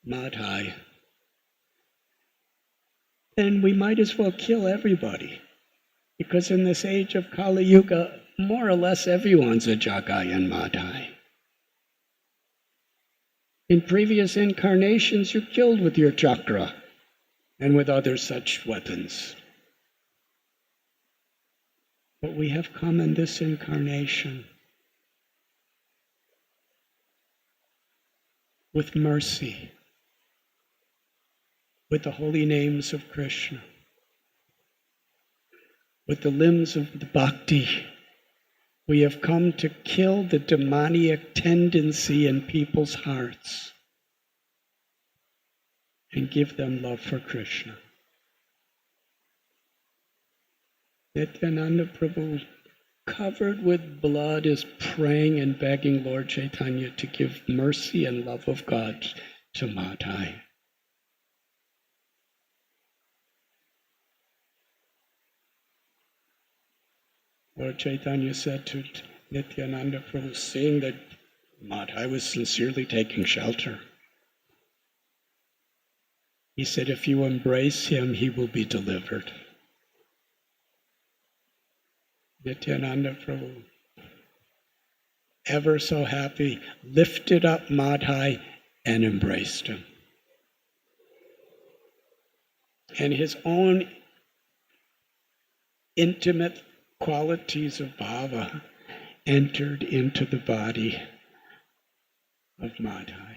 Madhai, then we might as well kill everybody. Because in this age of Kali Yuga, more or less everyone's a Jagai and Madhai. In previous incarnations, you killed with your chakra and with other such weapons. But we have come in this incarnation with mercy, with the holy names of Krishna, with the limbs of the bhakti. We have come to kill the demoniac tendency in people's hearts and give them love for Krishna. Nityananda Prabhu, covered with blood, is praying and begging Lord Chaitanya to give mercy and love of God to Madhai. Lord Chaitanya said to Nityananda Prabhu, seeing that Madhai was sincerely taking shelter, he said, if you embrace him, he will be delivered. Nityananda Prabhu, ever so happy, lifted up Madhai and embraced him. And his own intimate qualities of bhava entered into the body of Madhai.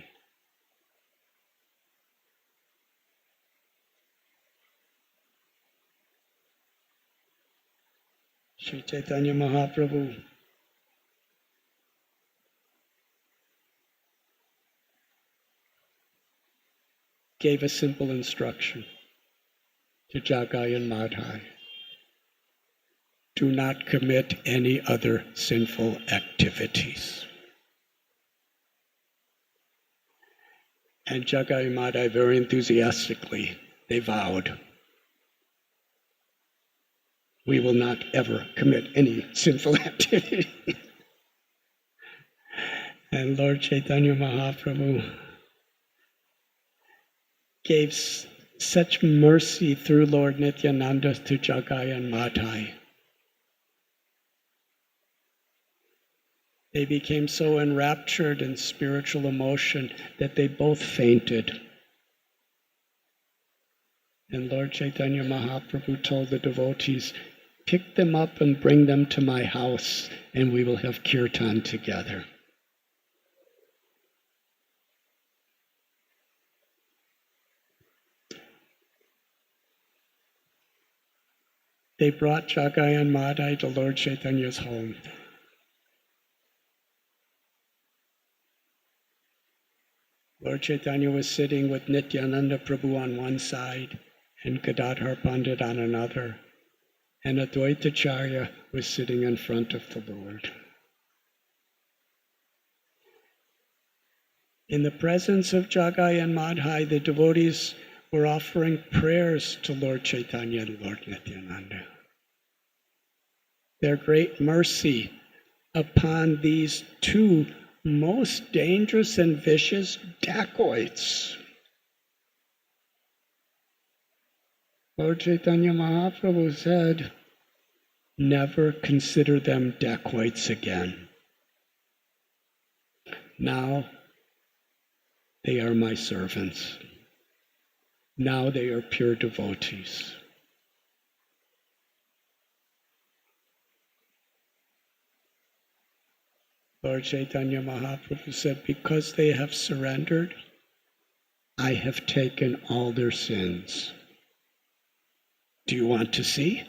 Sri Chaitanya Mahaprabhu gave a simple instruction to Jagai and Madhai. Do not commit any other sinful activities. And Jagai and Madhai very enthusiastically, they vowed, we will not ever commit any sinful activity. And Lord Chaitanya Mahaprabhu gave such mercy through Lord Nityananda to Jagai and Madhai, They became so enraptured in spiritual emotion that they both fainted. And Lord Chaitanya Mahaprabhu told the devotees, pick them up and bring them to my house, and we will have kirtan together. They brought Jagai and Madhai to Lord Chaitanya's home. Lord Chaitanya was sitting with Nityananda Prabhu on one side and Gadadhar Pandit on another, and Advaitacharya was sitting in front of the Lord. In the presence of Jagai and Madhai, the devotees were offering prayers to Lord Chaitanya and Lord Nityananda. Their great mercy upon these two most dangerous and vicious dacoits. Lord Chaitanya Mahaprabhu said, never consider them dacoits again. Now they are my servants. Now they are pure devotees. Lord Chaitanya Mahaprabhu said, because they have surrendered, I have taken all their sins. Do you want to see?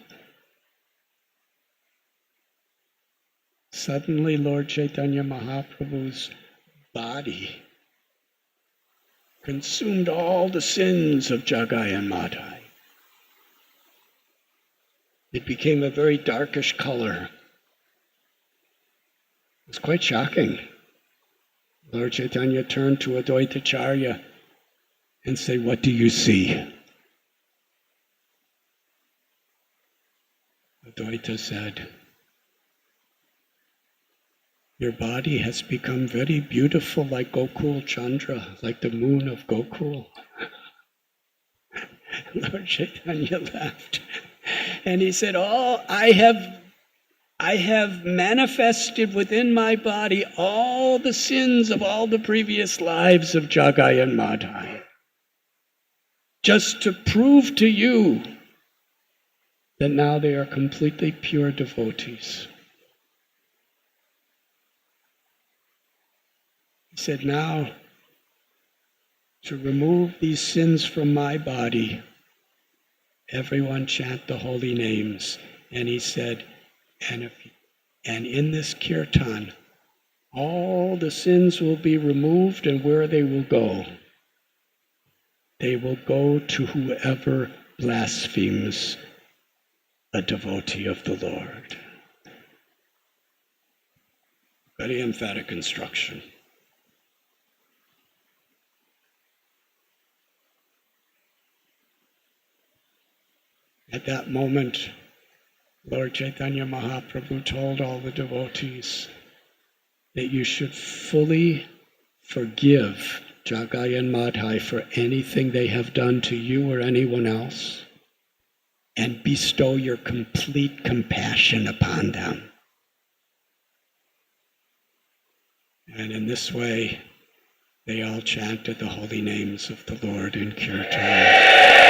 Suddenly, Lord Chaitanya Mahaprabhu's body consumed all the sins of Jagai and Madhai. It became a very darkish color. It was quite shocking. Lord Chaitanya turned to Advaitacharya and said, what do you see? Advaita said, your body has become very beautiful like Gokul Chandra, like the moon of Gokul. Lord Chaitanya laughed and he said, I have manifested within my body all the sins of all the previous lives of Jagai and Madhai, just to prove to you that now they are completely pure devotees. He said, now, to remove these sins from my body, everyone chant the holy names. And he said, and in this kirtan, all the sins will be removed, and where they will go? They will go to whoever blasphemes a devotee of the Lord. Very emphatic instruction. At that moment, Lord Chaitanya Mahaprabhu told all the devotees that you should fully forgive Jagai and Madhai for anything they have done to you or anyone else, and bestow your complete compassion upon them. And in this way, they all chanted the holy names of the Lord in Kirtan.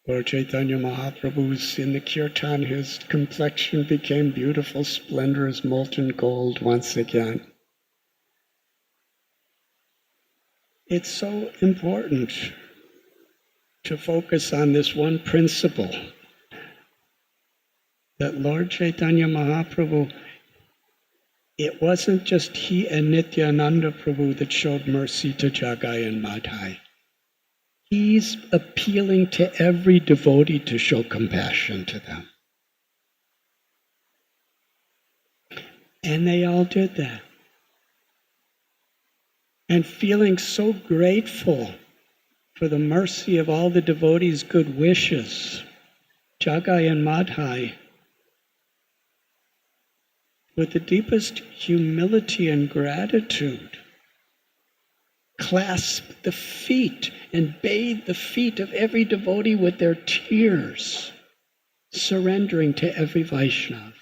Lord Chaitanya Mahaprabhu's in the kirtan, his complexion became beautiful, splendor as molten gold once again. It's so important to focus on this one principle, that Lord Chaitanya Mahaprabhu, it wasn't just he and Nityananda Prabhu that showed mercy to Jagai and Madhai. He's appealing to every devotee to show compassion to them. And they all did that. And feeling so grateful for the mercy of all the devotees' good wishes, Jagai and Madhai with the deepest humility and gratitude, clasp the feet and bathe the feet of every devotee with their tears, surrendering to every Vaishnava.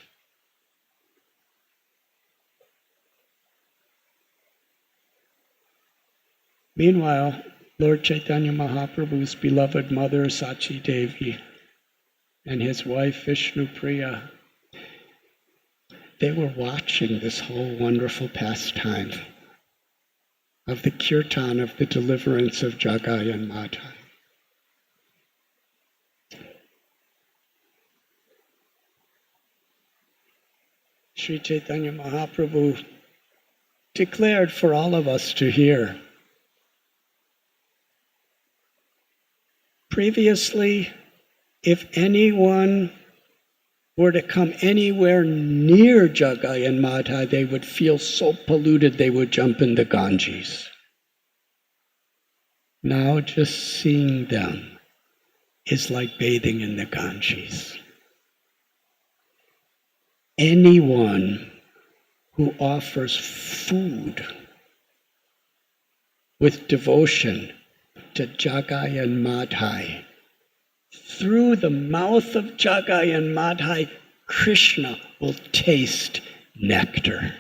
Meanwhile, Lord Chaitanya Mahaprabhu's beloved mother Sachi Devi and his wife Vishnu Priya, they were watching this whole wonderful pastime of the Kirtan of the deliverance of Jagai and Madhai. Sri Chaitanya Mahaprabhu declared for all of us to hear. Previously, if anyone were to come anywhere near Jagai and Madhai, they would feel so polluted they would jump in the Ganges. Now just seeing them is like bathing in the Ganges. Anyone who offers food with devotion to Jagai and Madhai, through the mouth of Jagai and Madhai, Krishna will taste nectar.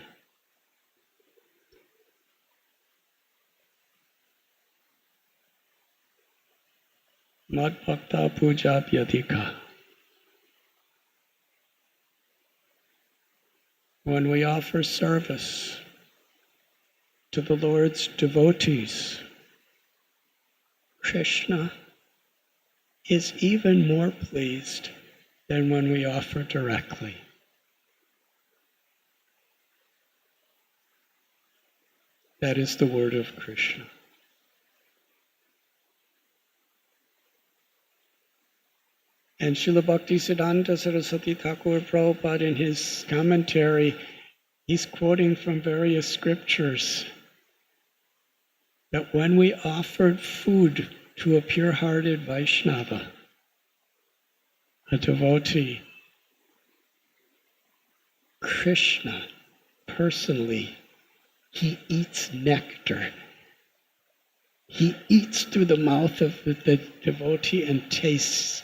Mad Bhakta Puja Vyadhika. When we offer service to the Lord's devotees, Krishna is even more pleased than when we offer directly. That is the word of Krishna. And Srila Bhaktisiddhanta Saraswati Thakur Prabhupada, in his commentary, he's quoting from various scriptures that when we offered food to a pure-hearted Vaishnava, a devotee, Krishna personally, he eats nectar. He eats through the mouth of the devotee and tastes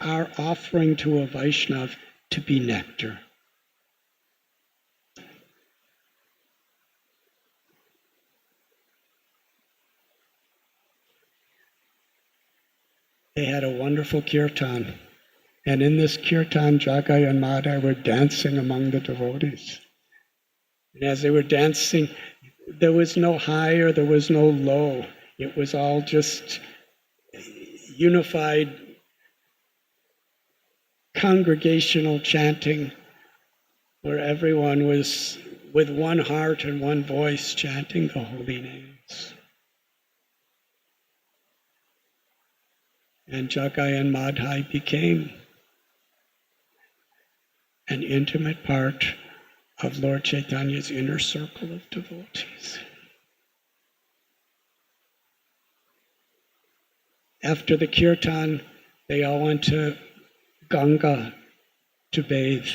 our offering to a Vaishnava to be nectar. They had a wonderful kirtan, and in this kirtan, Jagai and Madhai were dancing among the devotees. And as they were dancing, there was no high or there was no low. It was all just unified congregational chanting, where everyone was with one heart and one voice chanting the holy names. And Jagai and Madhai became an intimate part of Lord Chaitanya's inner circle of devotees. After the kirtan, they all went to Ganga to bathe.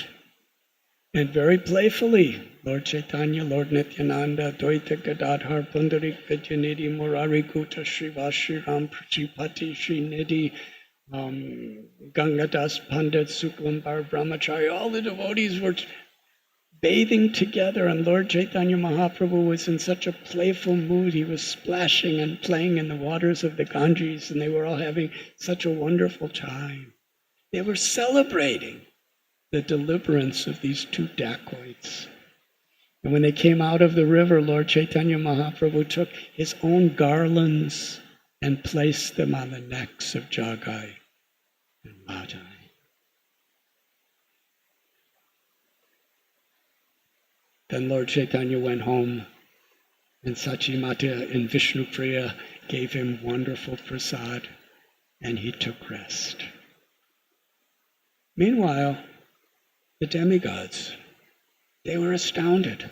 And very playfully, Lord Chaitanya, Lord Nityananda, Dvaita Gadadhar, Pundarika Janidhi, Murari Kuta, Srivas Ram, Prachipati, Srinidhi, Gangadas Pandit, Suklambar, Brahmachari, all the devotees were bathing together, and Lord Chaitanya Mahaprabhu was in such a playful mood. He was splashing and playing in the waters of the Ganges, and they were all having such a wonderful time. They were celebrating the deliverance of these two dacoits. And when they came out of the river, Lord Chaitanya Mahaprabhu took his own garlands and placed them on the necks of Jagai and Madhai. Then Lord Chaitanya went home, and Sachi Mata and Vishnu Priya gave him wonderful prasad, and he took rest. Meanwhile, the demigods, they were astounded.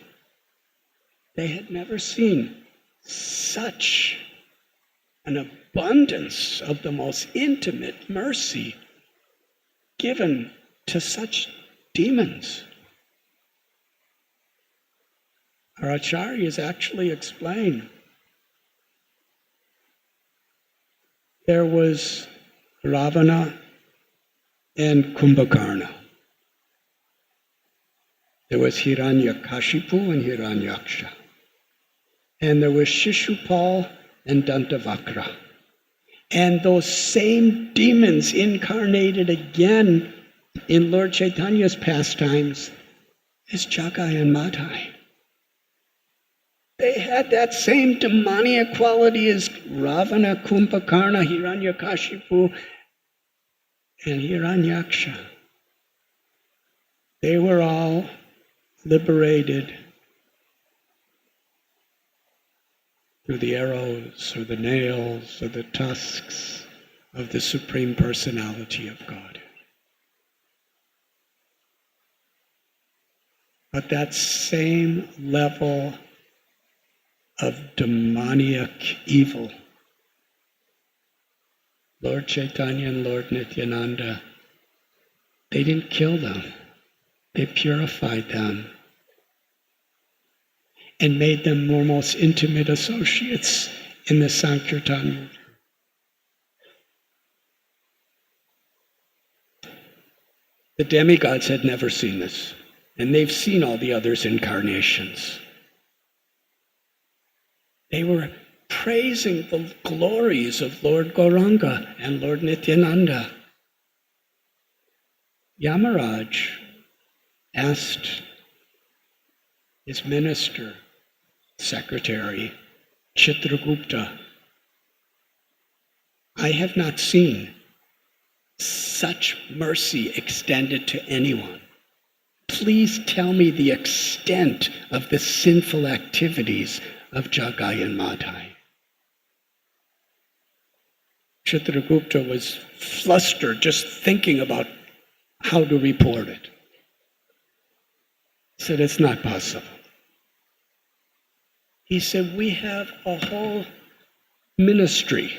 They had never seen such an abundance of the most intimate mercy given to such demons. our acharyas actually explain. There was Ravana and Kumbhakarna. There was Hiranyakashipu and Hiranyaksha. And there was Shishupal and Dantavakra. And those same demons incarnated again in Lord Chaitanya's pastimes as Jagai and Madhai. They had that same demoniac quality as Ravana, Kumbhakarna, Hiranyakashipu, and Hiranyaksha. They were all liberated through the arrows or the nails or the tusks of the Supreme Personality of God. But that same level of demoniac evil, Lord Chaitanya and Lord Nityananda, they didn't kill them. They purified them and made them more most intimate associates in the Sankirtan. The demigods had never seen this, and they've seen all the others' incarnations. They were praising the glories of Lord Gauranga and Lord Nityananda. Yamaraj asked his minister, secretary, Chitragupta, I have not seen such mercy extended to anyone. Please tell me the extent of the sinful activities of Jagai and Madhai. Chitragupta was flustered just thinking about how to report it. He said, it's not possible. He said, we have a whole ministry,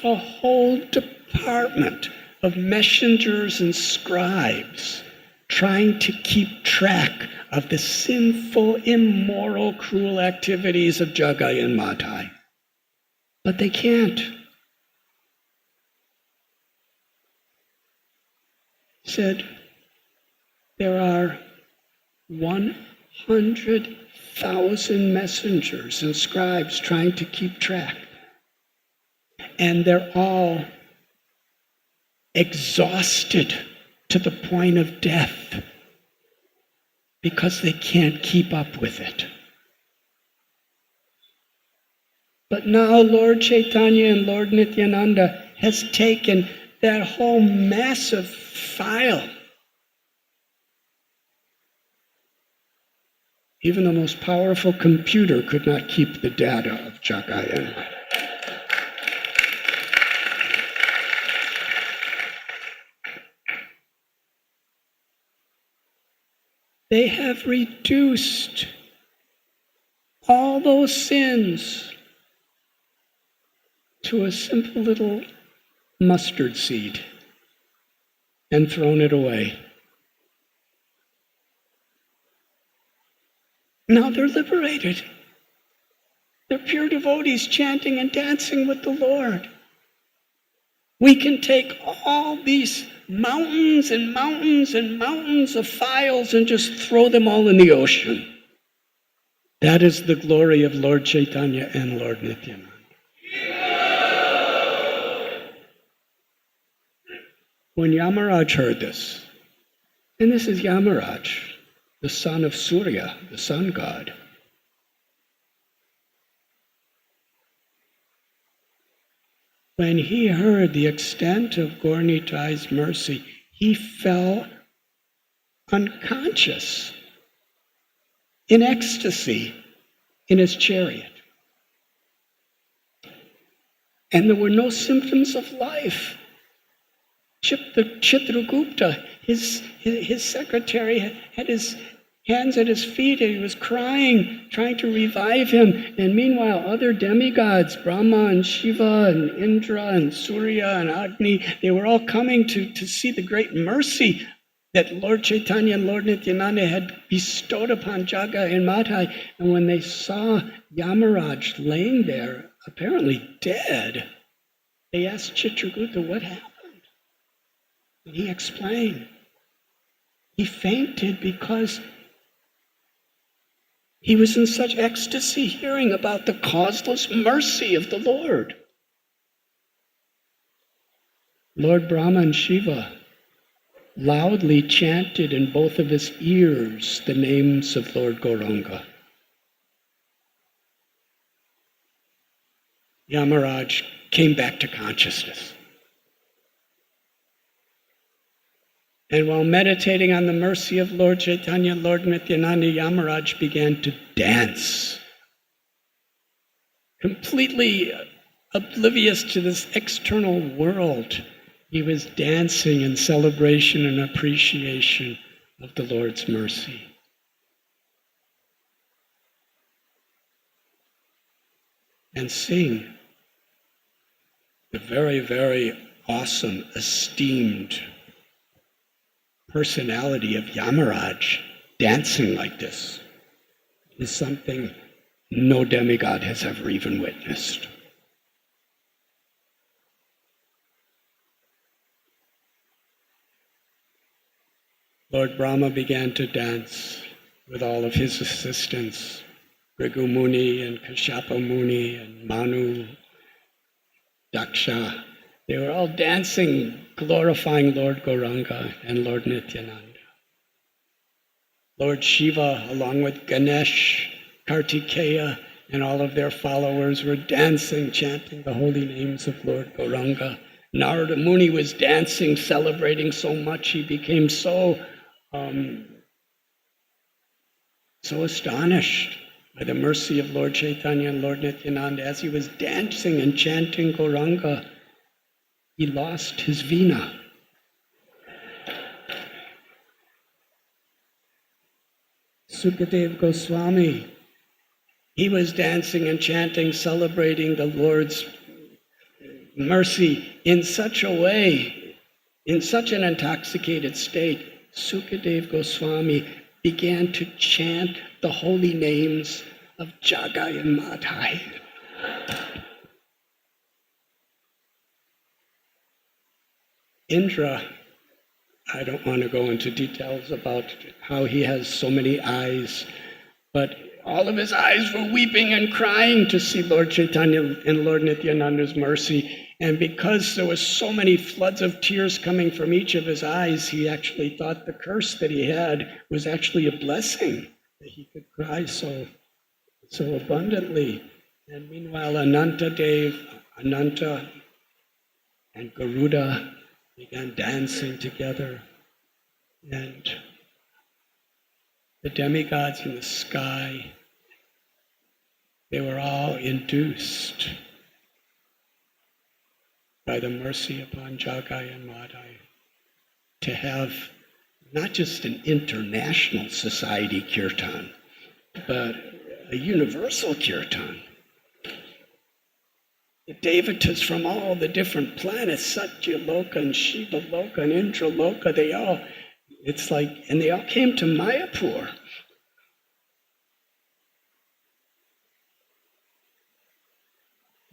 a whole department of messengers and scribes trying to keep track of the sinful, immoral, cruel activities of Jagai and Madhai. But they can't. He said, there are 100,000 messengers and scribes trying to keep track. And they're all exhausted to the point of death because they can't keep up with it. But now Lord Chaitanya and Lord Nityananda has taken that whole massive file. Even the most powerful computer could not keep the data of Jagai and Madhai. They have reduced all those sins to a simple little mustard seed and thrown it away. Now they're liberated. They're pure devotees chanting and dancing with the Lord. We can take all these mountains and mountains and mountains of files and just throw them all in the ocean. That is the glory of Lord Chaitanya and Lord Nityananda. When Yamaraj heard this, and this is Yamaraj, the son of Surya, the sun god, when he heard the extent of Gaur-Nitai's mercy, he fell unconscious, in ecstasy, in his chariot. And there were no symptoms of life. Chitragupta, his secretary, had his hands at his feet, and he was crying, trying to revive him. And meanwhile, other demigods, Brahma and Shiva and Indra and Surya and Agni, they were all coming to see the great mercy that Lord Chaitanya and Lord Nityananda had bestowed upon Jagai and Madhai. And when they saw Yamaraj laying there, apparently dead, they asked Chitragupta what happened. And he explained. He fainted because he was in such ecstasy hearing about the causeless mercy of the Lord. Lord Brahma and Shiva loudly chanted in both of his ears the names of Lord Gauranga. Yamaraj came back to consciousness. And while meditating on the mercy of Lord Chaitanya and Lord Nityananda, Yamaraj began to dance, completely oblivious to this external world. He was dancing in celebration and appreciation of the Lord's mercy. And seeing the very, very awesome, esteemed personality of Yamaraj dancing like this is something no demigod has ever even witnessed. Lord Brahma began to dance with all of his assistants, Bhrigu Muni and Kashyapa Muni and Manu, Daksha. They were all dancing, glorifying Lord Gauranga and Lord Nityananda. Lord Shiva, along with Ganesh, Kartikeya, and all of their followers were dancing, chanting the holy names of Lord Gauranga. Narada Muni was dancing, celebrating so much, he became so astonished by the mercy of Lord Chaitanya and Lord Nityananda. As he was dancing and chanting Gauranga, he lost his veena. Sukadev Goswami, he was dancing and chanting, celebrating the Lord's mercy in such a way, in such an intoxicated state. Sukadev Goswami began to chant the holy names of Jagai and Madhai. Indra, I don't want to go into details about how he has so many eyes, but all of his eyes were weeping and crying to see Lord Chaitanya and Lord Nityananda's mercy. And because there was so many floods of tears coming from each of his eyes, he actually thought the curse that he had was actually a blessing, that he could cry so abundantly. And meanwhile, Ananta and Garuda began dancing together. And the demigods in the sky, they were all induced by the mercy upon Jagai and Madhai to have not just an international society kirtan, but a universal kirtan. The devatas from all the different planets, Satya Loka and Shiva Loka and Indra Loka, they all came to Mayapur.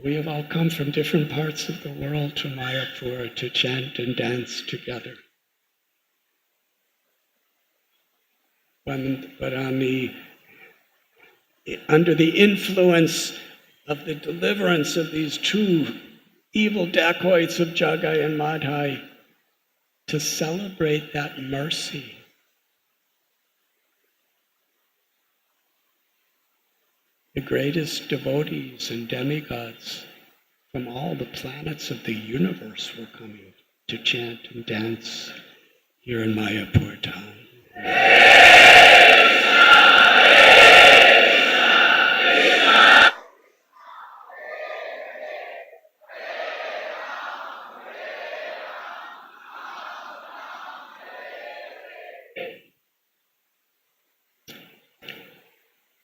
We have all come from different parts of the world to Mayapur to chant and dance together. But under the influence of the deliverance of these two evil dacoits of Jagai and Madhai, to celebrate that mercy, the greatest devotees and demigods from all the planets of the universe were coming to chant and dance here in Mayapur Dham.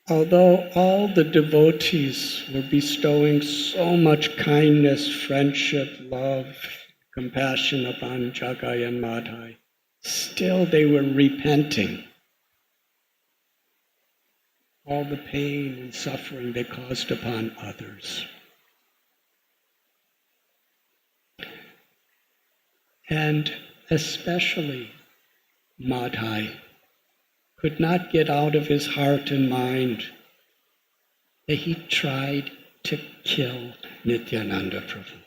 Although all the devotees were bestowing so much kindness, friendship, love, compassion upon Jagai and Madhai, still they were repenting all the pain and suffering they caused upon others. And especially Madhai could not get out of his heart and mind that he tried to kill Nityananda Prabhu.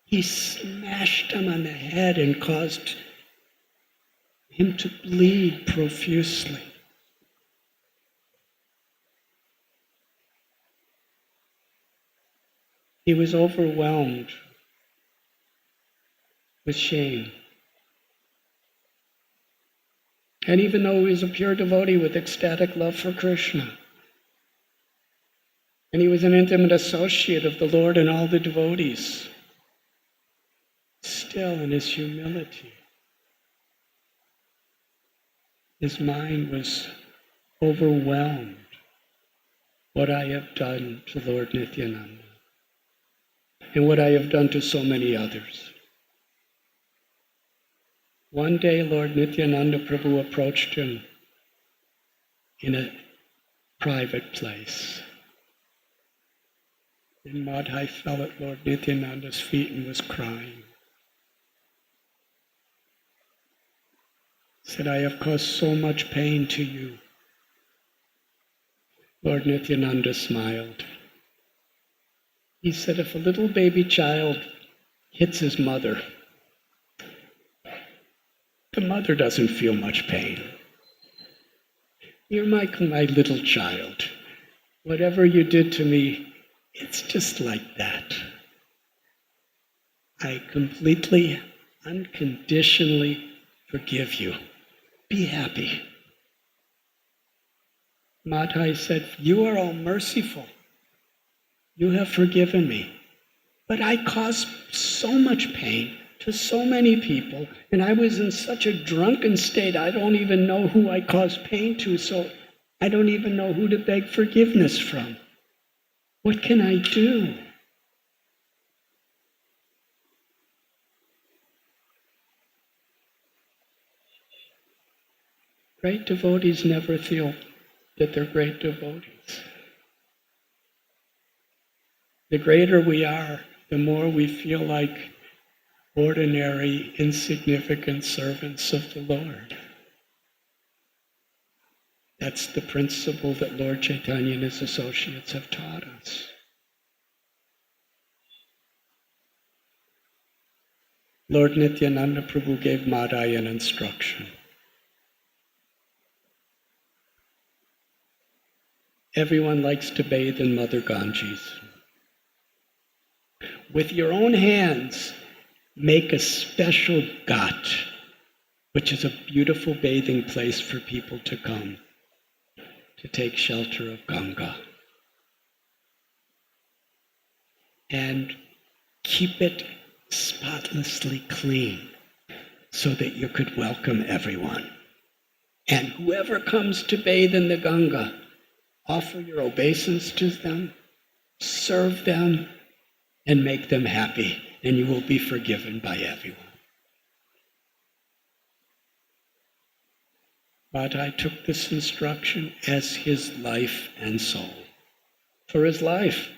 He smashed him on the head and caused him to bleed profusely. He was overwhelmed with shame. And even though he was a pure devotee with ecstatic love for Krishna, and he was an intimate associate of the Lord and all the devotees, still in his humility, his mind was overwhelmed. What I have done to Lord Nityananda, and what I have done to so many others. One day, Lord Nityananda Prabhu approached him in a private place. And Madhai fell at Lord Nityananda's feet and was crying. He said, I have caused so much pain to you. Lord Nityananda smiled. He said, if a little baby child hits his mother, the mother doesn't feel much pain. You're my little child. Whatever you did to me, it's just like that. I completely, unconditionally forgive you. Be happy. Madhai said, you are all merciful. You have forgiven me. But I caused so much pain to so many people, and I was in such a drunken state, I don't even know who I caused pain to, so I don't even know who to beg forgiveness from. What can I do? Great devotees never feel that they're great devotees. The greater we are, the more we feel like ordinary, insignificant servants of the Lord. That's the principle that Lord Chaitanya and his associates have taught us. Lord Nityananda Prabhu gave Madhai an instruction. Everyone likes to bathe in Mother Ganges. With your own hands, make a special ghat, which is a beautiful bathing place for people to come to take shelter of Ganga. And keep it spotlessly clean so that you could welcome everyone. And whoever comes to bathe in the Ganga, offer your obeisance to them, serve them, and make them happy, and you will be forgiven by everyone. Madhai took this instruction as his life and soul. For his life,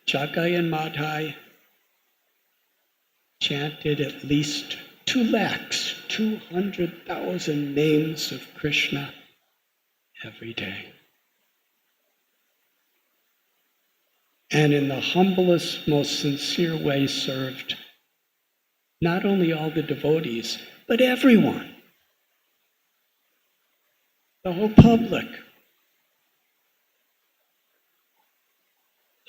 Jagai and Madhai chanted at least 200,000 names of Krishna every day. And in the humblest, most sincere way served not only all the devotees, but everyone, the whole public.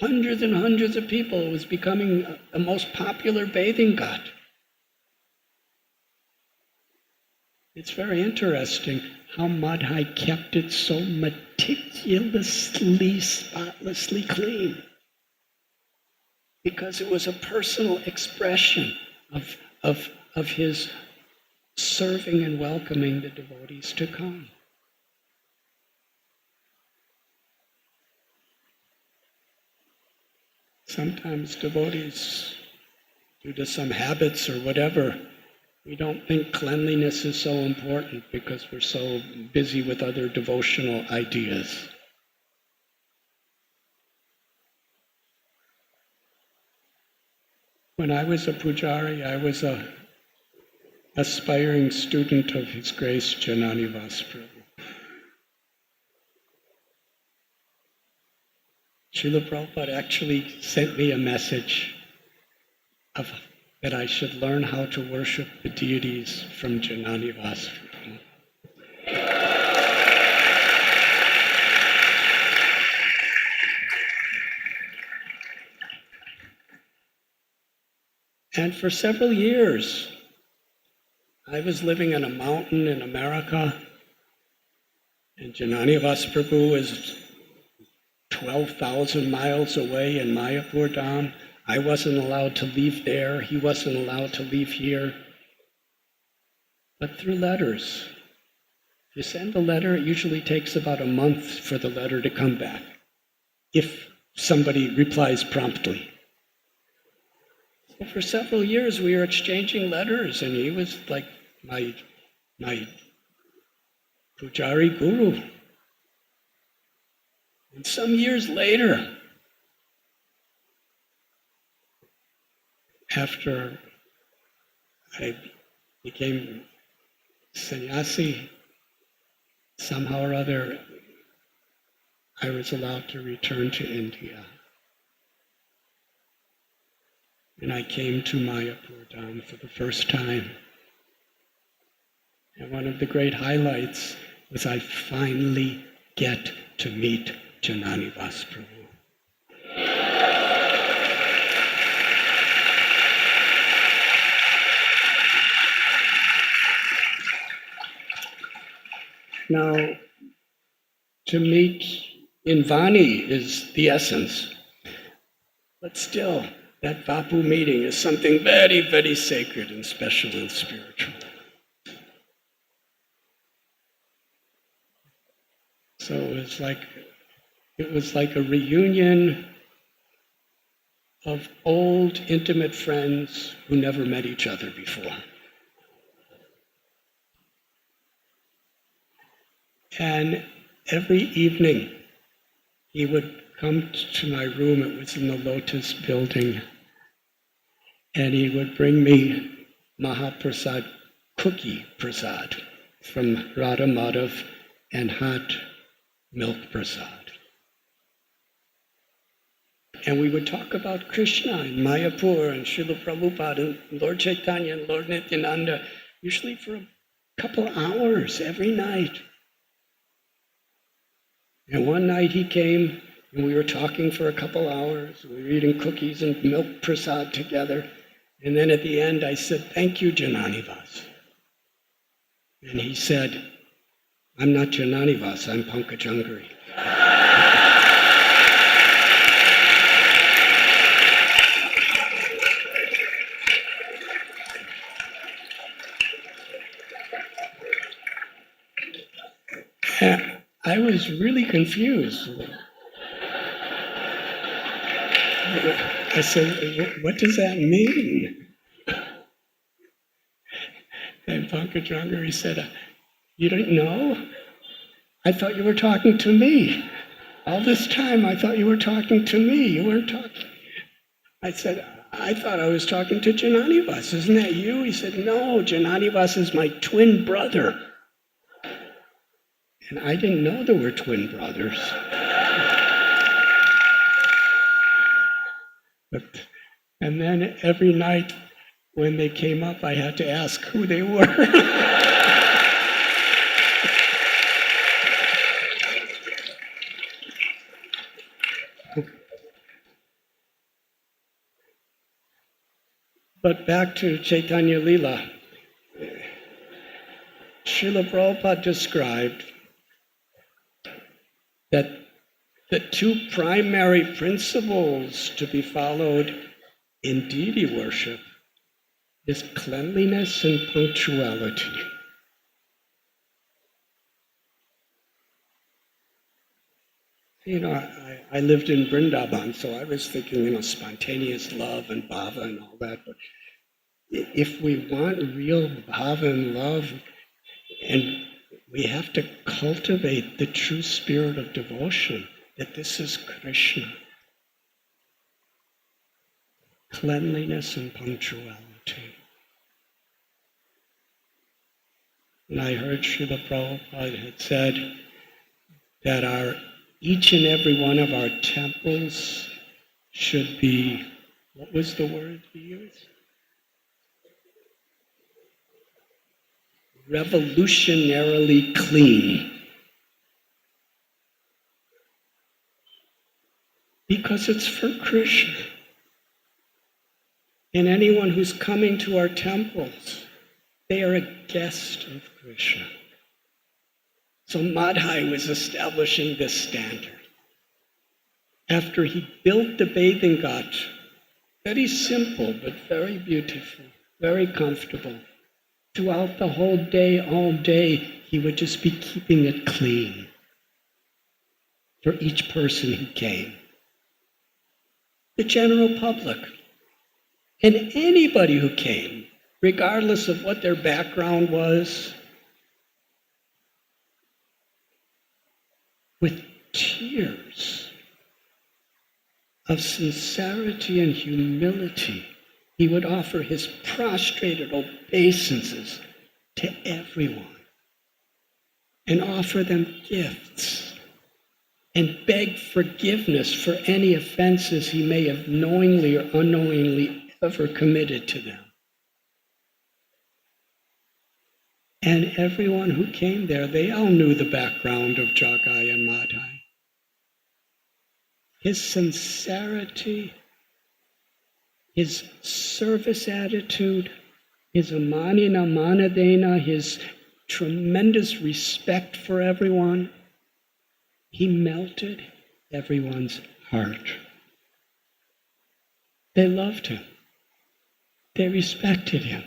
Hundreds and hundreds of people. It was becoming the most popular bathing ghat. It's very interesting how Madhai kept it so meticulously, spotlessly clean. Because it was a personal expression of his serving and welcoming the devotees to come. sometimes devotees, due to some habits or whatever, we don't think cleanliness is so important because we're so busy with other devotional ideas. When I was a pujari, I was a aspiring student of His Grace Jananivas Prabhu. Srila Prabhupada actually sent me a message that I should learn how to worship the deities from Jananivas Prabhu. And for several years, I was living in a mountain in America, and Jananivas Prabhu is 12,000 miles away in Mayapur Dham. I wasn't allowed to leave there. He wasn't allowed to leave here. But through letters. If you send a letter, it usually takes about a month for the letter to come back, if somebody replies promptly. So for several years, we were exchanging letters, and he was like my pujari guru. And some years later, after I became sannyasi, somehow or other, I was allowed to return to India. And I came to Mayapur Dham for the first time. And one of the great highlights was I finally get to meet Jananivas Prabhu. Now, to meet in Vani is the essence. But still, that Vapu meeting is something very, very sacred and special and spiritual. So it was like a reunion of old, intimate friends who never met each other before. And every evening, he would come to my room. It was in the Lotus building. And he would bring me Mahaprasad, cookie prasad from Radha Madhav and hot milk prasad. And we would talk about Krishna and Mayapur and Srila Prabhupada and Lord Chaitanya and Lord Nityananda, usually for a couple hours every night. And one night he came and we were talking for a couple hours. We were eating cookies and milk prasad together. And then at the end I said, "Thank you, Jananivas." And he said, "I'm not Jananivas, I'm Pankajangari." I was really confused. I said, "What does that mean?" And Pankajangari said, "You didn't know? I thought you were talking to me. All this time I thought you were talking to me. You weren't talking." I said, "I thought I was talking to Jananivas. Isn't that you?" He said, "No, Jananivas is my twin brother." And I didn't know there were twin brothers. And then every night when they came up, I had to ask who they were. But back to Chaitanya Lila. Srila Prabhupada described that the two primary principles to be followed in deity worship is cleanliness and punctuality. You know, I lived in Vrindavan, so I was thinking, spontaneous love and bhava and all that. But if we want real bhava and love, and we have to cultivate the true spirit of devotion, that this is Krishna. Cleanliness and punctuality. And I heard Srila Prabhupada had said that each and every one of our temples should be, what was the word he used? Revolutionarily clean. Because it's for Krishna. And anyone who's coming to our temples, they are a guest of Krishna. So Madhai was establishing this standard. After he built the bathing ghat, very simple but very beautiful, very comfortable, throughout the whole day, all day, he would just be keeping it clean for each person who came. The general public. And anybody who came, regardless of what their background was, with tears of sincerity and humility, he would offer his prostrated obeisances to everyone and offer them gifts and beg forgiveness for any offenses he may have knowingly or unknowingly ever committed to them. And everyone who came there, they all knew the background of Jagai and Madhai. His sincerity, his service attitude, his amanina manadena, his tremendous respect for everyone, he melted everyone's heart. They loved him. They respected him.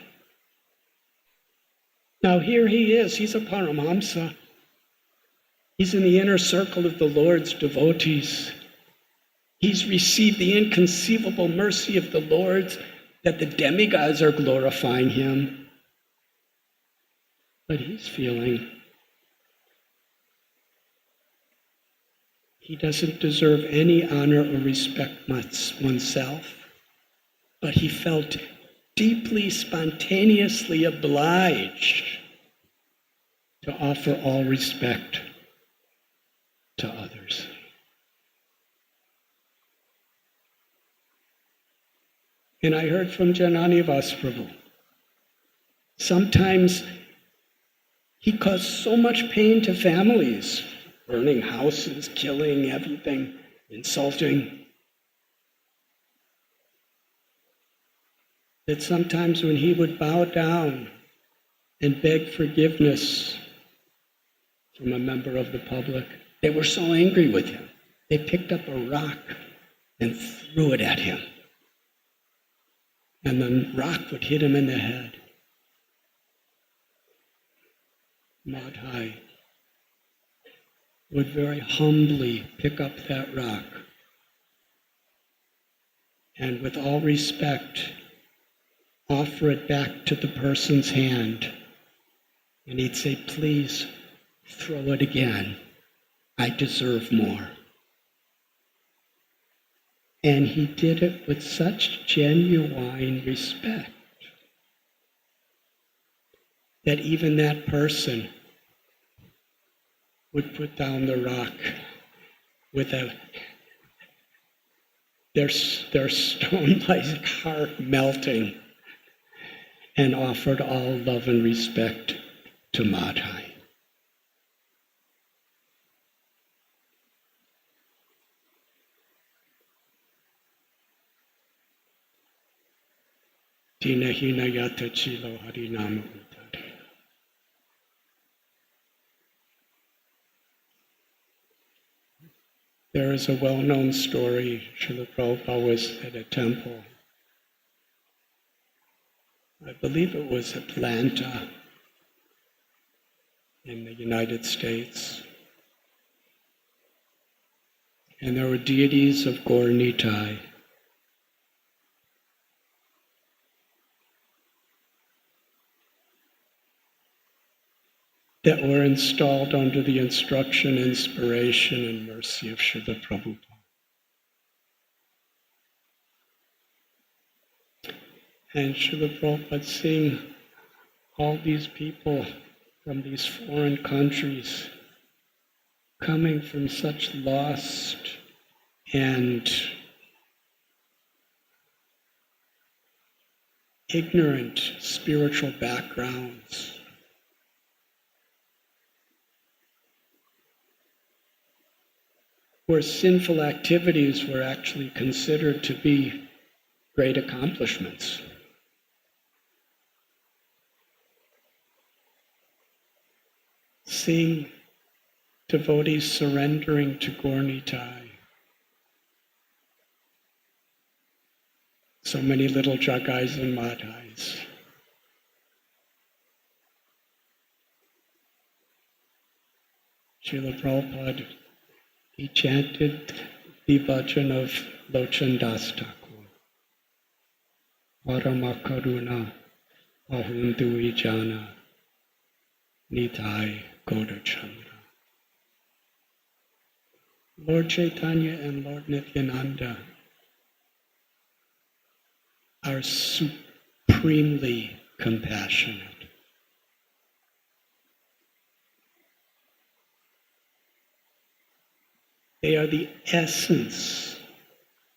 Now here he is, he's a Paramahamsa. He's in the inner circle of the Lord's devotees. He's received the inconceivable mercy of the Lord that the demigods are glorifying him. But he's feeling he doesn't deserve any honor or respect oneself, but he felt deeply, spontaneously obliged to offer all respect to others. And I heard from Janani Vasprabhu, sometimes he caused so much pain to families, burning houses, killing everything, insulting, that sometimes when he would bow down and beg forgiveness from a member of the public, they were so angry with him, they picked up a rock and threw it at him. And the rock would hit him in the head. Madhai would very humbly pick up that rock and with all respect offer it back to the person's hand. And he'd say, please throw it again. I deserve more. And he did it with such genuine respect that even that person would put down the rock with their stone-like heart melting and offered all love and respect to Madhai. Dinahina yata chilo harinama utare. There is a well-known story. Srila Prabhupada was at a temple. I believe it was Atlanta in the United States. and there were deities of Gaur Nitai. That were installed under the instruction, inspiration, and mercy of Srila Prabhupada. And Srila Prabhupada seeing all these people from these foreign countries coming from such lost and ignorant spiritual backgrounds, where sinful activities were actually considered to be great accomplishments. Seeing devotees surrendering to Gaur Nitai. So many little Jagais and Madhais. Srila Prabhupada, he chanted the bhajan of Lochan Das Thakur. Paramakaruna Ahundui Jana Nitai Gaurachandra. Lord Chaitanya and Lord Nityananda are supremely compassionate. They are the essence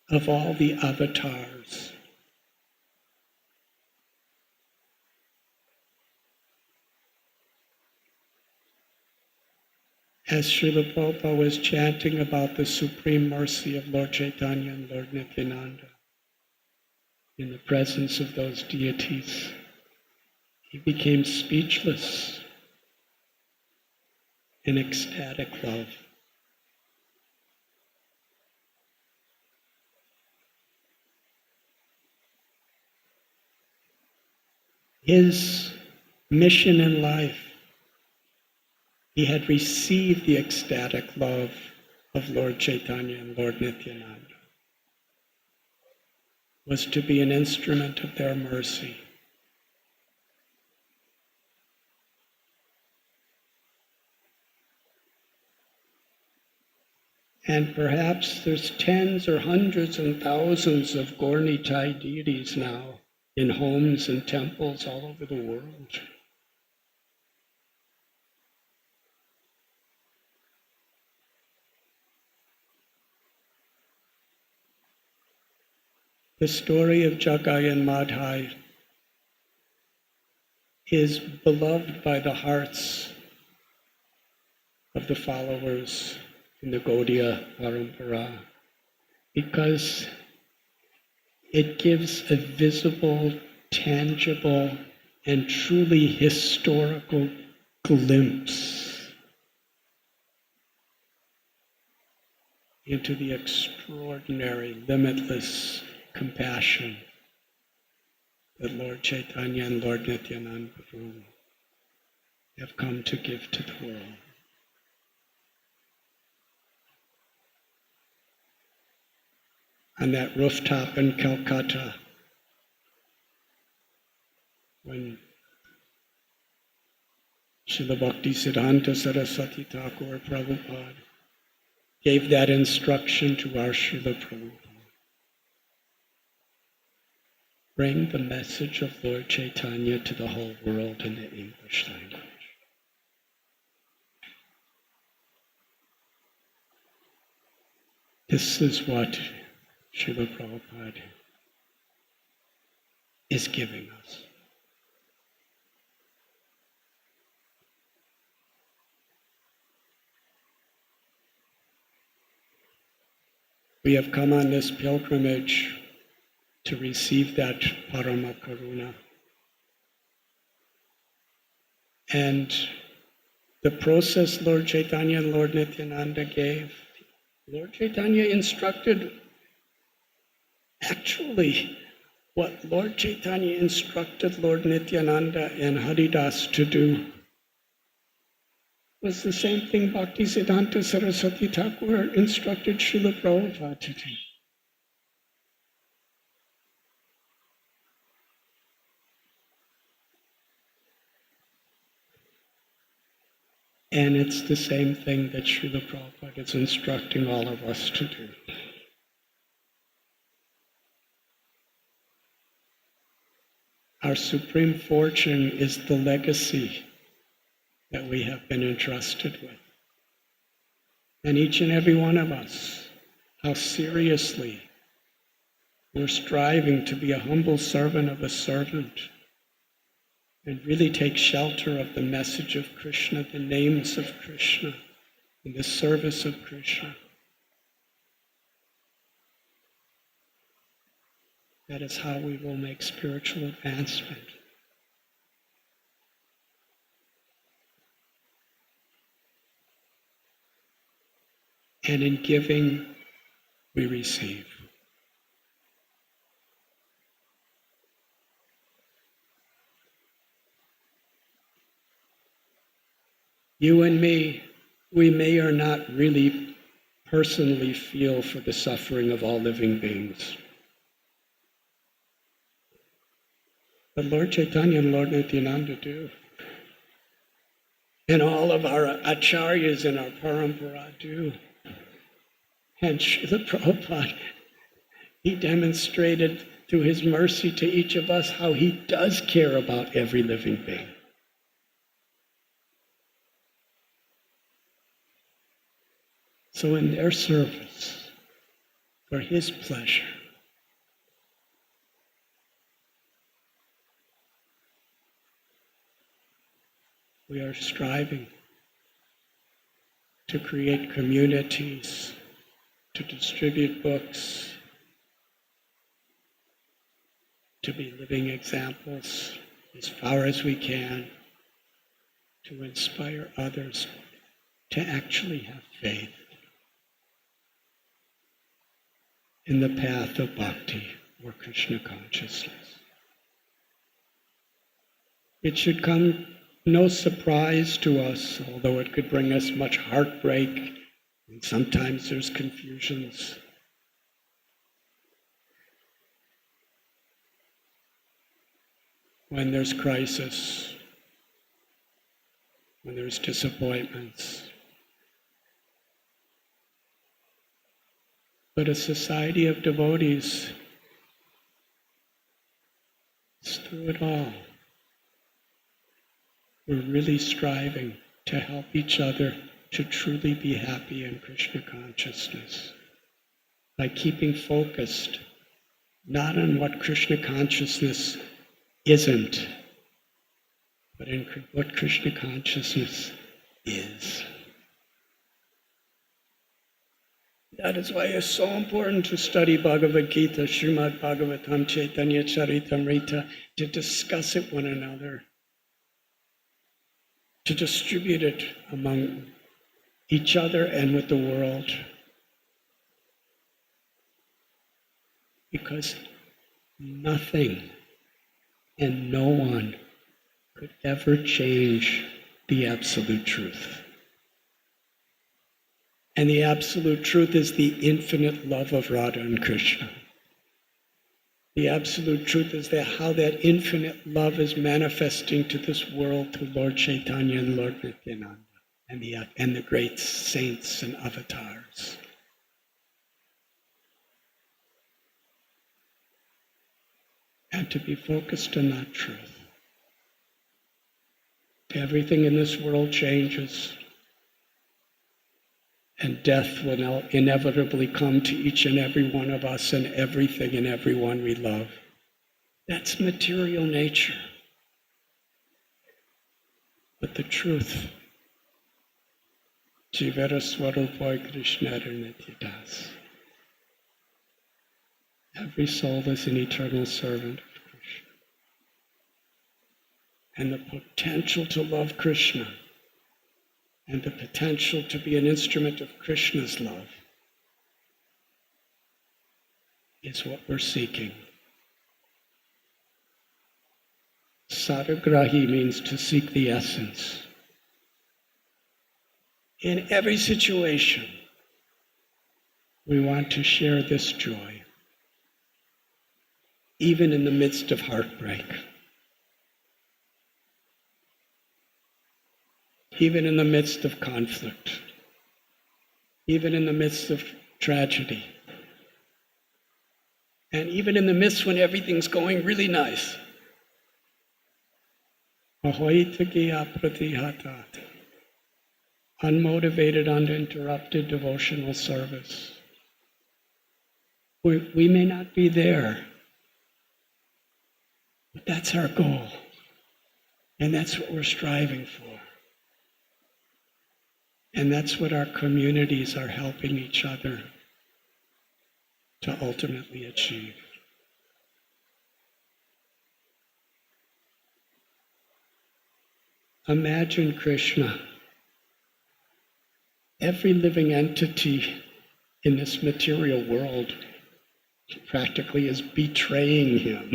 of all the avatars. As Srila Prabhupada was chanting about the supreme mercy of Lord Chaitanya and Lord Nityananda, in the presence of those deities, he became speechless in ecstatic love. His mission in life, he had received the ecstatic love of Lord Chaitanya and Lord Nityananda, was to be an instrument of their mercy. And perhaps there's tens or hundreds and thousands of Gaur Nitai deities now in homes and temples all over the world. The story of Jagai and Madhai is beloved by the hearts of the followers in the Gaudiya Parampara because it gives a visible, tangible, and truly historical glimpse into the extraordinary, limitless compassion that Lord Chaitanya and Lord Nityananda have come to give to the world. On that rooftop in Calcutta, when Srila Bhakti Siddhanta Saraswati Thakur Prabhupada gave that instruction to our Srila Prabhupada. Bring the message of Lord Chaitanya to the whole world in the English language. This is what Srila Prabhupada is giving us. We have come on this pilgrimage to receive that Parama Karuna. And the process Lord Chaitanya and Lord Nityananda gave, Lord Chaitanya instructed actually what Lord Chaitanya instructed Lord Nityananda and Haridas to do. was the same thing Bhaktisiddhanta Saraswati Thakur instructed Srila Prabhupada to do. And it's the same thing that Srila Prabhupada is instructing all of us to do. Our supreme fortune is the legacy that we have been entrusted with. And each and every one of us, how seriously we're striving to be a humble servant of a servant and really take shelter of the message of Krishna, the names of Krishna, and the service of Krishna. That is how we will make spiritual advancement. And in giving, we receive. You and me, we may or not really personally feel for the suffering of all living beings. But Lord Chaitanya and Lord Nityananda do. And all of our acharyas and our parampara do. And Srila Prabhupada, he demonstrated through his mercy to each of us how he does care about every living being. So in their service, for his pleasure, we are striving to create communities, to distribute books, to be living examples as far as we can, to inspire others to actually have faith in the path of bhakti or Krishna consciousness. It should come no surprise to us, although it could bring us much heartbreak, and sometimes there's confusions. When there's crisis, when there's disappointments. But a society of devotees is through it all. We're really striving to help each other to truly be happy in Krishna consciousness by keeping focused not on what Krishna consciousness isn't, but in what Krishna consciousness is. That is why it's so important to study Bhagavad Gita, Srimad Bhagavatam, Chaitanya Charitamrita, to discuss it one another, to distribute it among each other and with the world. Because nothing and no one could ever change the absolute truth. And the absolute truth is the infinite love of Radha and Krishna. The absolute truth is that how that infinite love is manifesting to this world through Lord Chaitanya and Lord Nityananda and the great saints and avatars. And to be focused on that truth. Everything in this world changes. And death will inevitably come to each and every one of us and everything and everyone we love. That's material nature. But the truth, Jivara Swarupai Krishna Nityadas. Every soul is an eternal servant of Krishna. And the potential to love Krishna and the potential to be an instrument of Krishna's love is what we're seeking. Saragrahi means to seek the essence. In every situation, we want to share this joy, even in the midst of heartbreak, even in the midst of conflict, even in the midst of tragedy, and even in the midst when everything's going really nice. Unmotivated, uninterrupted devotional service. We may not be there, but that's our goal. And that's what we're striving for. And that's what our communities are helping each other to ultimately achieve. Imagine Krishna. Every living entity in this material world practically is betraying him.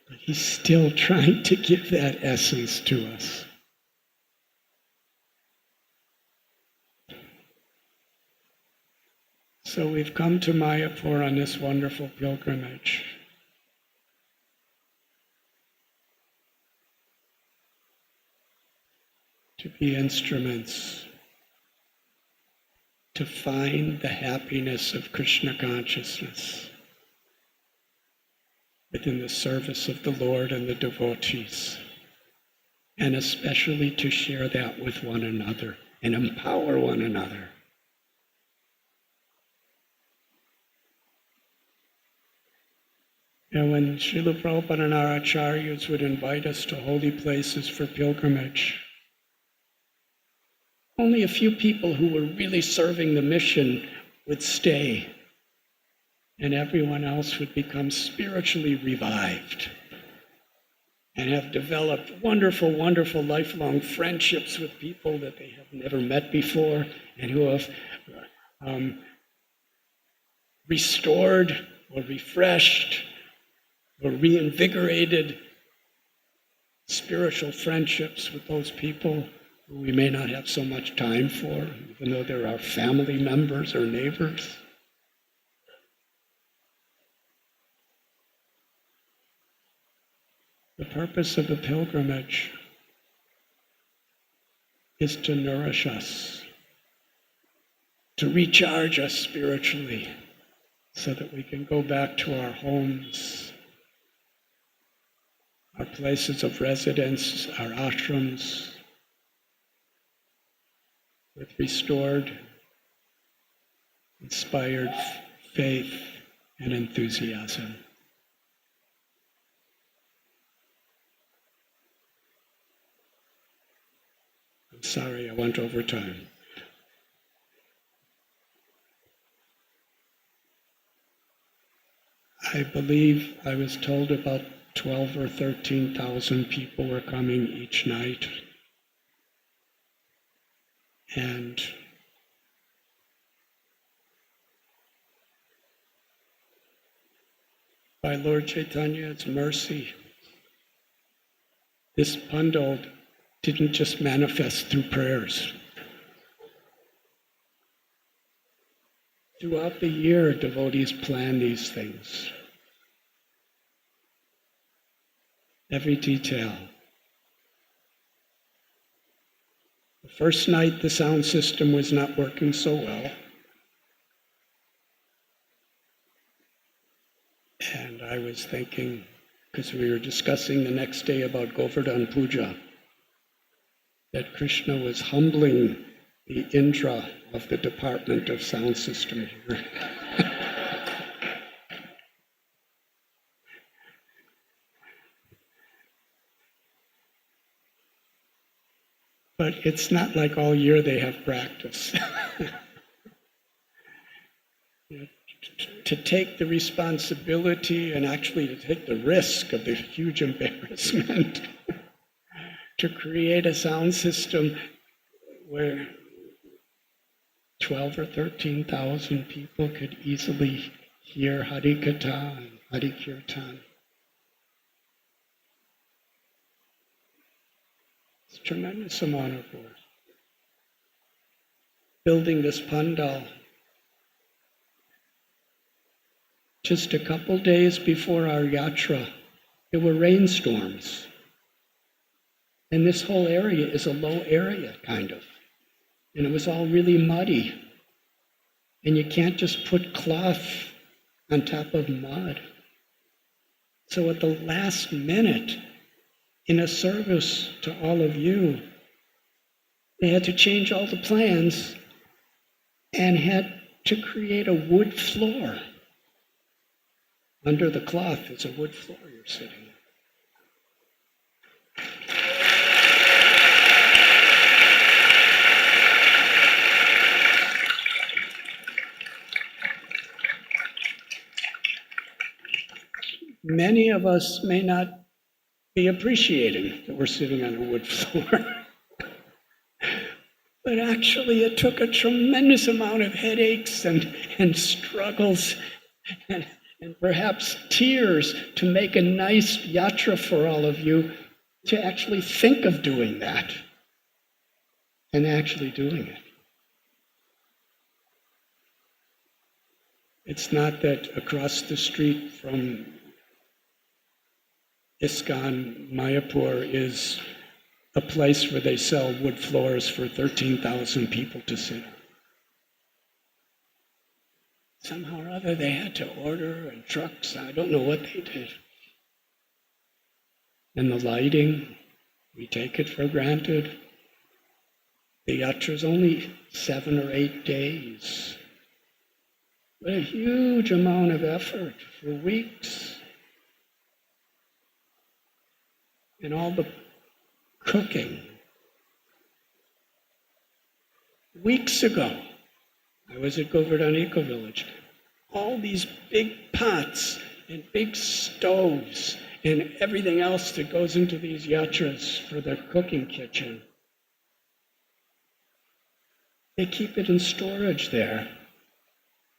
But he's still trying to give that essence to us. So we've come to Mayapur on this wonderful pilgrimage. To be instruments, to find the happiness of Krishna consciousness within the service of the Lord and the devotees, and especially to share that with one another and empower one another. And when Srila Prabhupada and our acharyas would invite us to holy places for pilgrimage, only a few people who were really serving the mission would stay, and everyone else would become spiritually revived and have developed wonderful, wonderful lifelong friendships with people that they have never met before and who have restored or refreshed or reinvigorated spiritual friendships with those people who we may not have so much time for, even though they're our family members or neighbors. The purpose of the pilgrimage is to nourish us, to recharge us spiritually, so that we can go back to our homes, our places of residence, our ashrams, with restored, inspired faith and enthusiasm. I'm sorry, I went over time. I believe I was told about 12 or 13,000 people were coming each night. And by Lord Chaitanya's mercy, this bundle didn't just manifest through prayers. Throughout the year, devotees plan these things. Every detail. The first night, the sound system was not working so well. And I was thinking, because we were discussing the next day about Govardhan Puja, that Krishna was humbling the Indra of the Department of Sound System here. But it's not like all year they have practice. To take the responsibility and actually to take the risk of the huge embarrassment to create a sound system where 12 or 13,000 people could easily hear Hari Katha and Hari Kirtan. It's a tremendous amount of work. Building this pandal. Just a couple days before our yatra, there were rainstorms. And this whole area is a low area, kind of. And it was all really muddy. And you can't just put cloth on top of mud. So at the last minute, in a service to all of you, they had to change all the plans and had to create a wood floor. Under the cloth is a wood floor you're sitting on. Many of us may not be appreciating that we're sitting on a wood floor. But actually it took a tremendous amount of headaches and struggles and perhaps tears to make a nice yatra for all of you, to actually think of doing that and actually doing it. It's not that across the street from ISKCON Mayapur is a place where they sell wood floors for 13,000 people to sit on. Somehow or other they had to order, and trucks, I don't know what they did. And the lighting, we take it for granted. The yatra's only 7 or 8 days. But a huge amount of effort for weeks. And all the cooking. Weeks ago, I was at Govardhan Eco Village. All these big pots and big stoves and everything else that goes into these yatras for the cooking kitchen. They keep it in storage there.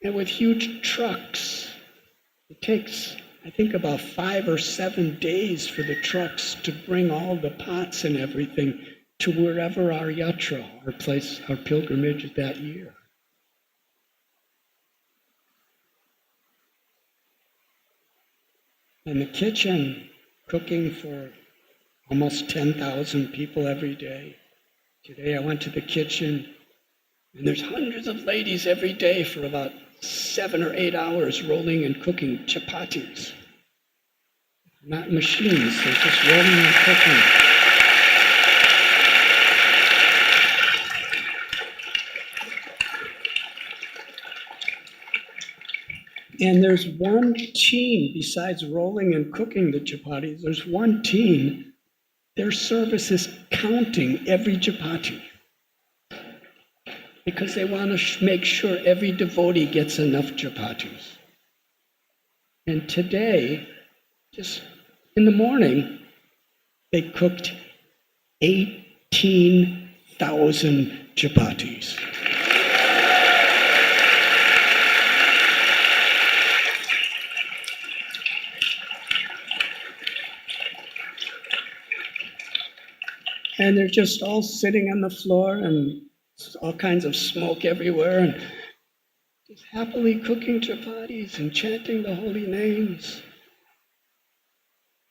And with huge trucks, it takes, I think, about 5 or 7 days for the trucks to bring all the pots and everything to wherever our yatra, our place, our pilgrimage is that year. And the kitchen, cooking for almost 10,000 people every day. Today I went to the kitchen, and there's hundreds of ladies every day for about 7 or 8 hours rolling and cooking chapatis. Not machines, they're just rolling and cooking. And there's one team, besides rolling and cooking the chapatis, there's one team, their service is counting every chapati. Because they want to make sure every devotee gets enough chapatis. And today, just in the morning, they cooked 18,000 chapatis. And they're just all sitting on the floor and all kinds of smoke everywhere and just happily cooking chapatis and chanting the holy names.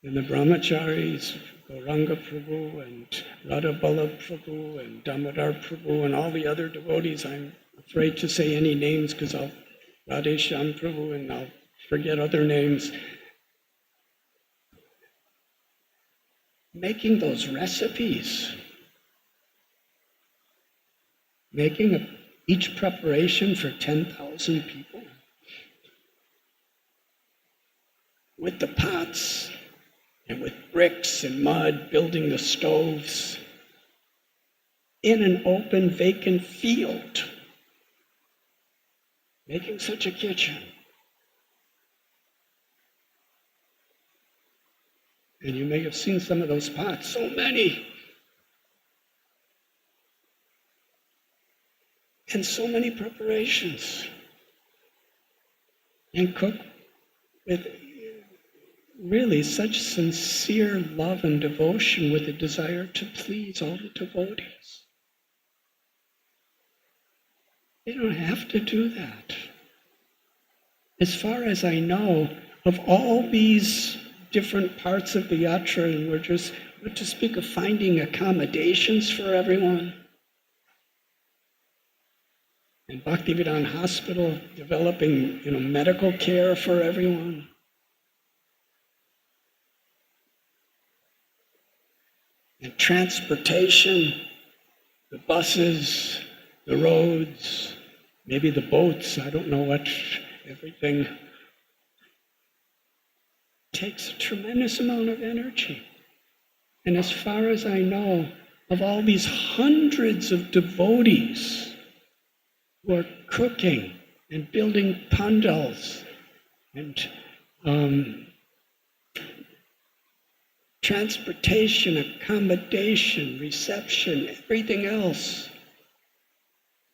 And the brahmacharis, Gauranga Prabhu and Radha Ballabh Prabhu and Damodar Prabhu and all the other devotees, I'm afraid to say any names because I'll Radhe Shyam Prabhu and I'll forget other names. Making those recipes, making each preparation for 10,000 people with the pots and with bricks and mud, building the stoves in an open, vacant field, making such a kitchen. And you may have seen some of those pots, so many. And so many preparations. And cook with really such sincere love and devotion with a desire to please all the devotees. They don't have to do that. As far as I know, of all these different parts of the yatra, and we're to speak of finding accommodations for everyone, and Bhaktivedanta Hospital developing, medical care for everyone. And transportation, the buses, the roads, maybe the boats, I don't know what, everything takes a tremendous amount of energy. And as far as I know, of all these hundreds of devotees who are cooking and building pandals and transportation, accommodation, reception, everything else,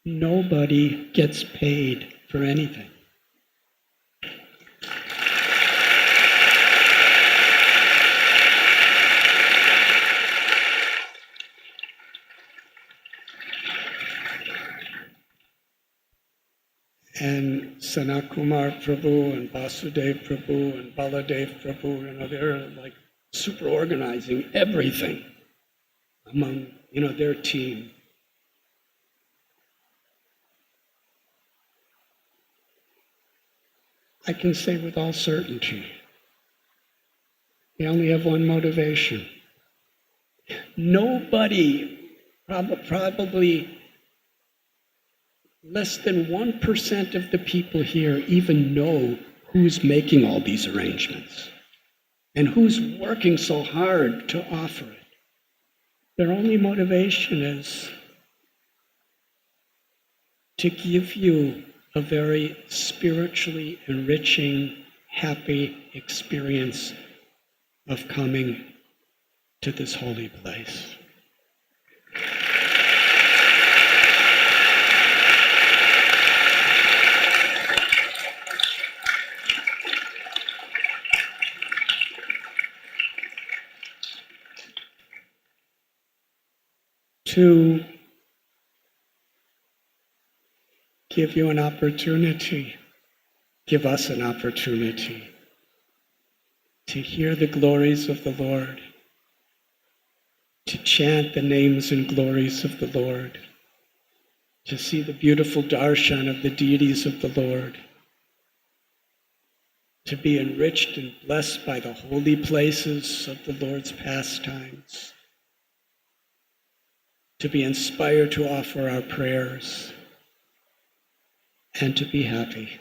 nobody gets paid for anything. And Sanat Kumar Prabhu and Vasudev Prabhu and Baladev Prabhu, they're like super organizing everything among, their team. I can say with all certainty, they only have one motivation. Nobody, probably less than 1% of the people here even know who's making all these arrangements and who's working so hard to offer it. Their only motivation is to give you a very spiritually enriching, happy experience of coming to this holy place. To give you an opportunity, give us an opportunity to hear the glories of the Lord, to chant the names and glories of the Lord, to see the beautiful darshan of the deities of the Lord, to be enriched and blessed by the holy places of the Lord's pastimes, to be inspired to offer our prayers, and to be happy.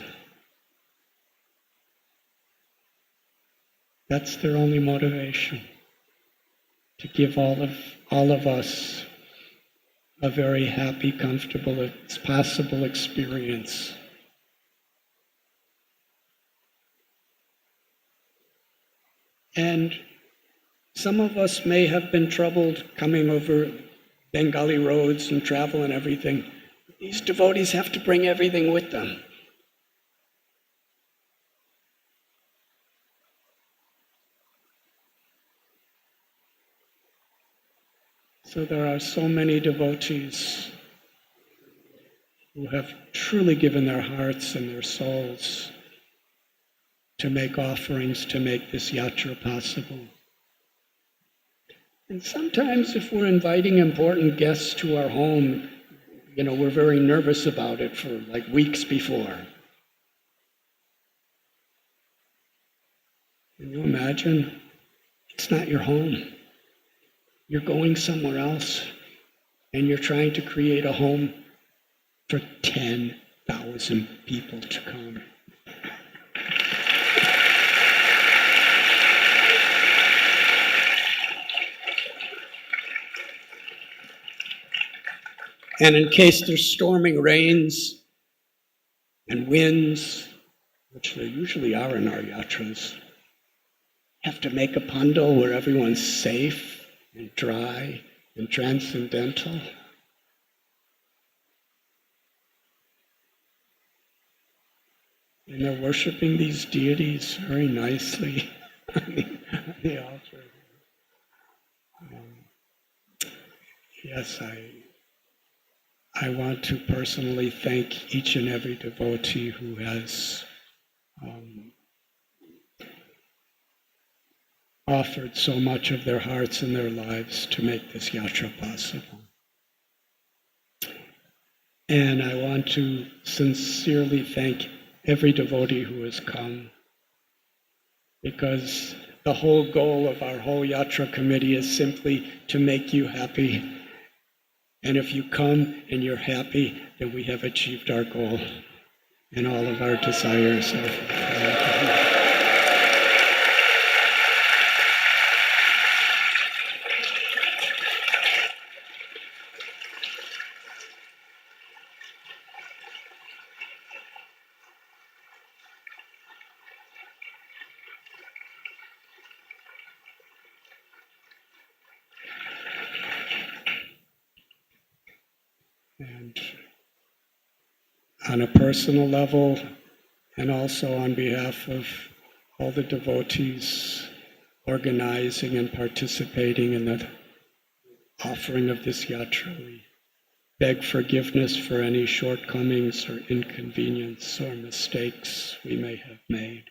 That's their only motivation, to give all of us a very happy, comfortable, possible experience. And some of us may have been troubled coming over Bengali roads and travel and everything. These devotees have to bring everything with them. So there are so many devotees who have truly given their hearts and their souls to make offerings to make this yatra possible. And sometimes if we're inviting important guests to our home, we're very nervous about it for like weeks before. Can you imagine? It's not your home. You're going somewhere else, and you're trying to create a home for 10,000 people to come. And in case there's storming rains and winds, which there usually are in our yatras, have to make a pandal where everyone's safe and dry and transcendental. And they're worshiping these deities very nicely. the altar. Yes, I want to personally thank each and every devotee who has offered so much of their hearts and their lives to make this yatra possible. And I want to sincerely thank every devotee who has come, because the whole goal of our whole yatra committee is simply to make you happy. And if you come and you're happy, then we have achieved our goal and all of our desires are and on a personal level, and also on behalf of all the devotees organizing and participating in the offering of this yatra, we beg forgiveness for any shortcomings or inconvenience or mistakes we may have made.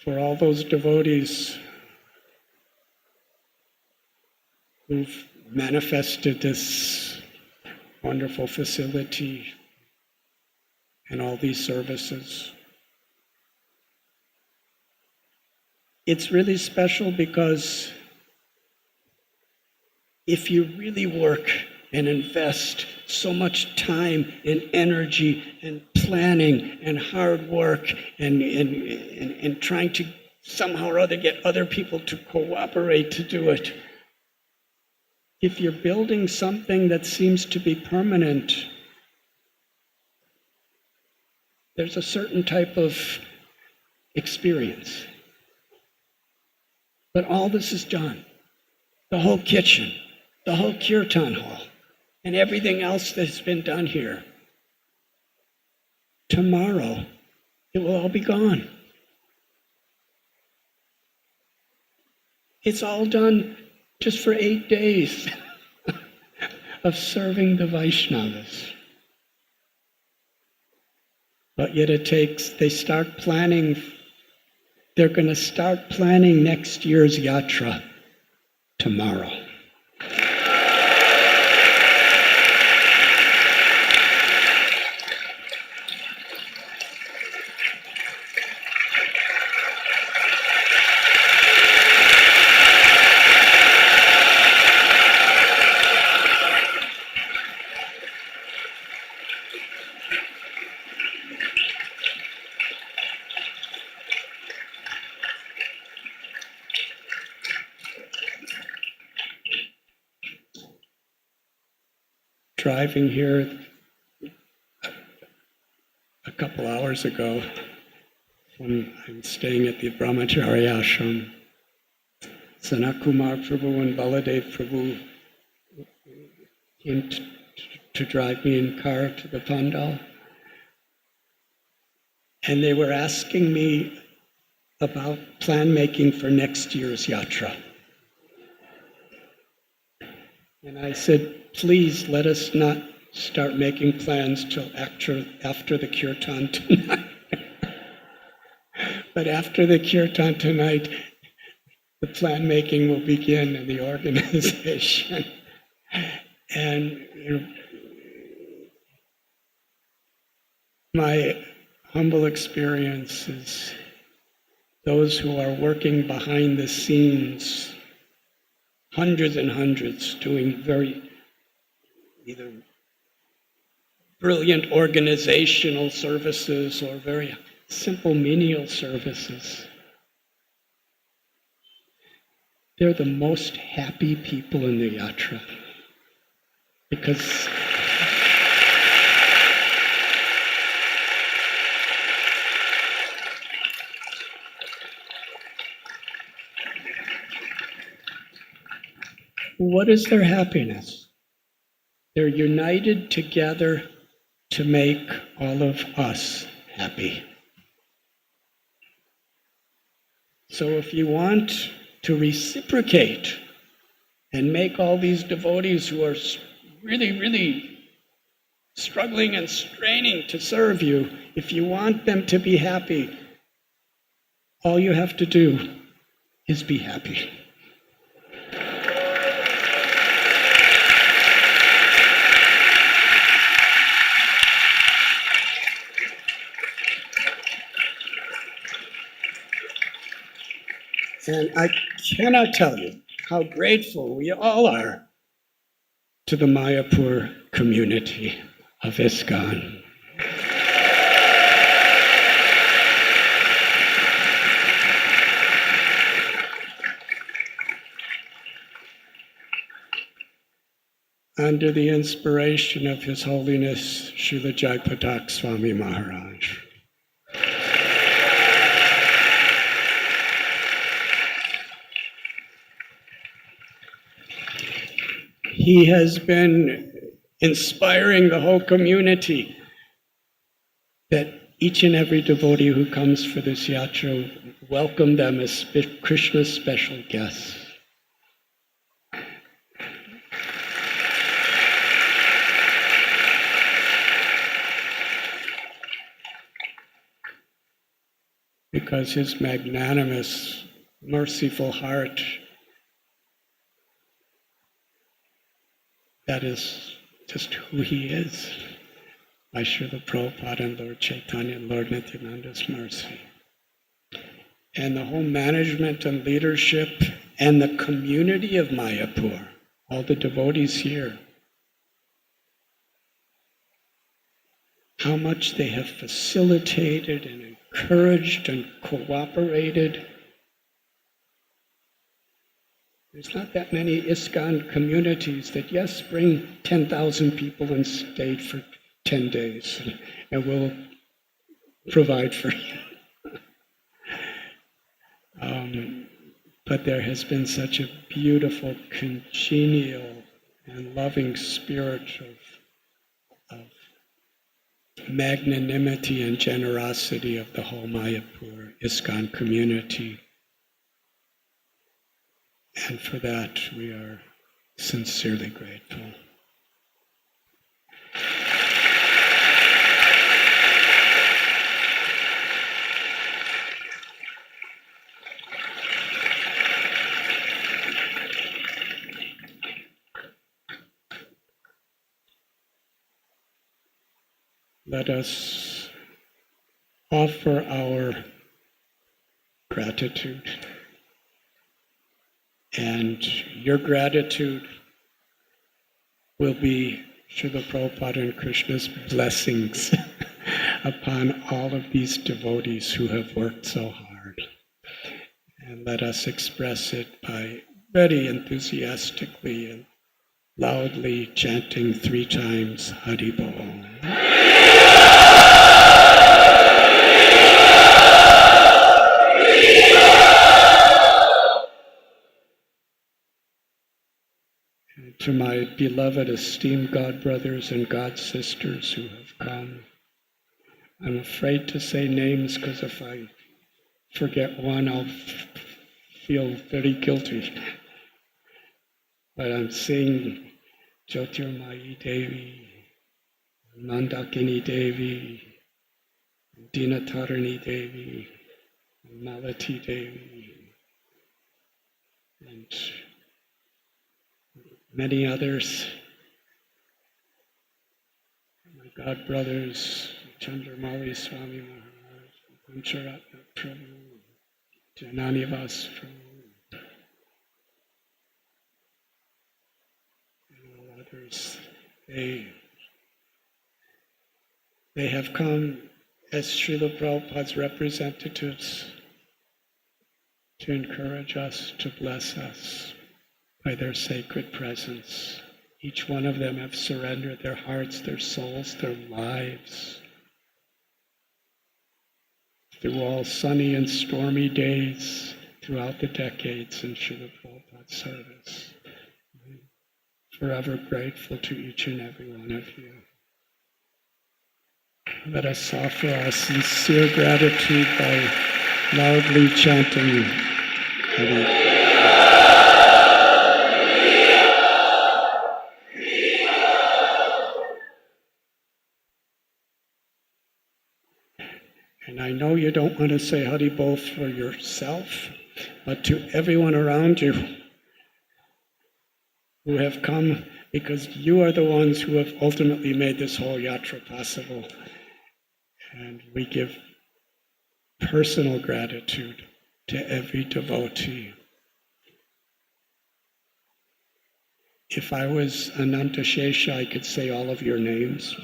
For all those devotees who've manifested this wonderful facility and all these services. It's really special because if you really work and invest so much time and energy and planning and hard work and trying to somehow or other get other people to cooperate to do it, if you're building something that seems to be permanent, there's a certain type of experience. But all this is done, the whole kitchen, the whole Kirtan hall, and everything else that's been done here. Tomorrow, it will all be gone. It's all done just for 8 days of serving the Vaishnavas. But yet they start planning, they're going to start planning next year's yatra tomorrow. Driving here a couple hours ago when I'm staying at the Brahmachari ashram, Sanat Kumar Prabhu and Baladev Prabhu came to drive me in car to the pandal, and they were asking me about plan making for next year's yatra. And I said, please let us not start making plans till after the Kirtan tonight. But after the Kirtan tonight, the plan making will begin in the organization. And my humble experience is those who are working behind the scenes, hundreds and hundreds, doing very either brilliant organizational services or very simple menial services. They're the most happy people in the yatra because what is their happiness? They're united together to make all of us happy. So if you want to reciprocate and make all these devotees who are really, really struggling and straining to serve you, if you want them to be happy, all you have to do is be happy. And I cannot tell you how grateful we all are to the Mayapur community of ISKCON. Under the inspiration of His Holiness Srila Jayapataka Swami Maharaj. He has been inspiring the whole community that each and every devotee who comes for this yatra, welcome them as Krishna's special guests. Because his magnanimous, merciful heart, that is just who he is, by Srila Prabhupada and Lord Chaitanya and Lord Nityananda's mercy. And the whole management and leadership and the community of Mayapur, all the devotees here, how much they have facilitated and encouraged and cooperated. There's not that many ISKCON communities that, yes, bring 10,000 people and stay for 10 days and we'll provide for you. But there has been such a beautiful, congenial and loving spirit of magnanimity and generosity of the whole Mayapur ISKCON community. And for that, we are sincerely grateful. Let us offer our gratitude. And your gratitude will be Srila Prabhupada and Krishna's blessings upon all of these devotees who have worked so hard. And let us express it by very enthusiastically and loudly chanting 3 times Hari Bol. To my beloved, esteemed God brothers and God sisters who have come, I'm afraid to say names because if I forget one, I'll feel very guilty. But I'm seeing Jyotirmayi Devi, Mandakini Devi, Dinatarani Devi, Malati Devi, and many others. My God brothers, Chandramali Swami Maharaj, Pancharatna Prabhu, Jananivas Prabhu, and all others. They have come as Srila Prabhupada's representatives to encourage us, to bless us by their sacred presence. Each one of them have surrendered their hearts, their souls, their lives through all sunny and stormy days throughout the decades in Srila Prabhupada's service. I'm forever grateful to each and every one of you. let us offer our sincere gratitude by loudly chanting Hare. And I know you don't want to say Haribol for yourself, but to everyone around you who have come, because you are the ones who have ultimately made this whole yatra possible. And we give personal gratitude to every devotee. If I was Ananta Shesha, I could say all of your names.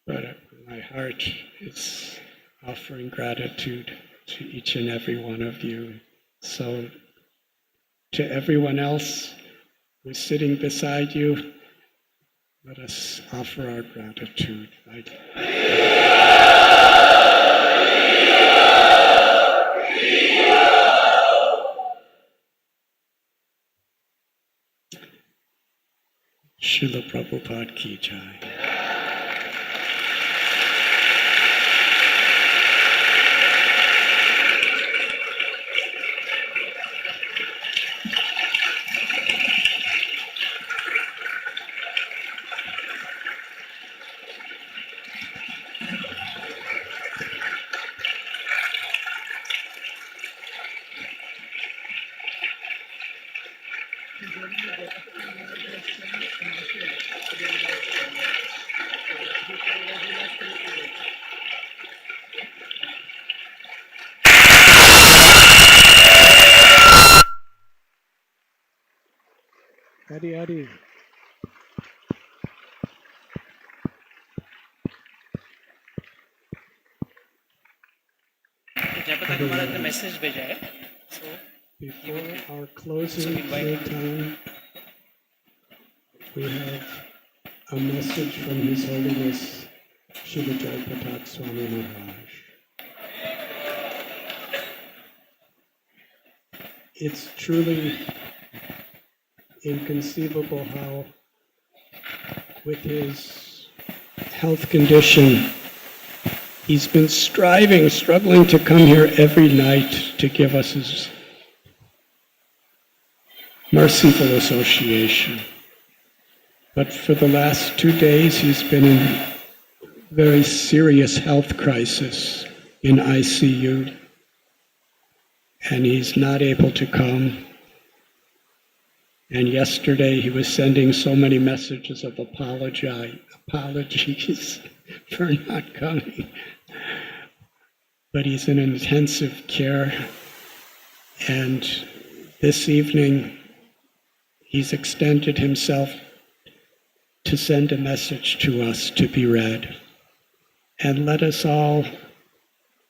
But my heart is offering gratitude to each and every one of you. So to everyone else who's sitting beside you, let us offer our gratitude. Srila Prabhupada ki jai. Hare Hare. जयपताक महाराज ने message भेजा है. So before our closing Kirtan, we have a message from His Holiness Srila Chowpatty Swami Maharaj. It's truly inconceivable how, with his health condition, he's been struggling to come here every night to give us his merciful association. But for the last 2 days, he's been in very serious health crisis in ICU, and he's not able to come. And yesterday he was sending so many messages of apologies for not coming. But he's in intensive care, and this evening he's extended himself to send a message to us to be read. And let us all,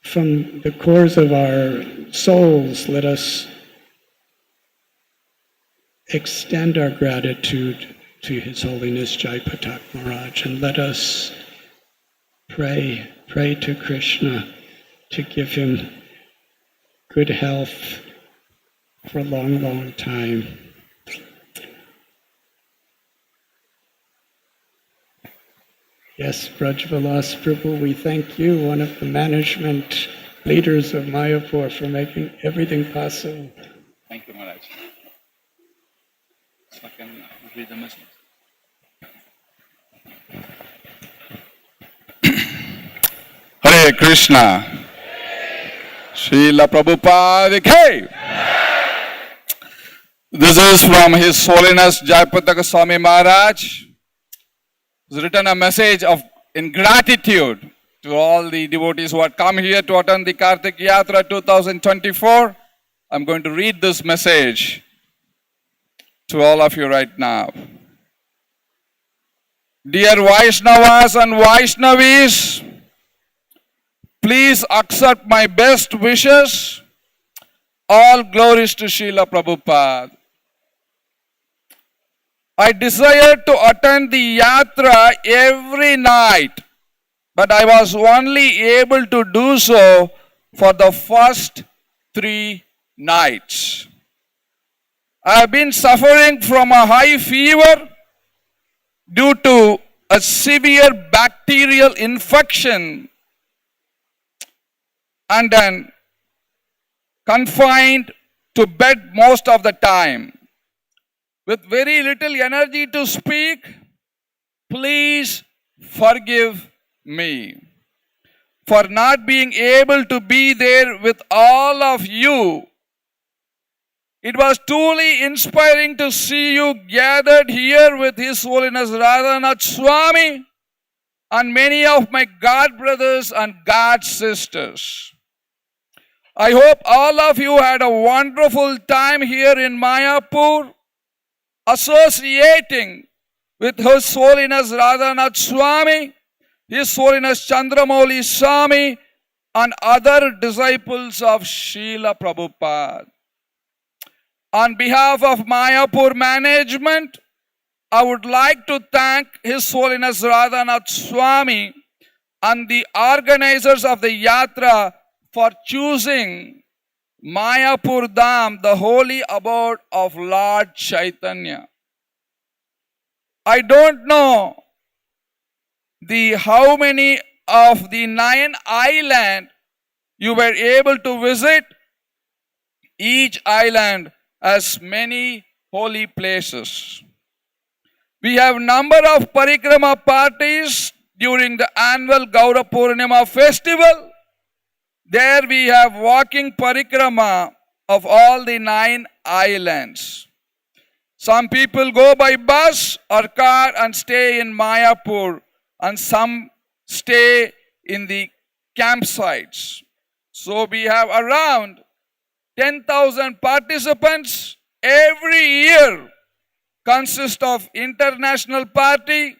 from the cores of our souls, let us extend our gratitude to His Holiness Jaipatak Maharaj, and let us pray to Krishna to give him good health for a long, long time. Yes, Brajvalas Prabhu, we thank you, one of the management leaders of Mayapur, for making everything possible. Thank you, Maharaj. So I can read the message. Hare Krishna. Srila Prabhupada Ki. This is from His Holiness Jayapataka Swami Maharaj. He's written a message of in gratitude to all the devotees who had come here to attend the Kartik Yatra 2024. I'm going to read this message to all of you right now. Dear Vaishnavas and Vaishnavis, please accept my best wishes. All glories to Srila Prabhupada. I desired to attend the Yatra every night, but I was only able to do so for the first 3 nights. I have been suffering from a high fever due to a severe bacterial infection and then confined to bed most of the time. With very little energy to speak, please forgive me for not being able to be there with all of you. It was truly inspiring to see you gathered here with His Holiness Radhanath Swami and many of my God brothers and God sisters. I hope all of you had a wonderful time here in Mayapur, associating with His Holiness Radhanath Swami, His Holiness Chandramouli Swami, and other disciples of Srila Prabhupada. On behalf of Mayapur management, I would like to thank His Holiness Radhanath Swami and the organizers of the Yatra for choosing Mayapur Dham, the holy abode of Lord Chaitanya. I don't know how many of the 9 islands you were able to visit. Each island has many holy places. We have number of parikrama parties during the annual Gaura Purnima festival. There we have walking parikrama of all the 9 islands. Some people go by bus or car and stay in Mayapur, and some stay in the campsites. So we have around 10,000 participants every year, consist of international party,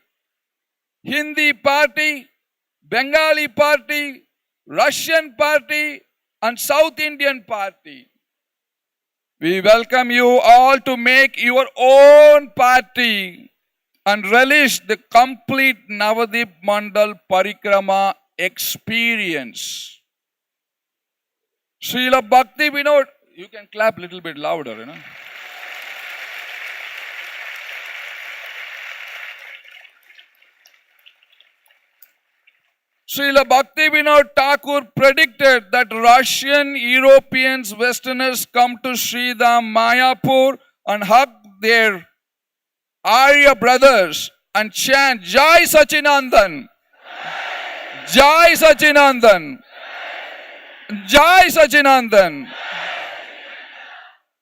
Hindi party, Bengali party, Russian party, and South Indian party. We welcome you all to make your own party and relish the complete Navadip Mandal Parikrama experience. Srila Bhakti Vinod, you can clap a little bit louder, you know. Srila Bhakti Vinod Thakur predicted that Russian, Europeans, Westerners come to Sri Dham Mayapur and hug their Arya brothers and chant Jai Sachinandan, Jai Sachinandan, Jai Sachinandan.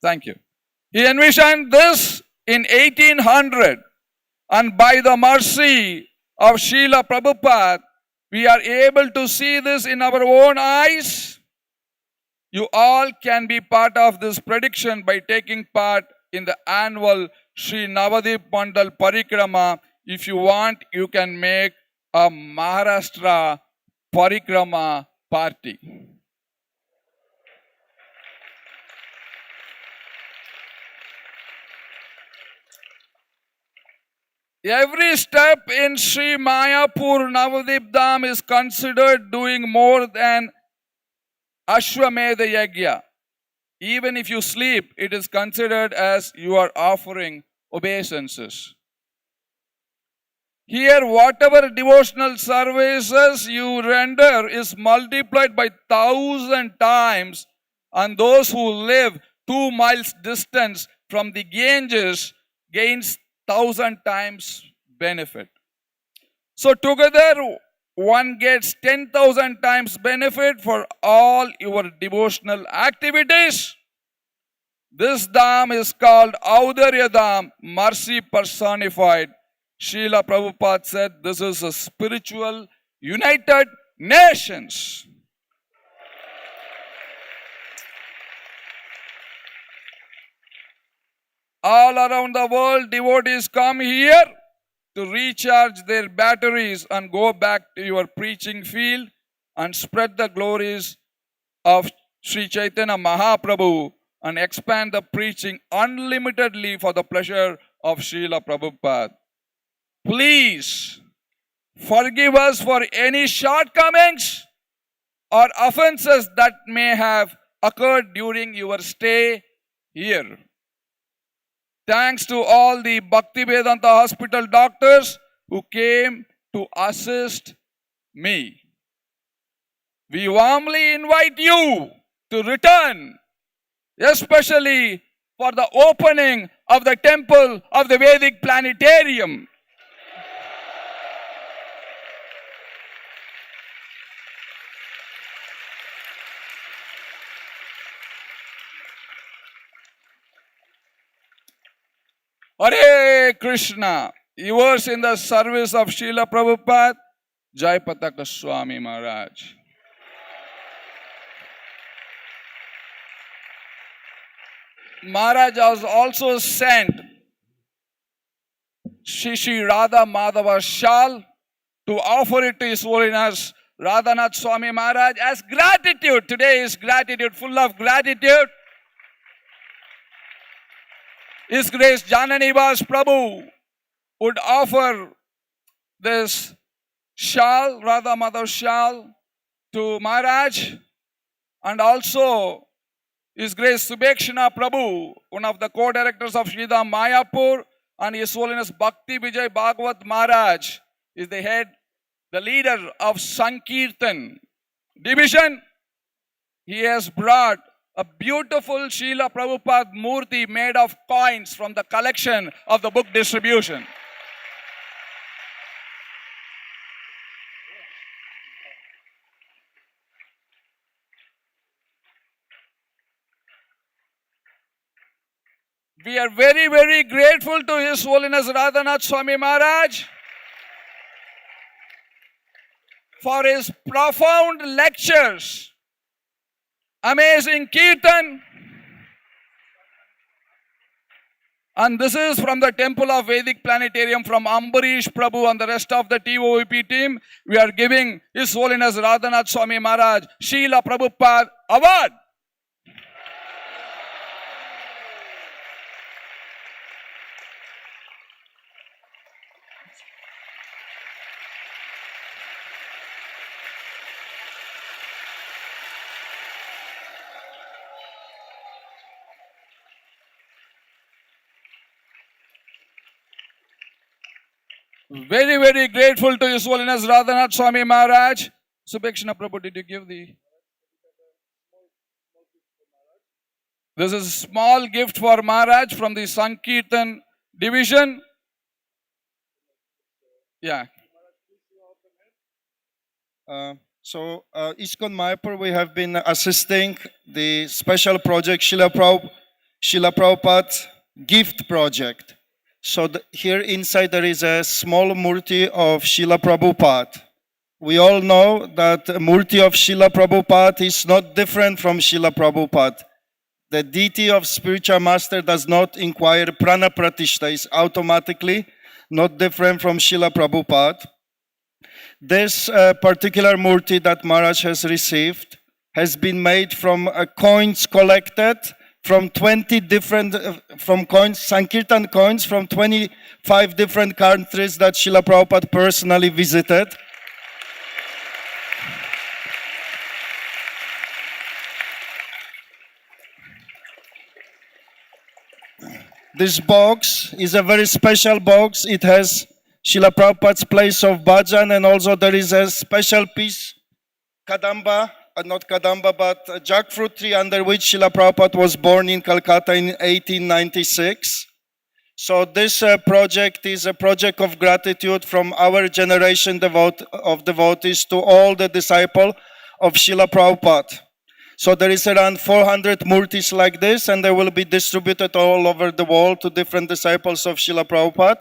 Thank you. He envisioned this in 1800, and by the mercy of Srila Prabhupada, we are able to see this in our own eyes. You all can be part of this prediction by taking part in the annual Sri Navadip Mandal Parikrama. If you want, you can make a Maharashtra Parikrama party. Every step in Sri Mayapur Navadip Dham is considered doing more than Ashwamedha Yajna. Even if you sleep, it is considered as you are offering obeisances. Here, whatever devotional services you render is multiplied by 1,000 times, and those who live 2 miles distance from the Ganges gains 1,000 times benefit. So together, one gets 10,000 times benefit for all your devotional activities. This Dham is called Audarya Dham, mercy personified. Srila Prabhupada said this is a spiritual United Nations. All around the world, devotees come here to recharge their batteries and go back to your preaching field and spread the glories of Sri Chaitanya Mahaprabhu and expand the preaching unlimitedly for the pleasure of Srila Prabhupada. Please forgive us for any shortcomings or offenses that may have occurred during your stay here. Thanks to all the Bhaktivedanta Hospital doctors who came to assist me. We warmly invite you to return, especially for the opening of the temple of the Vedic Planetarium. Hare Krishna, yours in the service of Srila Prabhupada, Jai Pataka Swami Maharaj. Maharaj has also sent Shri Radha Madhava Shal to offer it to His Holiness Radhanath Swami Maharaj as gratitude. Today is gratitude, full of gratitude. His Grace Jananivas Prabhu would offer this shal, Radha Madhav shal, to Maharaj, and also His Grace Subhekshana Prabhu, one of the co-directors of Sridham Mayapur, and His Holiness Bhakti Vijay Bhagavat Maharaj is the head, the leader of Sankirtan division. He has brought a beautiful Srila Prabhupada Murti made of coins from the collection of the book distribution. We are very, very grateful to His Holiness Radhanath Swami Maharaj for his profound lectures, amazing Kirtan. And this is from the Temple of Vedic Planetarium from Ambarish Prabhu and the rest of the TOVP team. We are giving His Holiness Radhanath Swami Maharaj Srila Prabhupada Award. Very, very grateful to His Holiness Radhanath Swami Maharaj. Subhekshana Prabhu, did you give the... This is a small gift for Maharaj from the Sankirtan division. Yeah. ISKCON Mayapur, we have been assisting the special project Srila Prabhupada gift project. So here inside there is a small murti of Srila Prabhupada. We all know that the murti of Srila Prabhupada is not different from Srila Prabhupada. The deity of spiritual master does not inquire prana pratishta, is automatically not different from Srila Prabhupada. This particular murti that Maharaj has received has been made from coins collected from 20 different, from coins, Sankirtan coins from 25 different countries that Srila Prabhupada personally visited. This box is a very special box. It has Srila Prabhupada's place of bhajan, and also there is a special piece, kadamba, not kadamba, but a jackfruit tree under which Srila Prabhupada was born in Calcutta in 1896. So this project is a project of gratitude from our generation of devotees to all the disciples of Srila Prabhupada. So there is around 400 murtis like this, and they will be distributed all over the world to different disciples of Srila Prabhupada.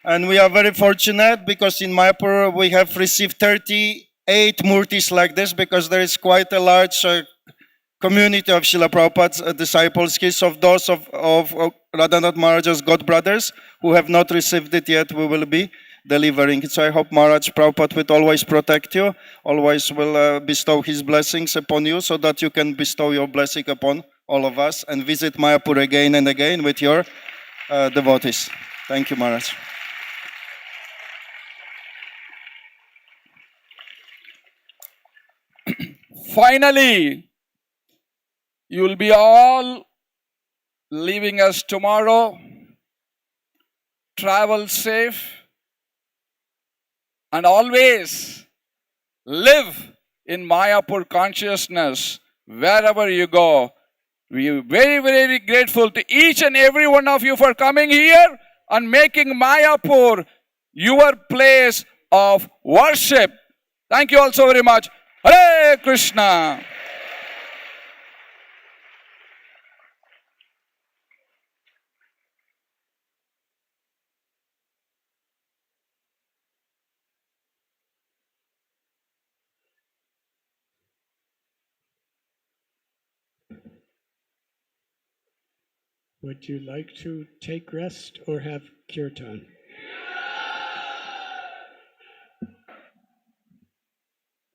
And we are very fortunate because in Mayapur we have received 38 murtis like this, because there is quite a large community of Srila Prabhupada's disciples, case of those of Radhanath Maharaj's god brothers who have not received it yet, we will be delivering it. So I hope Maharaj Prabhupada will always protect you, always will bestow his blessings upon you, so that you can bestow your blessing upon all of us and visit Mayapur again and again with your devotees. Thank you, Maharaj. finally, you will be all leaving us tomorrow. Travel safe and always live in Mayapur consciousness wherever you go. We are very, very grateful to each and every one of you for coming here and making Mayapur your place of worship. Thank you all so very much. Hare Krishna. Would you like to take rest or have Kirtan?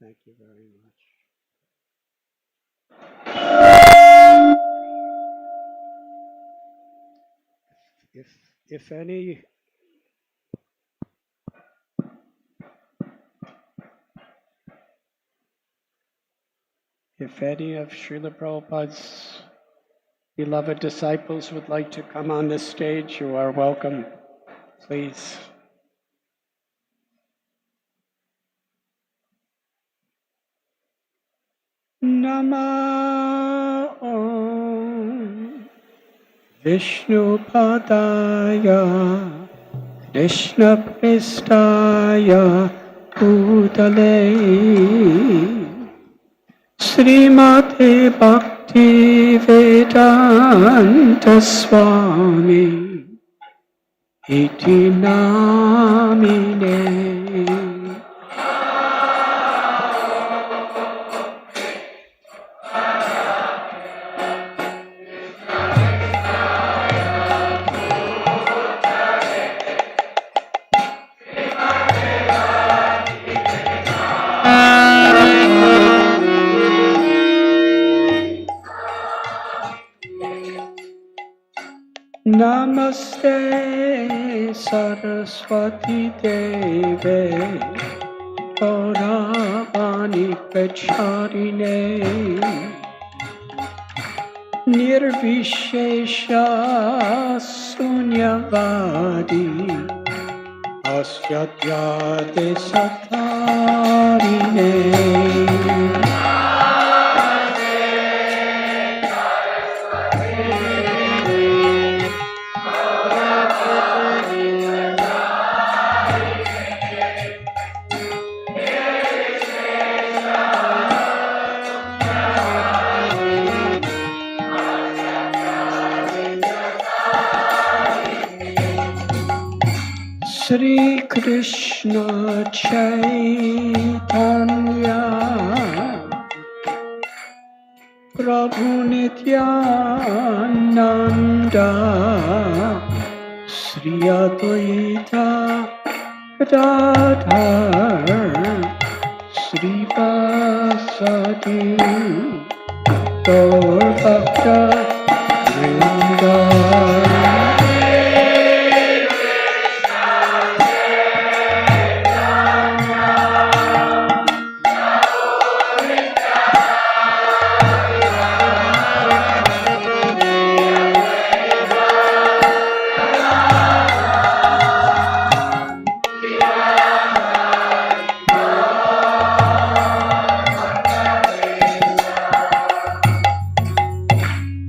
Thank you very much. If any of Srila Prabhupada's beloved disciples would like to come on the stage, you are welcome. Please. Nama Om Vishnu Padaya Krishna Pristaya Bhutale Srimate Bhakti Vedanta Swami Iti Namine. Namaste Saraswati Deve Gauravani Pracharine Nirvishesha Sunyavadi Asyatyade Satarine. Shri Krishna Chaitanya Prabhu Nityananda Shri Advaita Gadadhar Shri Vasadi Gaur Bhakta Vrinda.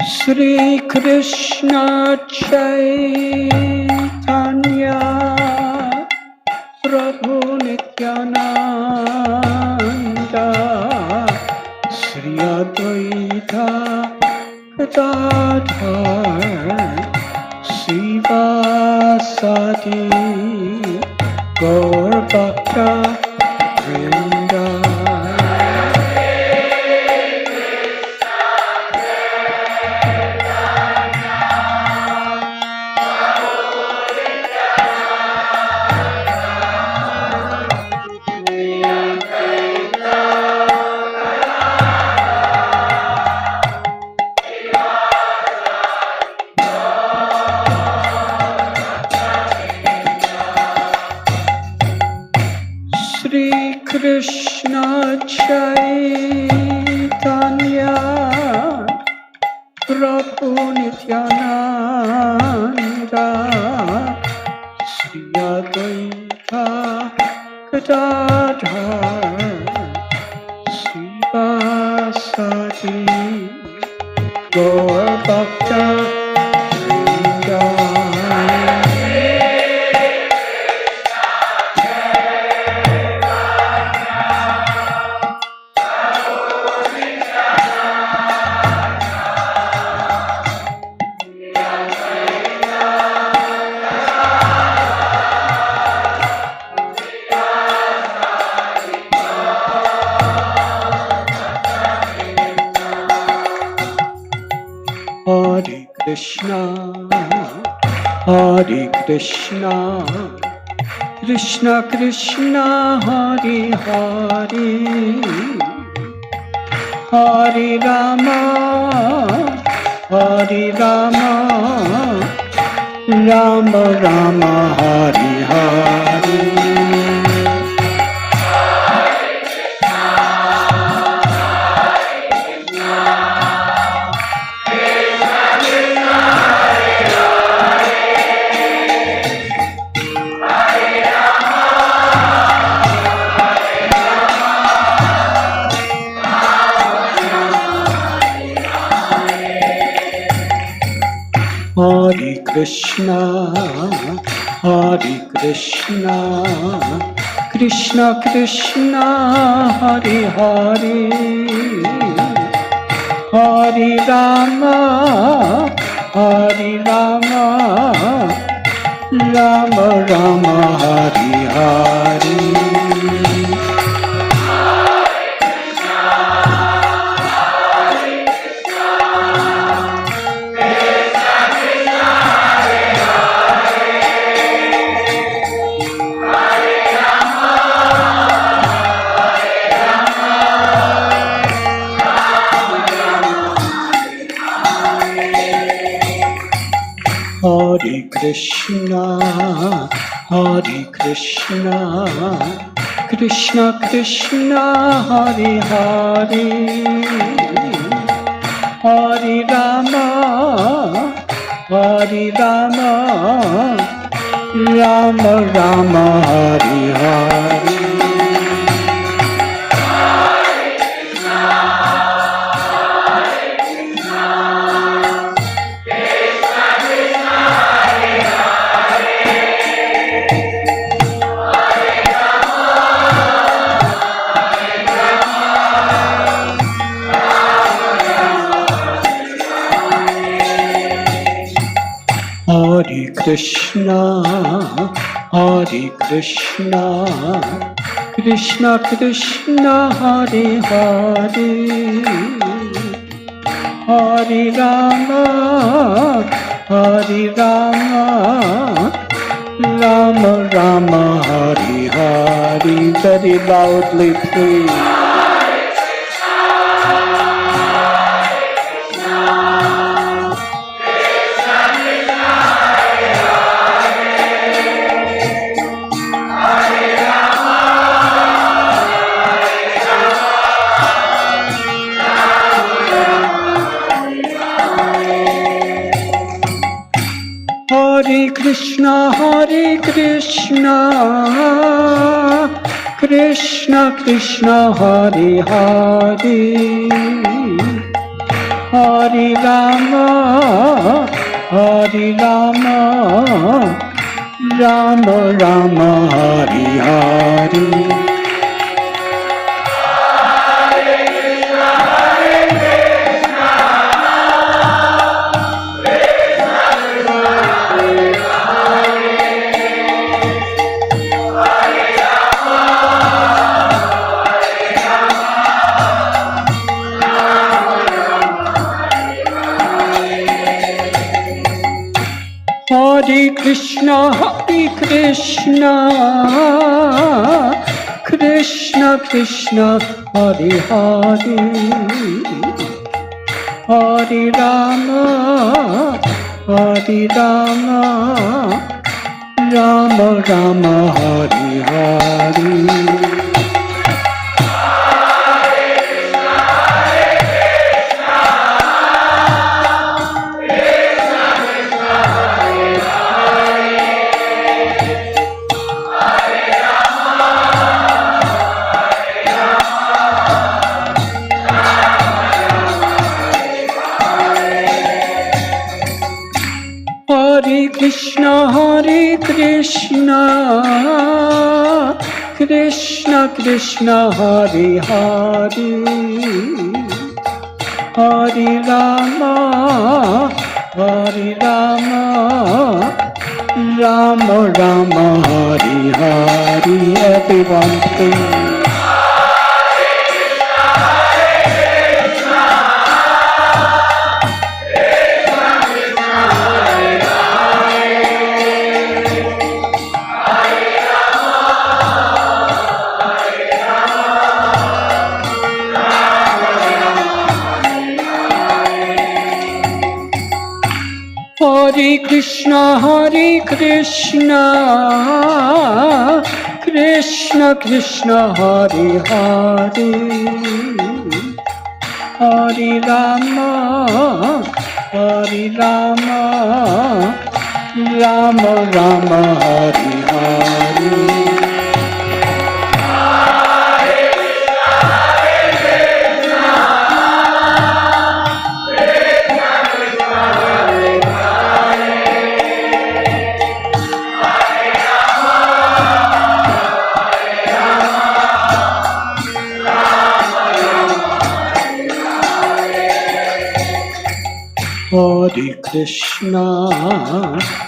Shri Krishna Chaitanya Prabhu Nityananda Shri Advaita Gadadhar Shri Vasadi Gaur Bhakta Vrinda. Krishna Chaitanya Prabhu Nityananda Sri Advaita Gadadhar Srivasadi Gaur Bhakta Vrinda. Hare Krishna, Hare Krishna, Krishna Krishna, Hare Hare, Hare Rama, Hare Rama, Rama Rama, Hare Hare. Hare Krishna, Hare Krishna, Krishna Krishna, Hare Hare, Hare Rama, Hare Rama, Rama Rama, Hare Hare. Hare Krishna, Hare Krishna, Krishna Krishna, Hare Hare, Hare Rama, Hare Rama, Rama Rama, Hare Hare. Hare Krishna, Hare Krishna, Krishna Krishna, Hare Hare, Hare Rama, Hare Rama, Rama Rama, Hare Hare. Very loudly, please. Hare Krishna, Hare Krishna, Krishna Krishna, Hare Hare, Hare Rama, Hare Rama, Rama Rama, Hare Hare. Hare Krishna, Hare Krishna, Krishna Krishna, Hare Hare, Hare Rama, Hare Rama, Rama Rama, Hare Hare. Krishna, Krishna Krishna, Hare Hare, Hare Rama, Hare Rama, Rama Rama, Hare Hare. Everyone sing. Hare Krishna, Krishna Krishna, Hare Hare, Hare Rama, Hare Rama, Rama Rama, Hare Hare.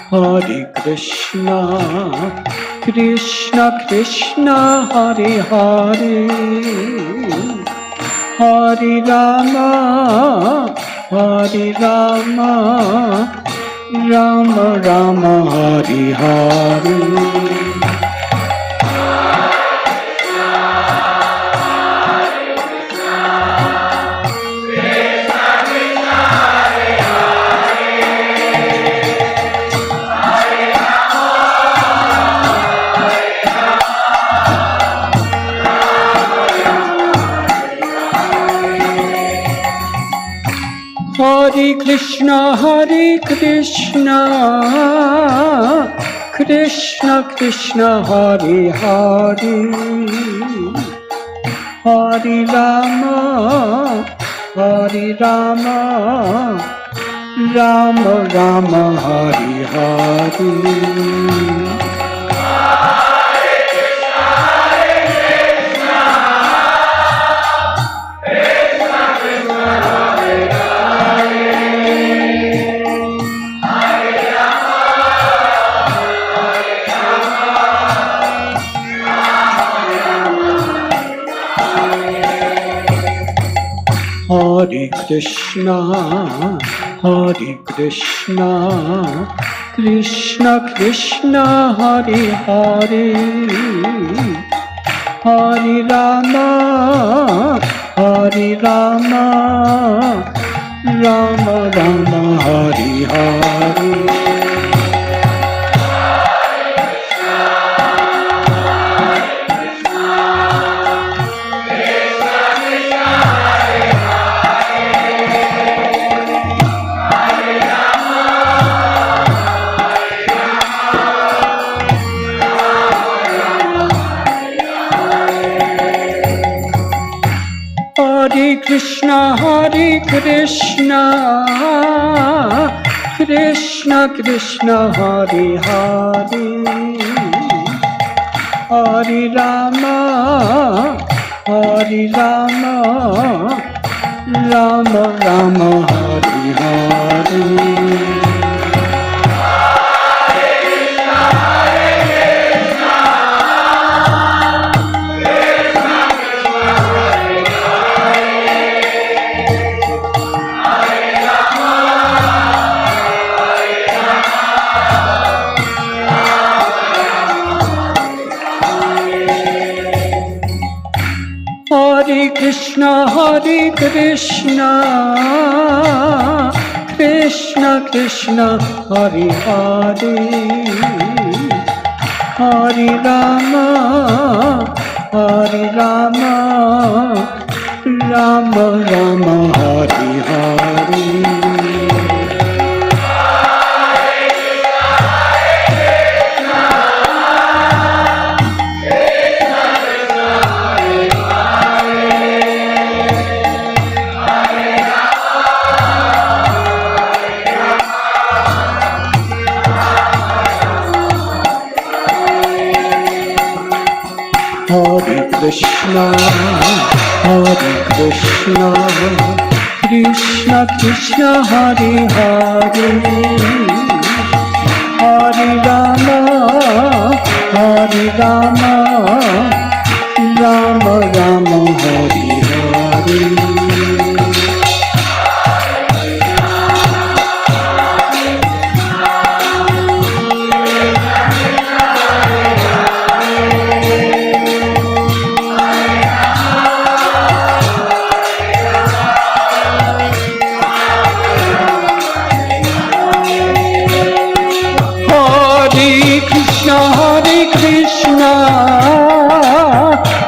Hare Krishna, Krishna Krishna, Hare Hare, Hare Rama, Hare Rama, Rama Rama, Hare Hare. Hare Krishna, Krishna Krishna, Hare Hare, Hare Rama, Hare Rama, Rama Rama, Hare Hare. Hare Krishna, Krishna Krishna, Hare Hare, Hare Rama, Hare Rama, Rama Rama, Hare Hare. Hare Krishna, Krishna Krishna, Hare Hare, Hare Rama, Hare Rama, Rama Rama, Hare Hare. Hare Krishna, Krishna Krishna, Hare Hare, Hare Rama, Hare Rama, Rama Rama, Hare Hare. Krishna, Hare Krishna, Krishna Krishna, Hare Hare, Hare Rama, Hare Rama, Rama Rama, Hare Hare.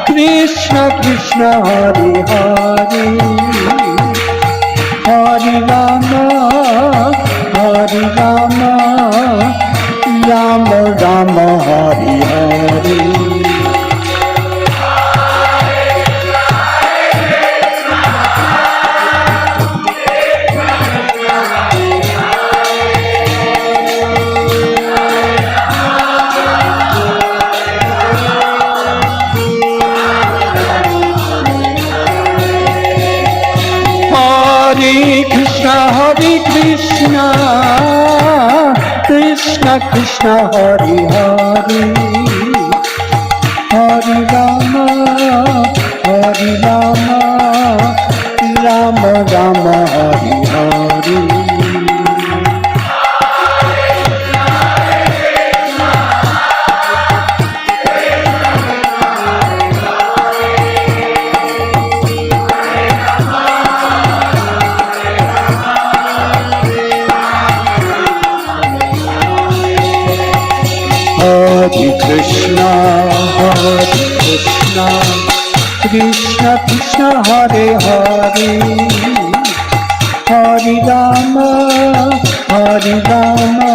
Krishna Krishna, Hare Hare, Hare Rama, Hare Rama, Rama Rama, Hare Hare. Hare Krishna, Krishna Krishna, Hare Hare, Hare Rama, Hare Rama, Rama Rama, Hare Hare. Hare Krishna, Krishna Krishna, Hare Hare, Hare Rama, Hare Rama,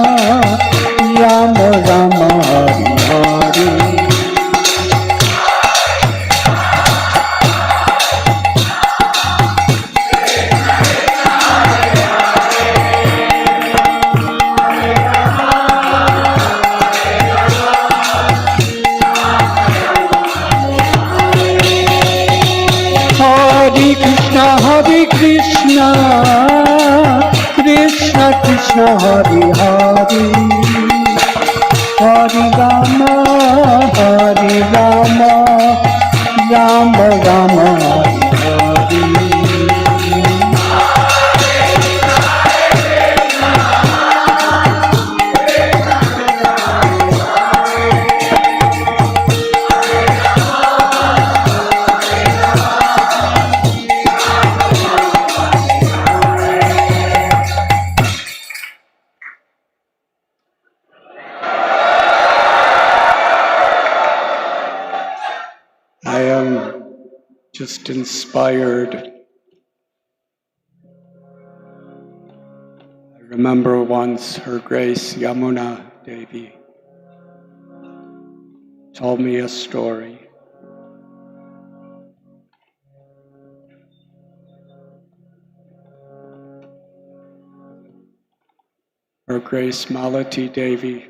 Rama Rama, Hare Hare. Hare Krishna, Krishna Krishna, Hare Hare, Hare Rama, Hare Rama, Rama Rama, Hare Hare. I am just inspired. I remember once Her Grace Yamuna Devi told me a story. Her Grace Malati Devi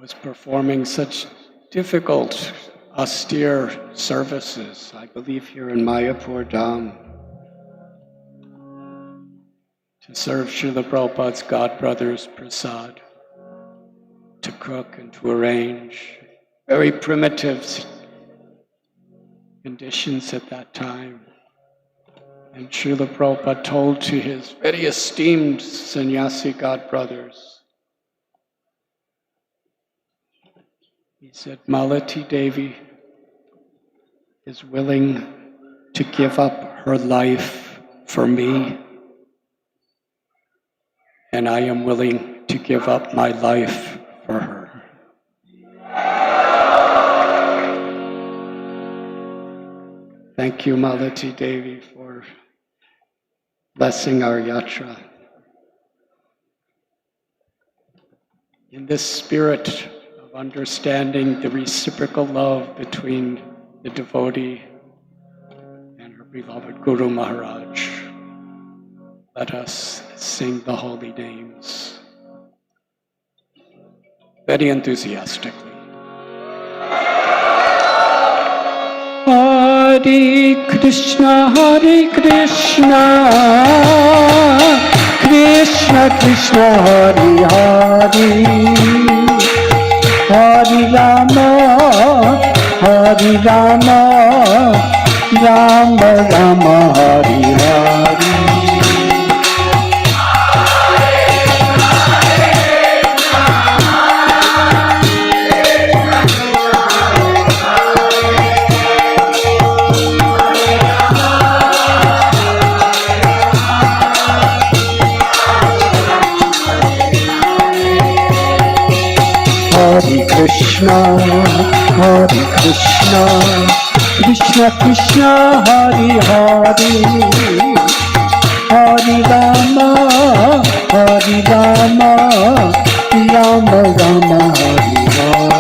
was performing such difficult, austere services, I believe here in Mayapur Dham, to serve Srila Prabhupada's godbrothers prasad, to cook and to arrange. Very primitive conditions at that time. And Srila Prabhupada told to his very esteemed sannyasi godbrothers, he said, Malati Devi is willing to give up her life for me, and I am willing to give up my life for her. Thank you, Malati Devi, for blessing our yatra. In this spirit of understanding the reciprocal love between the devotee and her beloved Guru Maharaj, let us sing the holy names very enthusiastically. Krishna Krishna Krishna Hare Hare Hare Rama Rama Rama Hare Hare Hare Krishna Krishna Krishna Hare Hare Hare Rama Rama Rama Hare Hare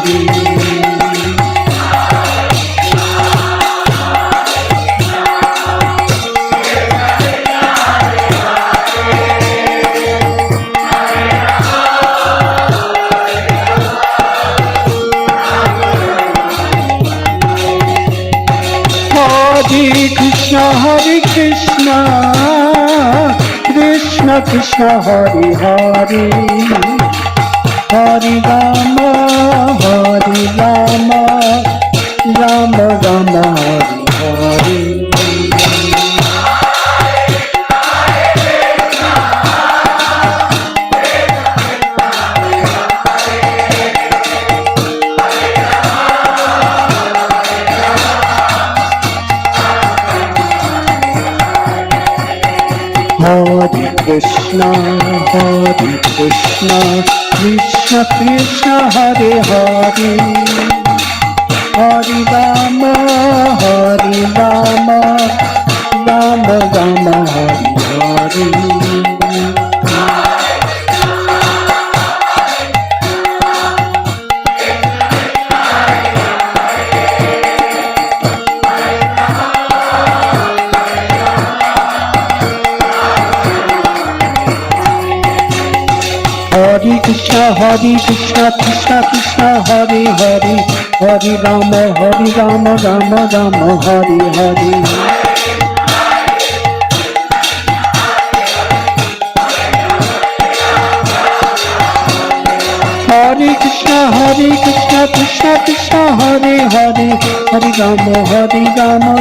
Hare Krishna Krishna Krishna Hare Hare Hare Rama Rama Rama Hare Hare Hare Krishna Krishna Krishna Hare Hare Hare Rama Rama Rama Hare Hare Hare Krishna Krishna Krishna Hare Hare Hare Rama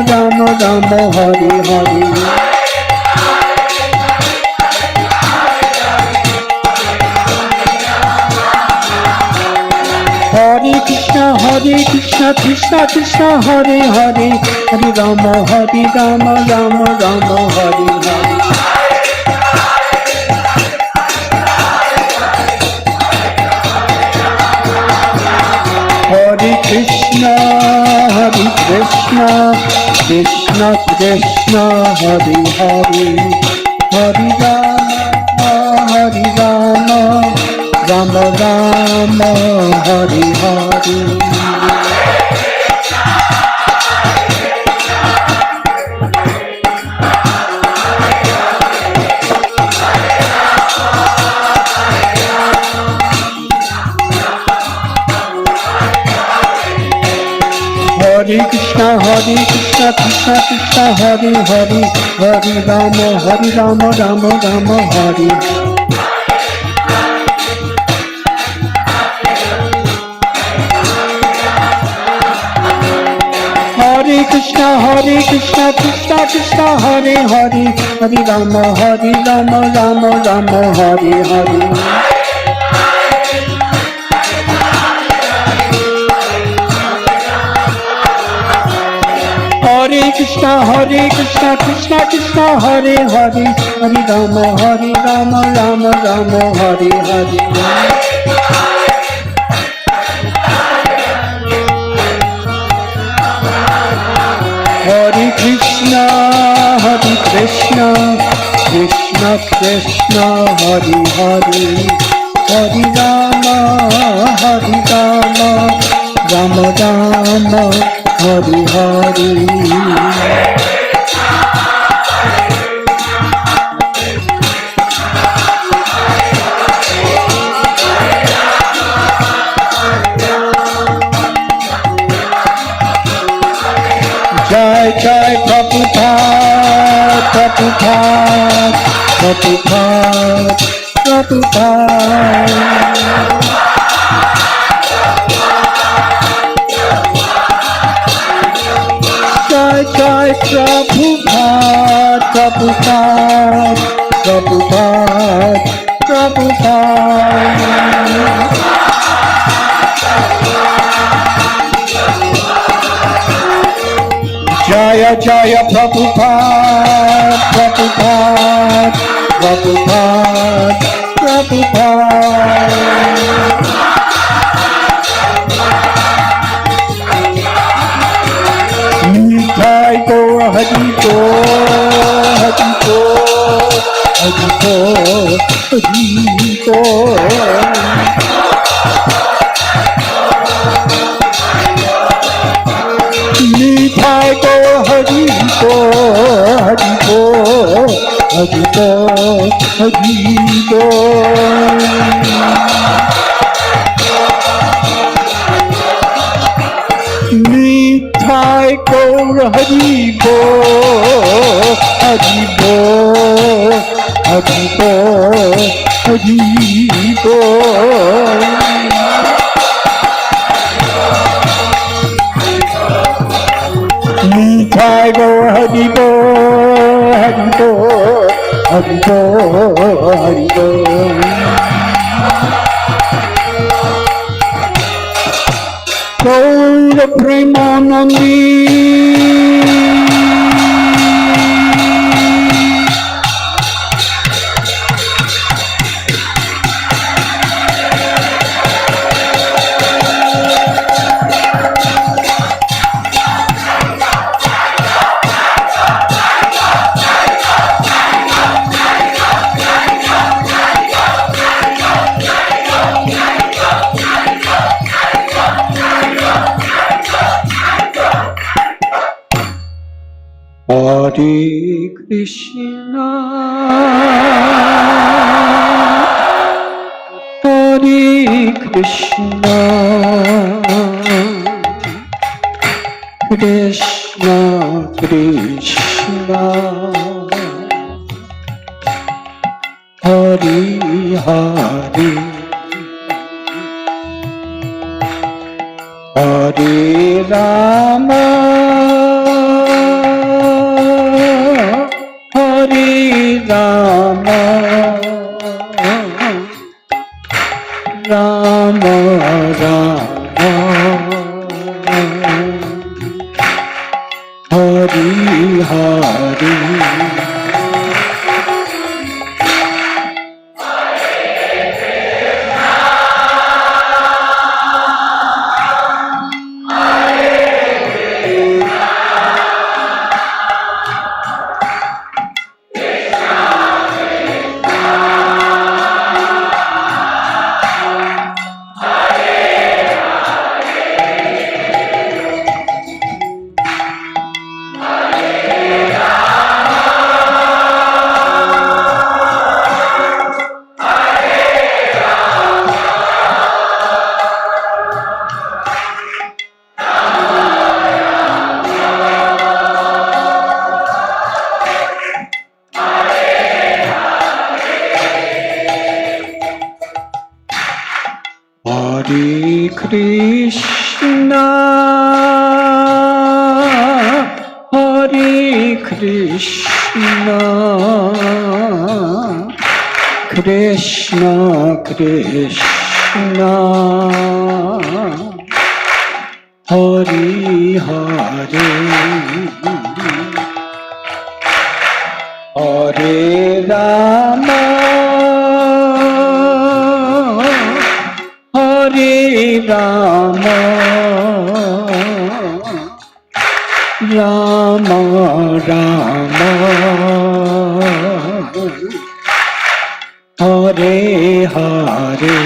Rama Rama Hare Hare Hare Krishna Krishna Krishna Hare Hare Hare Rama Rama Rama Hare Hare Hare Krishna Krishna Krishna Hare Hare Hare Rama Rama Rama Hare Hare Hare Krishna Krishna Krishna Hare Hare Hare Rama Rama Rama Hare Hare Hare Krishna Krishna Krishna Hare Hare Hare Rama Rama Rama Hare Hare Krishna Krishna Krishna Hare Hare Hare Rama Rama Rama Hare Hare Hare Krishna Krishna Krishna Hare Hare Hare Rama Rama Rama Hare Hare Hare Krishna Krishna Krishna Hare Hare Hare Rama Rama Rama Hare Hare Jai Prabhupada, Prabhupada, Prabhupada, Prabhupada. Jai Jai Prabhupada, Prabhupada, Prabhupada, Prabhupada. Jaya Jaya Prabhupada, Prabhupada, Prabhupada, Prabhupada. Nitai Gaur Hari Gaur, Hari Gaur, Hari Gaur, Hari Gaur. Nitai Gaur Hari Gaur, Hari Gaur, Hari Gaur, Hari Gaur. Nitai Gaur Hari Gaur, Hari Gaur, Hari Gaur, Hari Gaur. Nitai Gaur Hari Gaur, Hari Gaur, Hari Gaur, Hari Gaur. Gaur Premanandi, Hare Krishna, Hare Krishna, Krishna Krishna, Hare Hare, Hare Rama, Hare Rama, Rama Rama, Hare Hare. Hare Krishna, Hare Krishna, Krishna Krishna, Hare Hare, Hare Rama, Hare Rama, Rama Rama, Hare Hare.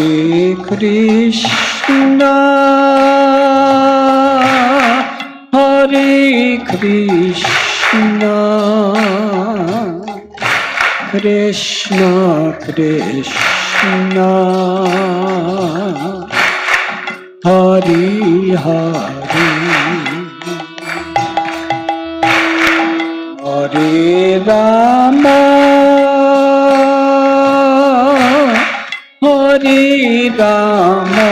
Hare Krishna, Hare Krishna, Krishna Krishna, Hare Hare, Hare Rama, Hare Rama,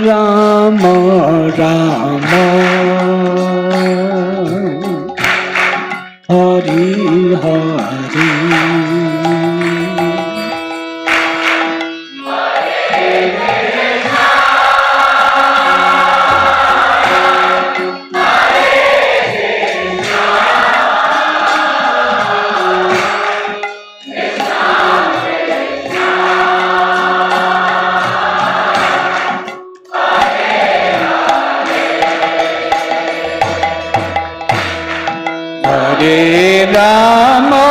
Rama Rama, Hare Hare. Hare Rama,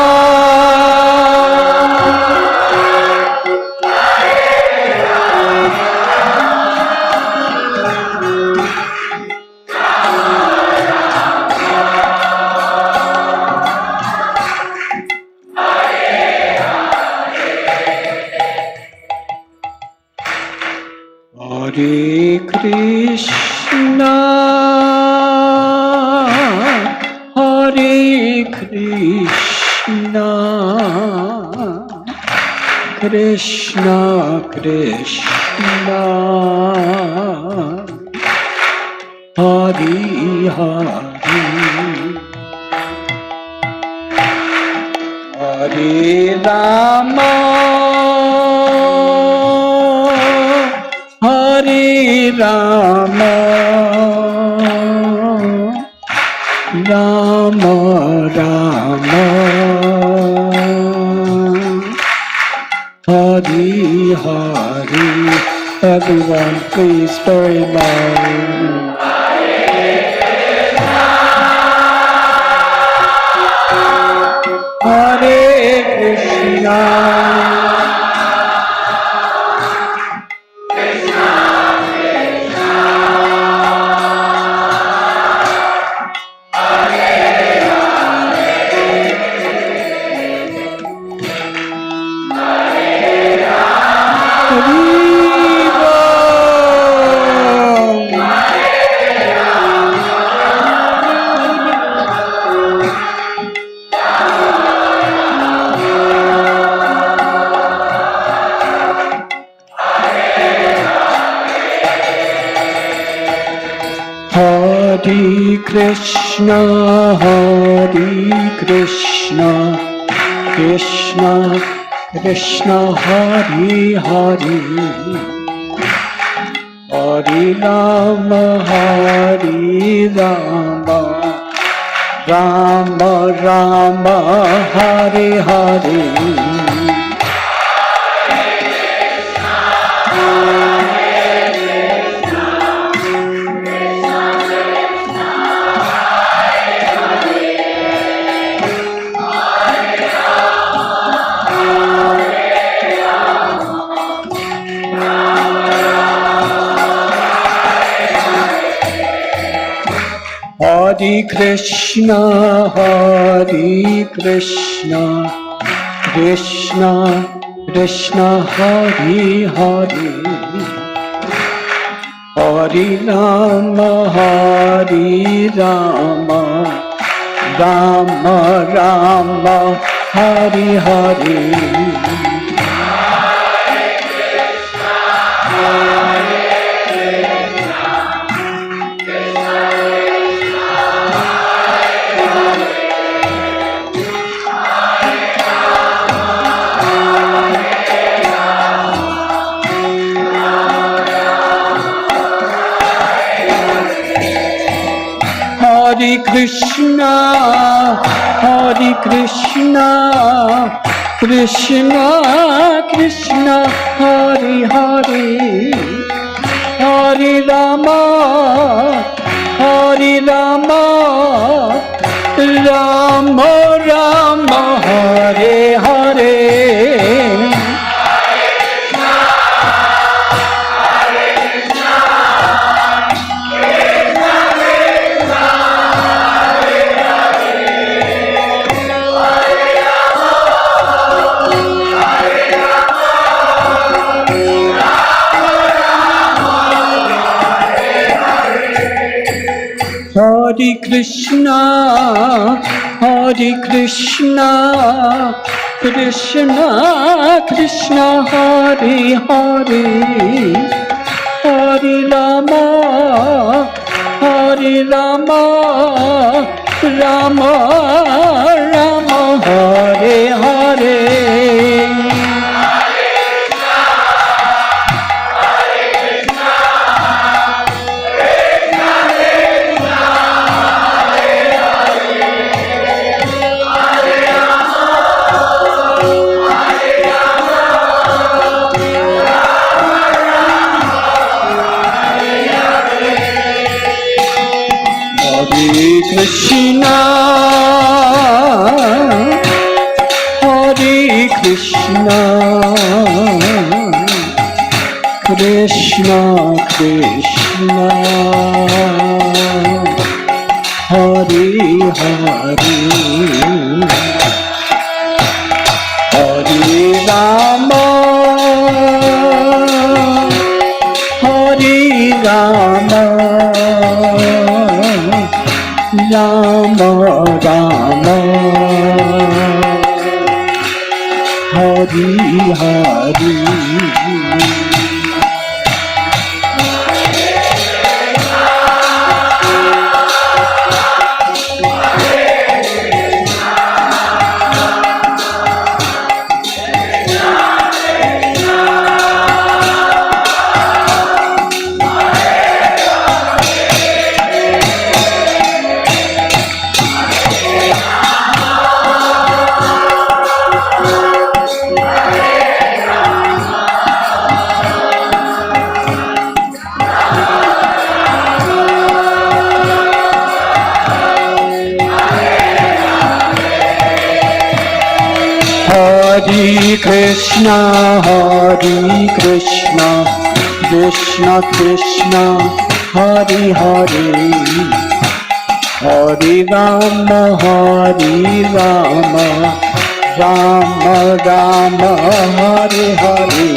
Hare Krishna, Hare Krishna, Krishna Krishna, Hare Hare, Hare Rama, Hare Rama, Rama Rama, Hare Hare. Everyone, please very loud. Hare Krishna, Hare Krishna, Hare Krishna, Krishna Krishna, Hare Hare, Hare Rama, Hare Rama, Rama Rama, Hare Hare. Hare Krishna, Hare Krishna, Krishna Krishna, Hare Hare, Hare Rama, Hare Rama, Rama Rama, Hare Hare. Hare Krishna, Hare Krishna, Krishna Krishna, Hare Hare, Hare Rama, Hare Rama, Rama Rama, Hare Hare. Hare Krishna, Krishna Krishna, Hare Hare, Hare Rama, Rama Rama, Hare Hare. Krishna, Hare Krishna, Krishna Krishna, Hare Hare, Hare Rama, Hare Rama, Rama Rama, Hare Hare. Hare Krishna, Krishna Krishna, Hare Hare, Hare Rama, Rama Rama, Hare Hare.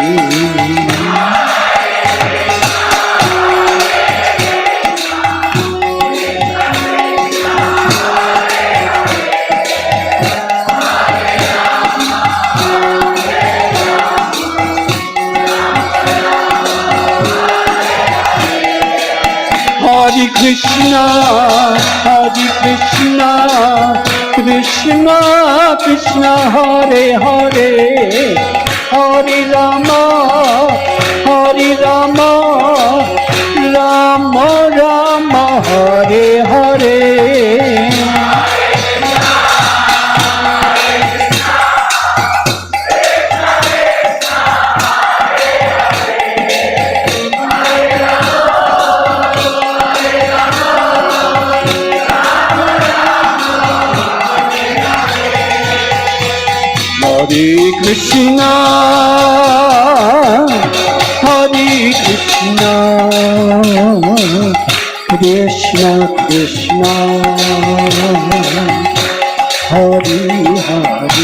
Hare Krishna, Krishna Krishna, Hare Hare, Hare Rama, Rama Rama, Hare Hare. Hare Krishna, Krishna Krishna, Hare Hare, Hare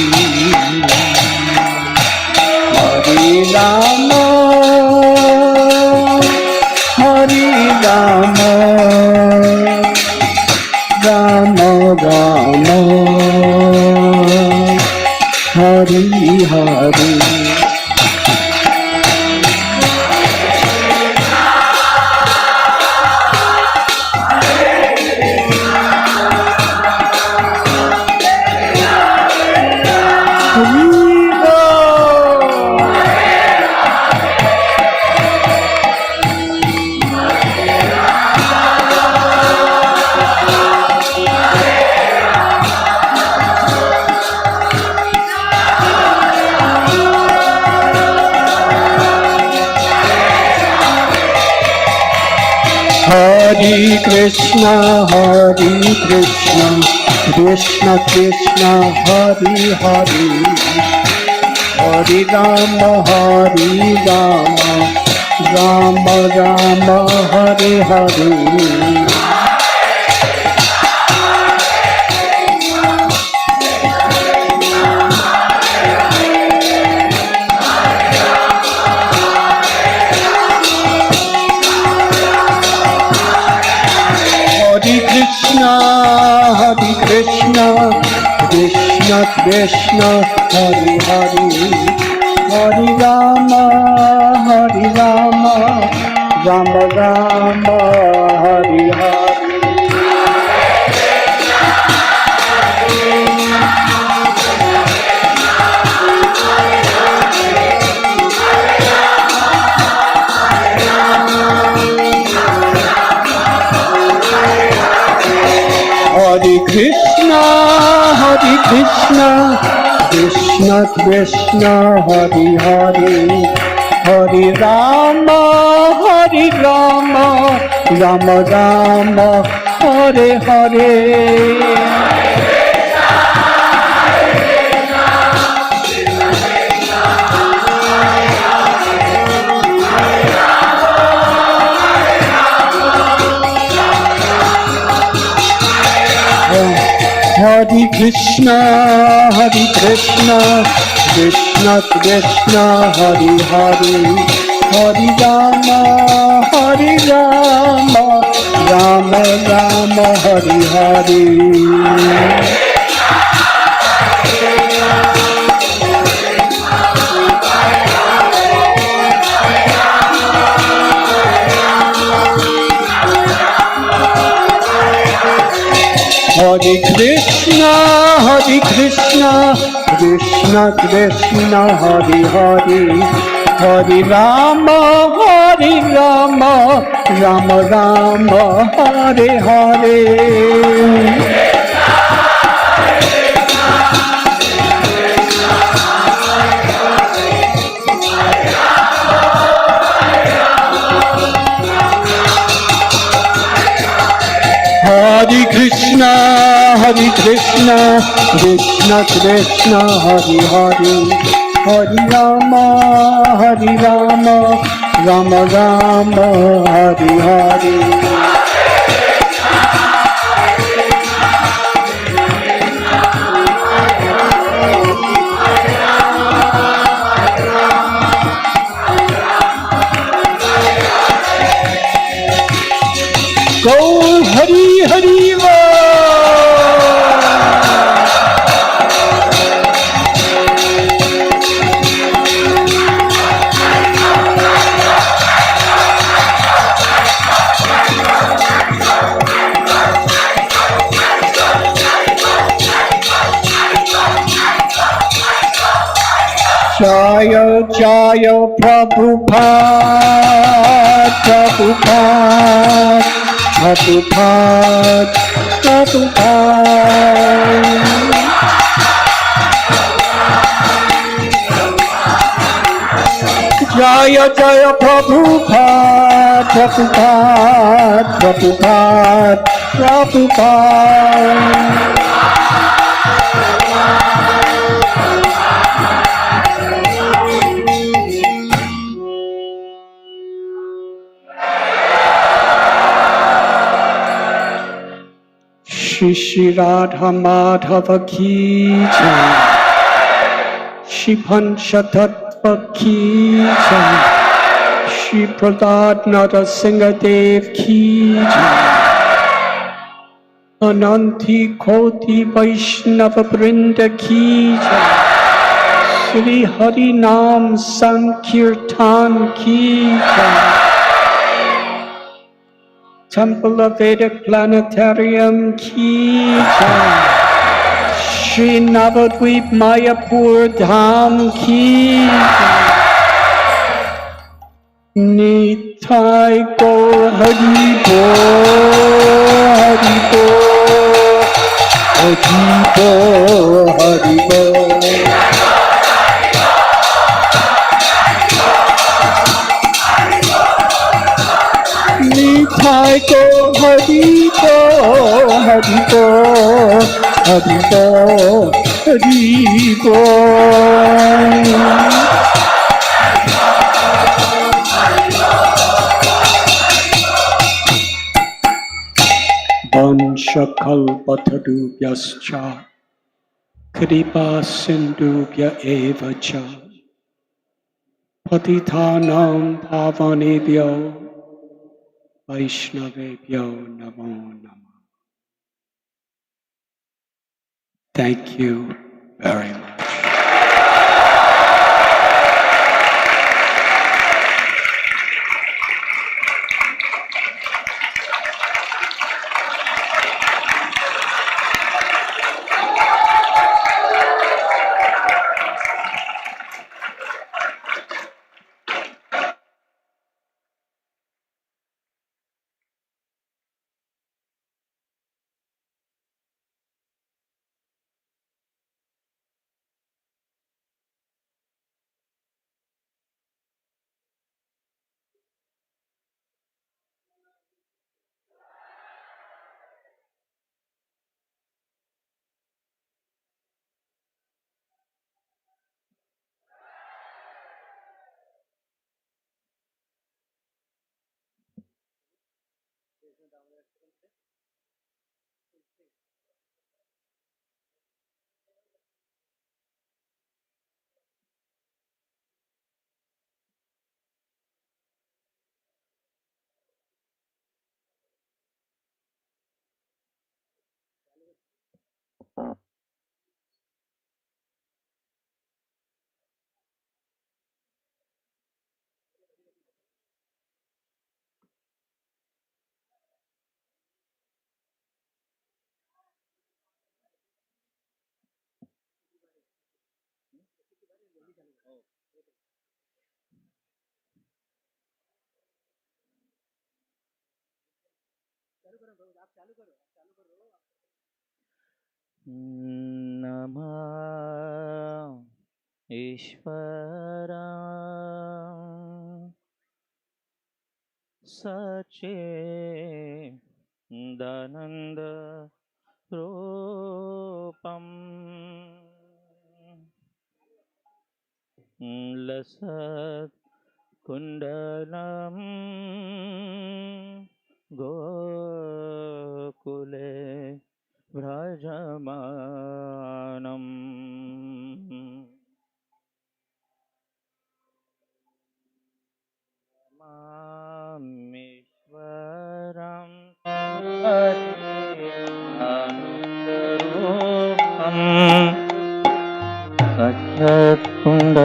Rama, Rama Rama, Hare Hare. Hare Krishna, Krishna Krishna, Hare Hare, Hare Rama, Rama Rama, Hare Hare. Krishna Krishna Hari Hari Hari Rama Rama Rama Hari Hari Hare Krishna Krishna Krishna Hare Hare Hare Rama Rama Rama Hare Hare Hare Krishna Krishna Krishna Hare Hare Hare Rama Rama Rama Hare Hare Hare Krishna Krishna Krishna Hare Hare Hare Rama Rama Rama Hare Hare Hare Krishna Krishna Krishna Hare Hare Hare Rama Rama Rama Hare Hare Go Hari Hari Jaya Jaya Prabhupada Jaya Jaya Prabhupada Shri Radha Madhava Ki Jai Shri Panchatattva Ki Jai Shri Prahlad Narasimhadev Ki Jai Ananti Koti Vaishnava Vrinda Ki Jai Shri Hari Nam Sankirtan Ki Jai Temple of Vedic Planetarium Ki Jai Shri Navadvip Mayapur Dham Ki Jai Nitai Go Hari Bo Hari Bo Hari Bo Hari Bo Nitai Go Hari Bo Hari Bo Hari Bo Hari Bo Vanshakalpatarubhyascha Kripa Sindhubhya Eva Cha Patitanam Pavanebhyo Vaishnavebhyo Namo Namah. Thank you. very much. नमः ईश्वरा सच्चिदानन्द रूपम् लसत् कुण्डलं गोकुले व्रजमानम् मामेश्वरं सच्चिदानन्दरूपम् सच्चित्कुण्डलं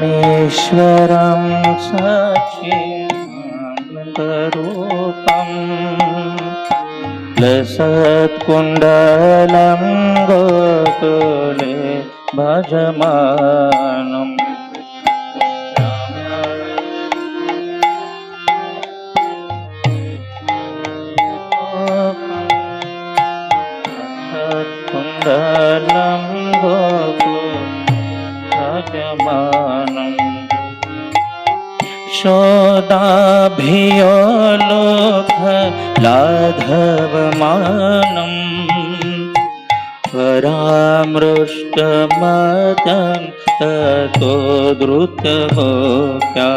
नमामीश्वरं सच्चिदानन्दरूपम् लसत्कुण्डलं गोकुले भजमानम् कुण्डलं गोकुलभजमानम् शोदाभियोलोकलाघवमानम् परामृष्टमतं ततो द्रुतगोप्या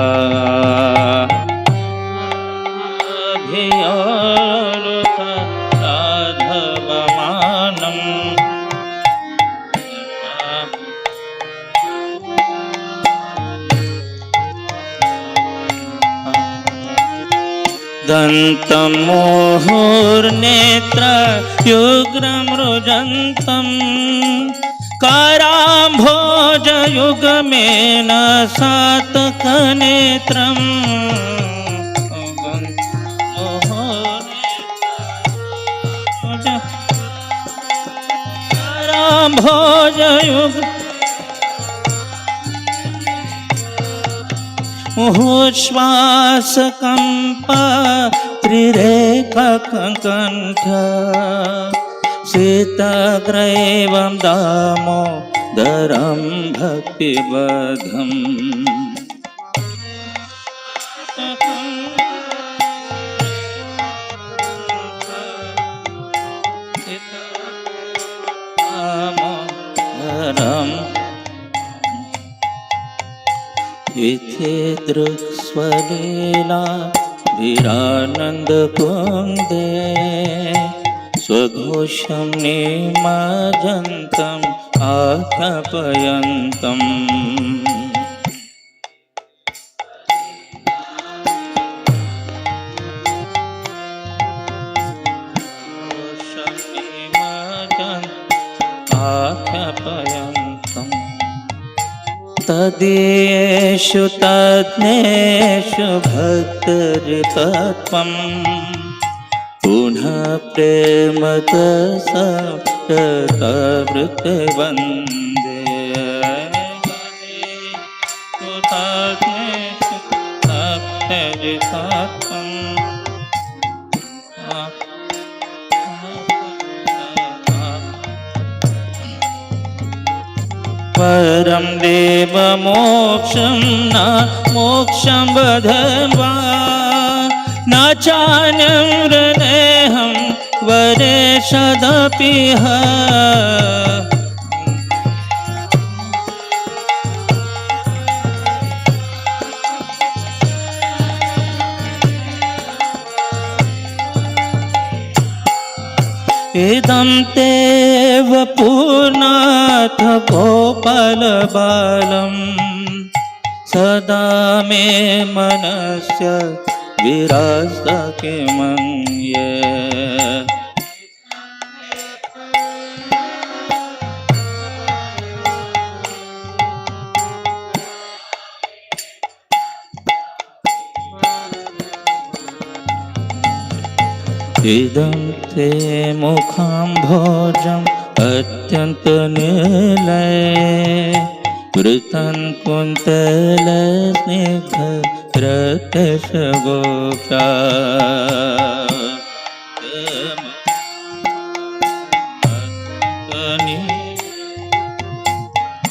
दन्तमोहुर्नेत्रयुग्रमृजन्तम् कराम्भोजयुगमेन सातकनेत्रम् कराम्भोजयुग मुहुश्वासकम्प त्रिरेखकण्ठ सीतग्रैवं दामोदरं भक्तिवधम् इति दृक्स्वलीला विरानन्दकुन्दे स्वघोषं निमज्जन्तम् आख्यापयन्तम् आख्यापयन्तम् तदीयेषु तज्ञेषु भक्तिरितत्वम् पुनः प्रेमतसवृत्तिवन्दे तज्ञेषु भक्तिरितत्वम् परं देवमोक्षं न मोक्षं वदन्वा न चान्यं हृदयं वरेशदपिह इदं ते वपुर्नाथ गोपालबालं सदा मे मनस्य विराजकिमन्ये इदं ते मुखाम्भोजम् अत्यन्तनिलये वृतं कुन्तलस्निग्धरतशगोक्षा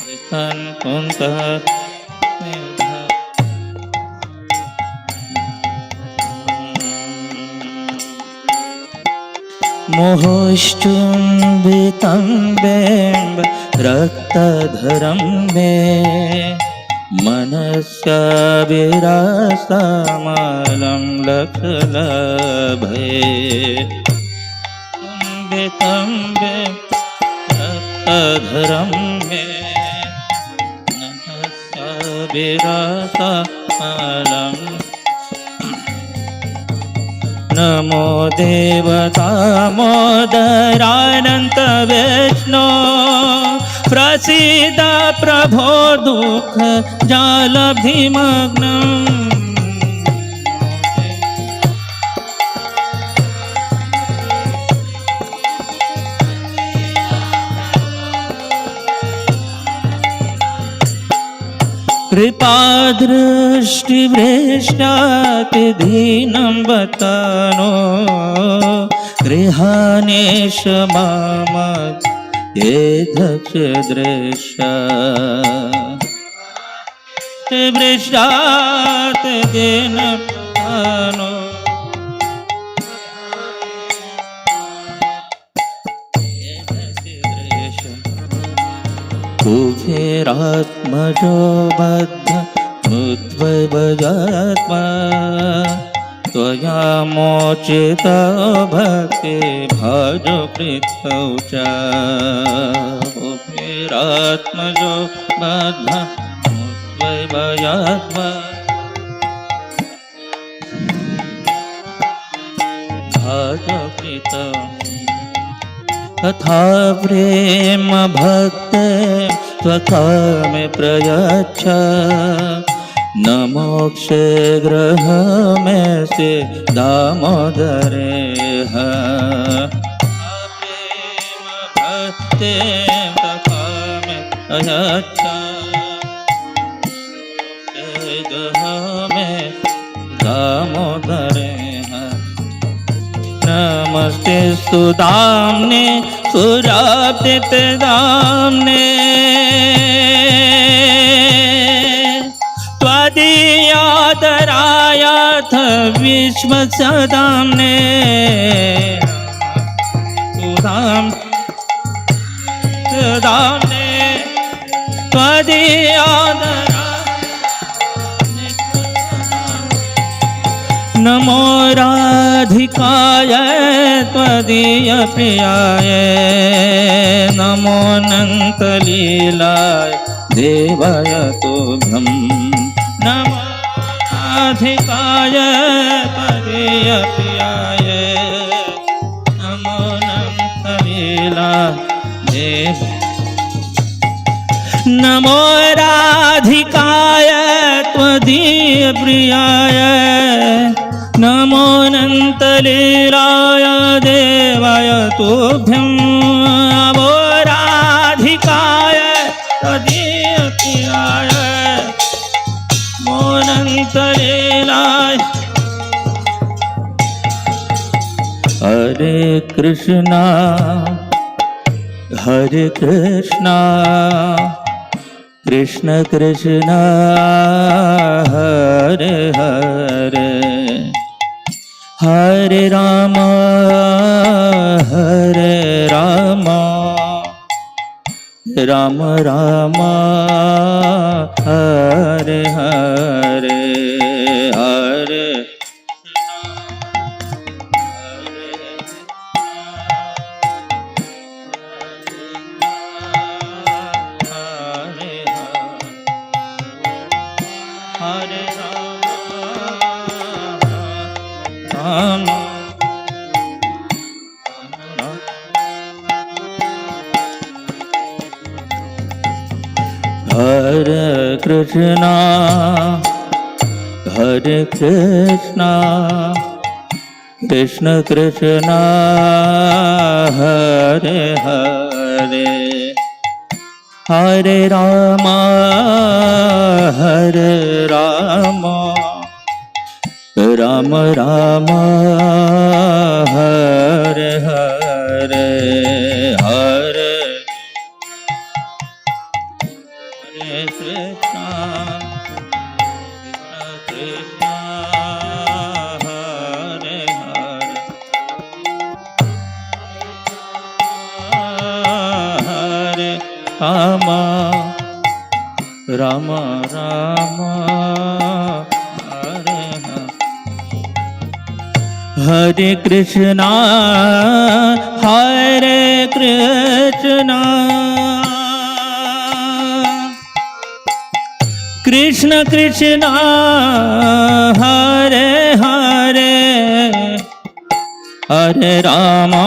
वृतं कुन्तल मोहोश्चुम्बितं बिम्ब रक्तधरं मे मनस्या विरासमालं लक्षलभे चुम्बितं बिम्ब रक्तधरं मे मनस्या विरासमालं नमो देवतामोदरानन्त विष्णो प्रसीद प्रभो दुःख जालभिमग्नम् कृपादृष्टिवृष्टातिदीनं वतनो गृहानेश माम ये दक्षदृशा वृष्टातिदीनं वतनो कुबेरात्मजो बद्ध मुद्वैवजात्मा त्वया मोचित भक्ति भाजो पृथौ च कुबेरात्मजो बद्ध मुद्वैवजात्मा भाजो पृथौ तथा प्रेम भक्ते त्वथा मे प्रयच्छ न मोक्ष ग्रह में से दामोदरे प्रेम भक्ते तथा मे प्रयच्छ ग्रह में दामोदरे नमस्ते सुदाम्ने सुराब्दितदाम्ने त्वदीयादरायाथ विश्वसदाम्ने सुदाम्ने त्वदीयादरा नमो राधिकाय त्वदीय प्रियाय नमो अनन्तलीलाय देवाय तुभ्यं नमो राधिकाय त्वदीय प्रियाय नमो अनन्तलीलाय देवाय नमो राधिकाय त्वदीय प्रियाय नमो अनन्तलीलाय देवाय तुभ्यं नमो राधिकाय त्वदीय प्रियाय नमो अनन्तलीलाय हरे Krishna Krishna Krishna Hare Hare Hare Ram Ram Ram Hare Hare Hare Hare Krishna, Krishna Krishna, Hare Hare, Hare Rama, Rama Rama, Hare Hare, Hare Krishna, Krishna, Hare Hare, Hare Rama, Rama Rama, Hare Hare, Hare Krishna, Hare Krishna. Krishna Krishna Hare Hare Hare Rama